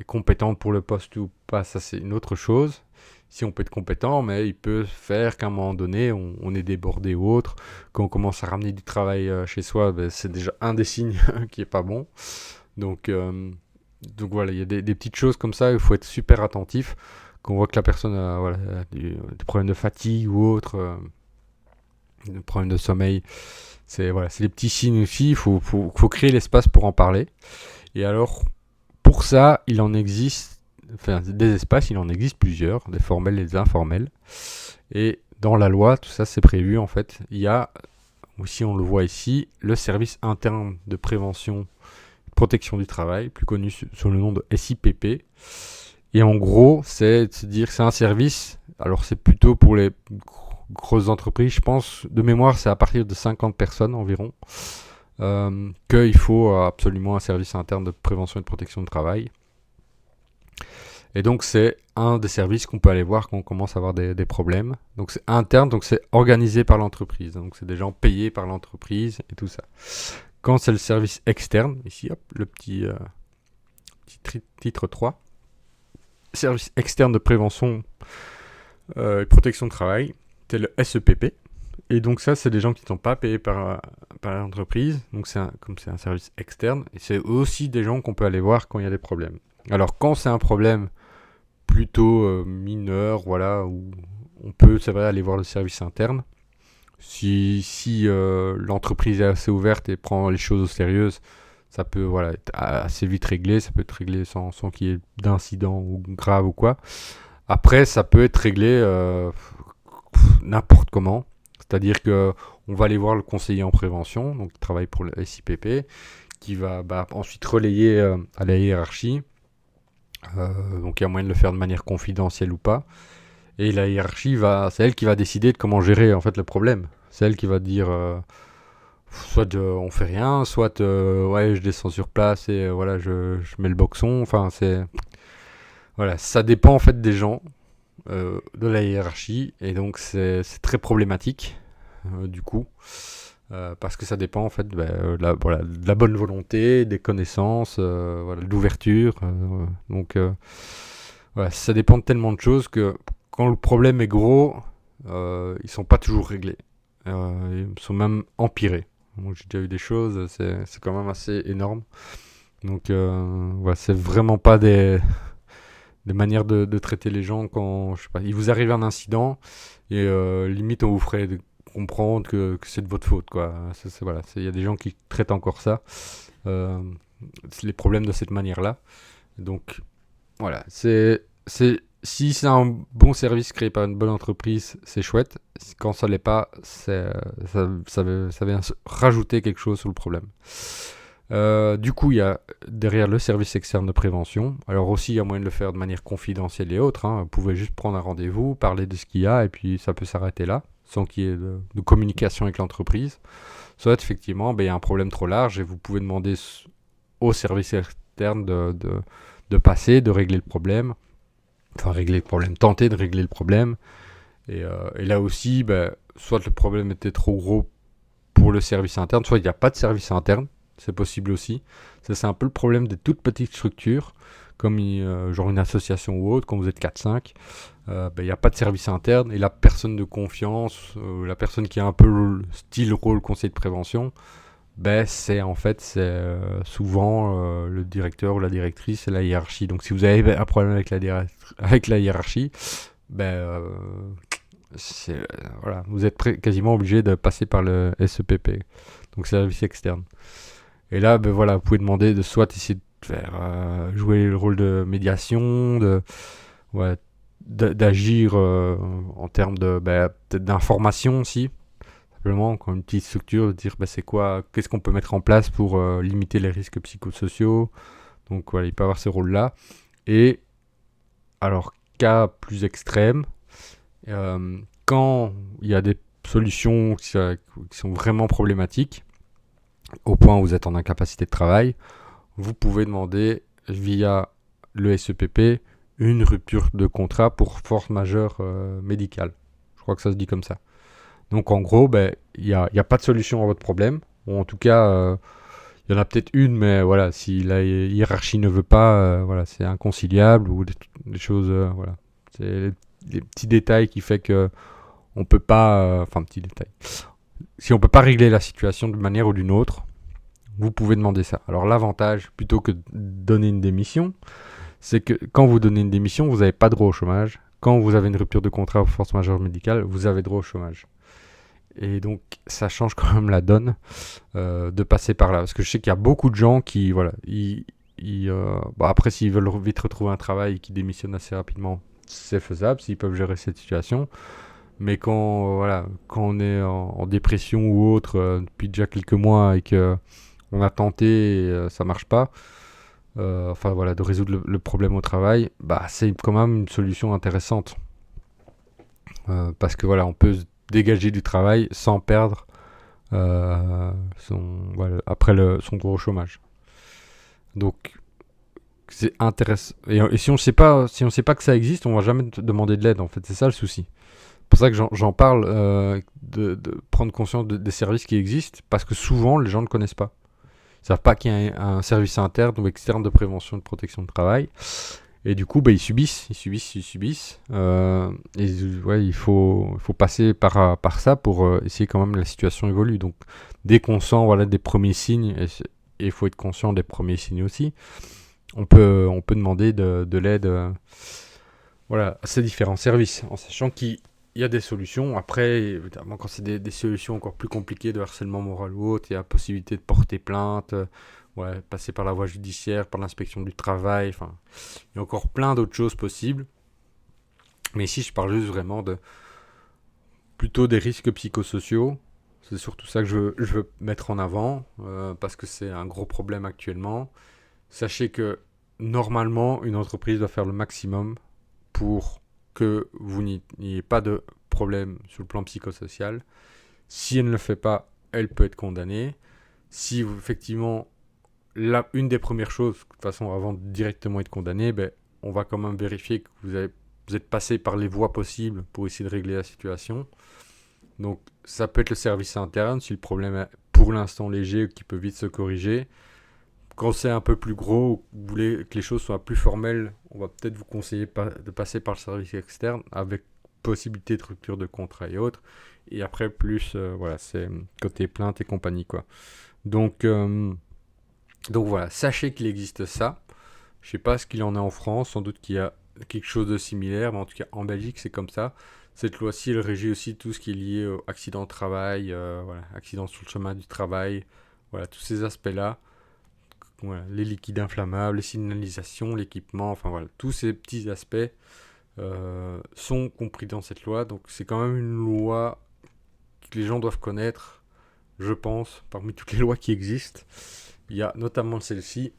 compétente pour le poste ou pas? Ça, c'est une autre chose. Si on peut être compétent, mais il peut faire qu'à un moment donné, on est débordé ou autre. Quand on commence à ramener du travail chez soi, ben, c'est déjà un des signes qui est pas bon. Donc, donc voilà, il y a des petites choses comme ça, il faut être super attentif. Quand on voit que la personne a, voilà, des problèmes de fatigue ou autre, des problèmes de sommeil, c'est voilà, c'est des petits signes aussi, faut créer l'espace pour en parler. Et alors, pour ça, il en existe, enfin, des espaces, il en existe plusieurs, des formels et des informels. Et dans la loi, tout ça c'est prévu en fait. Il y a aussi, on le voit ici, le service interne de prévention et protection du travail, plus connu sous le nom de SIPP. Et en gros, c'est dire que c'est un service, alors c'est plutôt pour les grosses entreprises, je pense, de mémoire, c'est à partir de 50 personnes environ, qu'il faut absolument un service interne de prévention et de protection du travail. Et donc c'est un des services qu'on peut aller voir quand on commence à avoir des problèmes. Donc c'est interne, donc c'est organisé par l'entreprise. Donc c'est des gens payés par l'entreprise et tout ça. Quand c'est le service externe, ici hop, le petit titre 3, service externe de prévention et protection de travail, c'est le SEPP. Et donc ça, c'est des gens qui ne sont pas payés par l'entreprise. Donc comme c'est un service externe, et c'est aussi des gens qu'on peut aller voir quand il y a des problèmes. Alors quand c'est un problème plutôt mineur, voilà, où on peut, c'est vrai, aller voir le service interne. Si l'entreprise est assez ouverte et prend les choses au sérieux, ça peut voilà, être assez vite réglé, ça peut être réglé sans qu'il y ait d'incident ou grave ou quoi. Après, ça peut être réglé n'importe comment. C'est-à-dire que on va aller voir le conseiller en prévention, donc qui travaille pour le SIPP, qui va ensuite relayer à la hiérarchie. Donc il y a moyen de le faire de manière confidentielle ou pas. Et la hiérarchie, c'est elle qui va décider de comment gérer en fait le problème. C'est elle qui va dire soit on fait rien, soit ouais, je descends sur place et voilà, je mets le boxon. Enfin, voilà, ça dépend en fait des gens, de la hiérarchie, et donc c'est très problématique du coup. Parce que ça dépend en fait voilà, de la bonne volonté, des connaissances, voilà, de l'ouverture. Donc voilà, ça dépend de tellement de choses que quand le problème est gros, ils sont pas toujours réglés. Ils sont même empirés. Donc, j'ai déjà eu des choses, c'est quand même assez énorme. Donc voilà, c'est vraiment pas des manières de traiter les gens quand, je sais pas, il vous arrive un incident et limite on vous ferait comprendre que c'est de votre faute, quoi. Voilà, il y a des gens qui traitent encore ça, les problèmes de cette manière-là. Donc voilà, si c'est un bon service créé par une bonne entreprise, c'est chouette. Quand ça l'est pas, ça vient rajouter quelque chose sur le problème. Du coup, il y a derrière le service externe de prévention. Alors aussi, il y a moyen de le faire de manière confidentielle et autre. Vous pouvez juste prendre un rendez-vous, parler de ce qu'il y a, et puis ça peut s'arrêter là, sans qu'il y ait de communication avec l'entreprise. Soit effectivement, il y a un problème trop large et vous pouvez demander au service externe de passer, de régler le problème. Enfin, régler le problème, tenter de régler le problème. Et là aussi, soit le problème était trop gros pour le service interne, soit il n'y a pas de service interne. C'est possible aussi. Ça, c'est un peu le problème des toutes petites structures, comme genre une association ou autre, quand vous êtes 4-5. Il n'y a pas de service interne, et la personne de confiance, la personne qui a un peu le style rôle conseil de prévention, c'est souvent le directeur ou la directrice et la hiérarchie. Donc si vous avez un problème avec la hiérarchie, ben, voilà, vous êtes quasiment obligé de passer par le SEPP, donc service externe. Et là, ben voilà, vous pouvez demander de soit essayer de faire jouer le rôle de médiation, ouais, d'agir en termes de peut-être d'information aussi, simplement comme une petite structure, de dire c'est quoi, qu'est-ce qu'on peut mettre en place pour limiter les risques psychosociaux. Donc voilà, il peut avoir ce rôle-là. Et alors, cas plus extrême, quand il y a des solutions qui sont vraiment problématiques, au point où vous êtes en incapacité de travail, vous pouvez demander via le SEPP une rupture de contrat pour force majeure médicale. Je crois que ça se dit comme ça. Donc en gros, il n'y a pas de solution à votre problème. Ou en tout cas, il y en a peut-être une, mais voilà, si la hiérarchie ne veut pas, voilà, c'est inconciliable ou des choses, voilà. C'est les petits détails qui fait que on peut pas, enfin petits détails. Si on peut pas régler la situation d'une manière ou d'une autre, vous pouvez demander ça. Alors l'avantage, plutôt que de donner une démission, c'est que quand vous donnez une démission, vous n'avez pas droit au chômage. Quand vous avez une rupture de contrat ou force majeure médicale, vous avez droit au chômage. Et donc ça change quand même la donne de passer par là. Parce que je sais qu'il y a beaucoup de gens qui, voilà, après s'ils veulent vite retrouver un travail et qui démissionnent assez rapidement, c'est faisable, s'ils peuvent gérer cette situation. Mais quand on est en dépression ou autre depuis déjà quelques mois et que on a tenté et ça marche pas, enfin voilà, de résoudre le problème au travail, c'est quand même une solution intéressante. Parce que voilà, on peut se dégager du travail sans perdre après son gros chômage. Donc c'est intéressant. Et si on sait pas que ça existe, on va jamais demander de l'aide. En fait, c'est ça le souci. C'est pour ça que j'en parle, de prendre conscience des services qui existent, parce que souvent les gens ne connaissent pas. Ils savent pas qu'il y a un service interne ou externe de prévention et de protection de travail. Et du coup, ils subissent. Ouais, il faut passer par ça pour essayer quand même la situation évolue. Donc, dès qu'on sent voilà, des premiers signes, et il faut être conscient des premiers signes aussi, on peut demander de l'aide voilà, à ces différents services, en sachant qu'il y a des solutions. Après, évidemment, quand c'est des solutions encore plus compliquées de harcèlement moral ou autre, il y a la possibilité de porter plainte, ouais, passer par la voie judiciaire, par l'inspection du travail, enfin, il y a encore plein d'autres choses possibles. Mais ici, je parle juste vraiment plutôt des risques psychosociaux. C'est surtout ça que je veux mettre en avant, parce que c'est un gros problème actuellement. Sachez que normalement, une entreprise doit faire le maximum pour que vous n'ayez pas de problème sur le plan psychosocial. Si elle ne le fait pas, elle peut être condamnée. Si vous, effectivement, une des premières choses, de toute façon, avant de directement être condamné, on va quand même vérifier que vous êtes passé par les voies possibles pour essayer de régler la situation. Donc, ça peut être le service interne, si le problème est pour l'instant léger, qui peut vite se corriger. Quand c'est un peu plus gros, vous voulez que les choses soient plus formelles, on va peut-être vous conseiller de passer par le service externe avec possibilité de rupture de contrat et autres. Et après, plus, voilà, c'est côté plainte et compagnie, quoi. Donc voilà, sachez qu'il existe ça. Je sais pas ce qu'il en est en France, sans doute qu'il y a quelque chose de similaire, mais en tout cas en Belgique c'est comme ça. Cette loi-ci, elle régit aussi tout ce qui est lié au accident de travail, voilà, accident sur le chemin du travail, voilà, tous ces aspects-là. Voilà, les liquides inflammables, les signalisations, l'équipement, enfin voilà, tous ces petits aspects sont compris dans cette loi. Donc c'est quand même une loi que les gens doivent connaître, je pense, parmi toutes les lois qui existent. Il y a notamment celle-ci,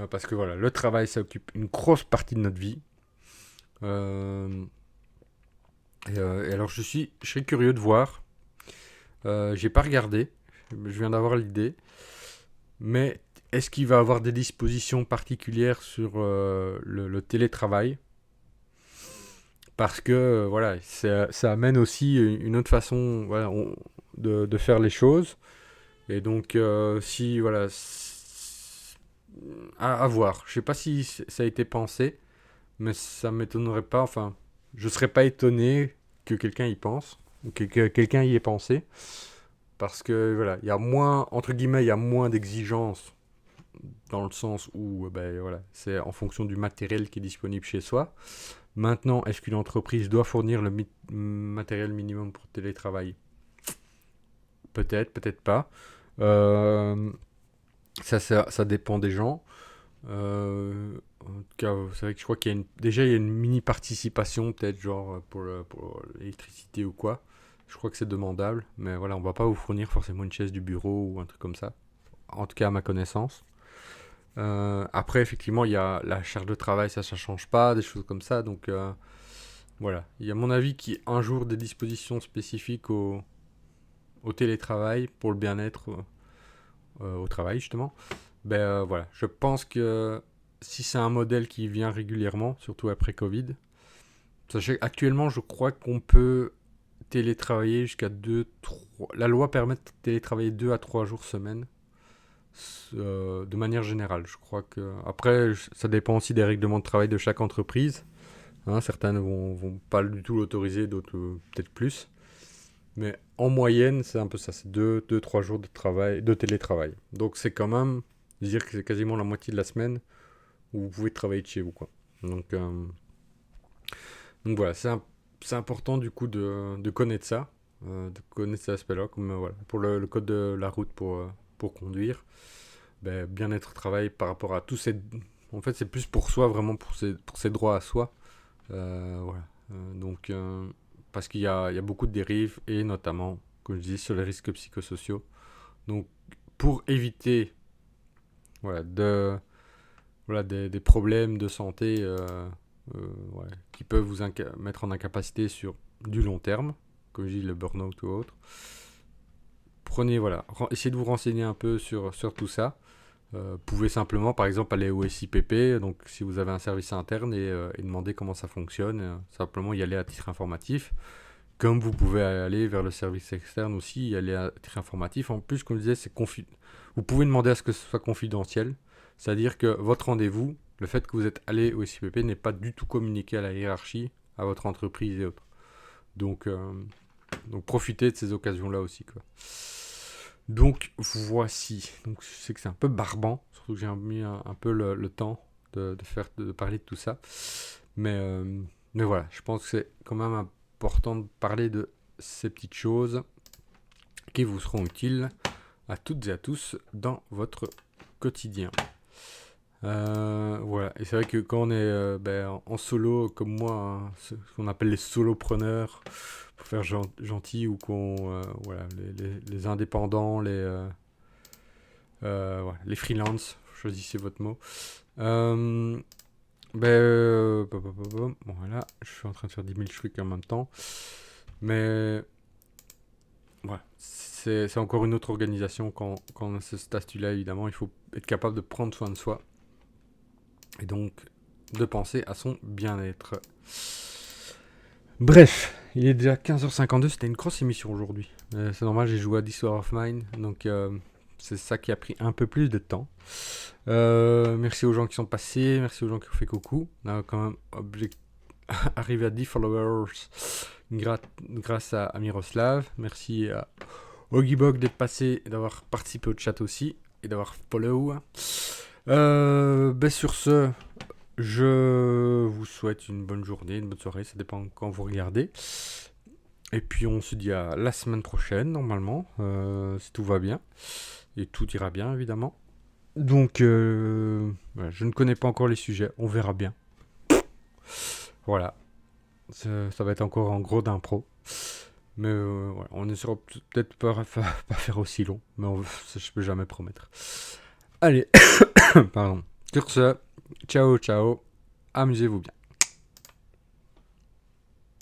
parce que voilà, le travail, ça occupe une grosse partie de notre vie. Et alors, je serais curieux de voir. J'ai pas regardé, je viens d'avoir l'idée. Mais est-ce qu'il va y avoir des dispositions particulières sur le télétravail? Parce que voilà, ça amène aussi une autre façon voilà, de faire les choses. Et donc, si voilà, à voir. Je sais pas si ça a été pensé, mais ça m'étonnerait pas. Enfin, je serais pas étonné que quelqu'un y pense ou que quelqu'un y ait pensé, parce que voilà, il y a moins entre guillemets, il y a moins d'exigences dans le sens où voilà, c'est en fonction du matériel qui est disponible chez soi. Maintenant, est-ce qu'une entreprise doit fournir le matériel minimum pour télétravail? Peut-être, peut-être pas. Euh, ça dépend des gens. En tout cas, c'est vrai que je crois qu'il y a déjà il y a une mini participation peut-être genre pour l'électricité ou quoi. Je crois que c'est demandable, mais voilà, on va pas vous fournir forcément une chaise du bureau ou un truc comme ça. En tout cas, à ma connaissance. Après, effectivement, il y a la charge de travail, ça change pas, des choses comme ça. Donc voilà, il y a mon avis qui un jour des dispositions spécifiques au télétravail pour le bien-être au travail justement. Ben voilà, je pense que si c'est un modèle qui vient régulièrement, surtout après Covid, sachez actuellement je crois qu'on peut télétravailler jusqu'à 2 3. La loi permet de télétravailler 2 à 3 jours semaine de manière générale. Je crois que après ça dépend aussi des règlements de travail de chaque entreprise. Hein, certaines vont pas du tout l'autoriser, d'autres peut-être plus. Mais en moyenne, c'est un peu ça, c'est 3 jours de travail, de télétravail. Donc c'est quand même dire que c'est quasiment la moitié de la semaine où vous pouvez travailler de chez vous, quoi. Donc, euh, donc voilà, c'est important du coup de connaître ça, de connaître cet aspect-là, comme voilà, pour le code de la route pour conduire. Ben, bien-être au travail par rapport à tous ces... En fait, c'est plus pour soi, vraiment pour ses droits à soi. Voilà. Parce qu'il y a beaucoup de dérives, et notamment, comme je dis, sur les risques psychosociaux. Donc, pour éviter voilà, des problèmes de santé ouais, qui peuvent vous mettre en incapacité sur du long terme, comme je dis, le burn-out ou autre, prenez, voilà, essayez de vous renseigner un peu sur tout ça. Pouvez simplement, par exemple, aller au SIPP, donc si vous avez un service interne, et demander comment ça fonctionne, simplement y aller à titre informatif. Comme vous pouvez aller vers le service externe aussi, y aller à titre informatif. En plus, comme je disais, vous pouvez demander à ce que ce soit confidentiel. C'est-à-dire que votre rendez-vous, le fait que vous êtes allé au SIPP n'est pas du tout communiqué à la hiérarchie, à votre entreprise et autres. Donc, donc profitez de ces occasions-là aussi, quoi. Donc voici. Donc je sais que c'est un peu barbant, surtout que j'ai mis un peu le temps de parler de tout ça. Mais, euh, mais voilà, je pense que c'est quand même important de parler de ces petites choses qui vous seront utiles à toutes et à tous dans votre quotidien. Voilà, et c'est vrai que quand on est en solo comme moi, hein, ce qu'on appelle les solopreneurs, pour faire gentil, ou voilà, les indépendants, voilà, les freelances, choisissez votre mot. Bon, voilà, je suis en train de faire 10 000 trucs en même temps, mais voilà, c'est encore une autre organisation quand on a ce statut-là, évidemment, il faut être capable de prendre soin de soi, et donc de penser à son bien-être. Bref, il est déjà 15h52, c'était une grosse émission aujourd'hui. C'est normal, j'ai joué à This War of Mine, donc c'est ça qui a pris un peu plus de temps. Merci aux gens qui sont passés, merci aux gens qui ont fait coucou. On a quand même arrivé à 10 followers grâce à Miroslav. Merci à Ogibog d'être passé et d'avoir participé au chat aussi et d'avoir follow. Sur ce, je vous souhaite une bonne journée, une bonne soirée, ça dépend quand vous regardez. Et puis on se dit à la semaine prochaine, normalement, si tout va bien. Et tout ira bien, évidemment. Donc, voilà, je ne connais pas encore les sujets, on verra bien. Voilà, ça va être encore en gros d'impro. Mais voilà, on ne sera peut-être pas faire aussi long, mais ça, je peux jamais promettre. Allez, pardon. Sur ce, ciao, ciao, amusez-vous bien.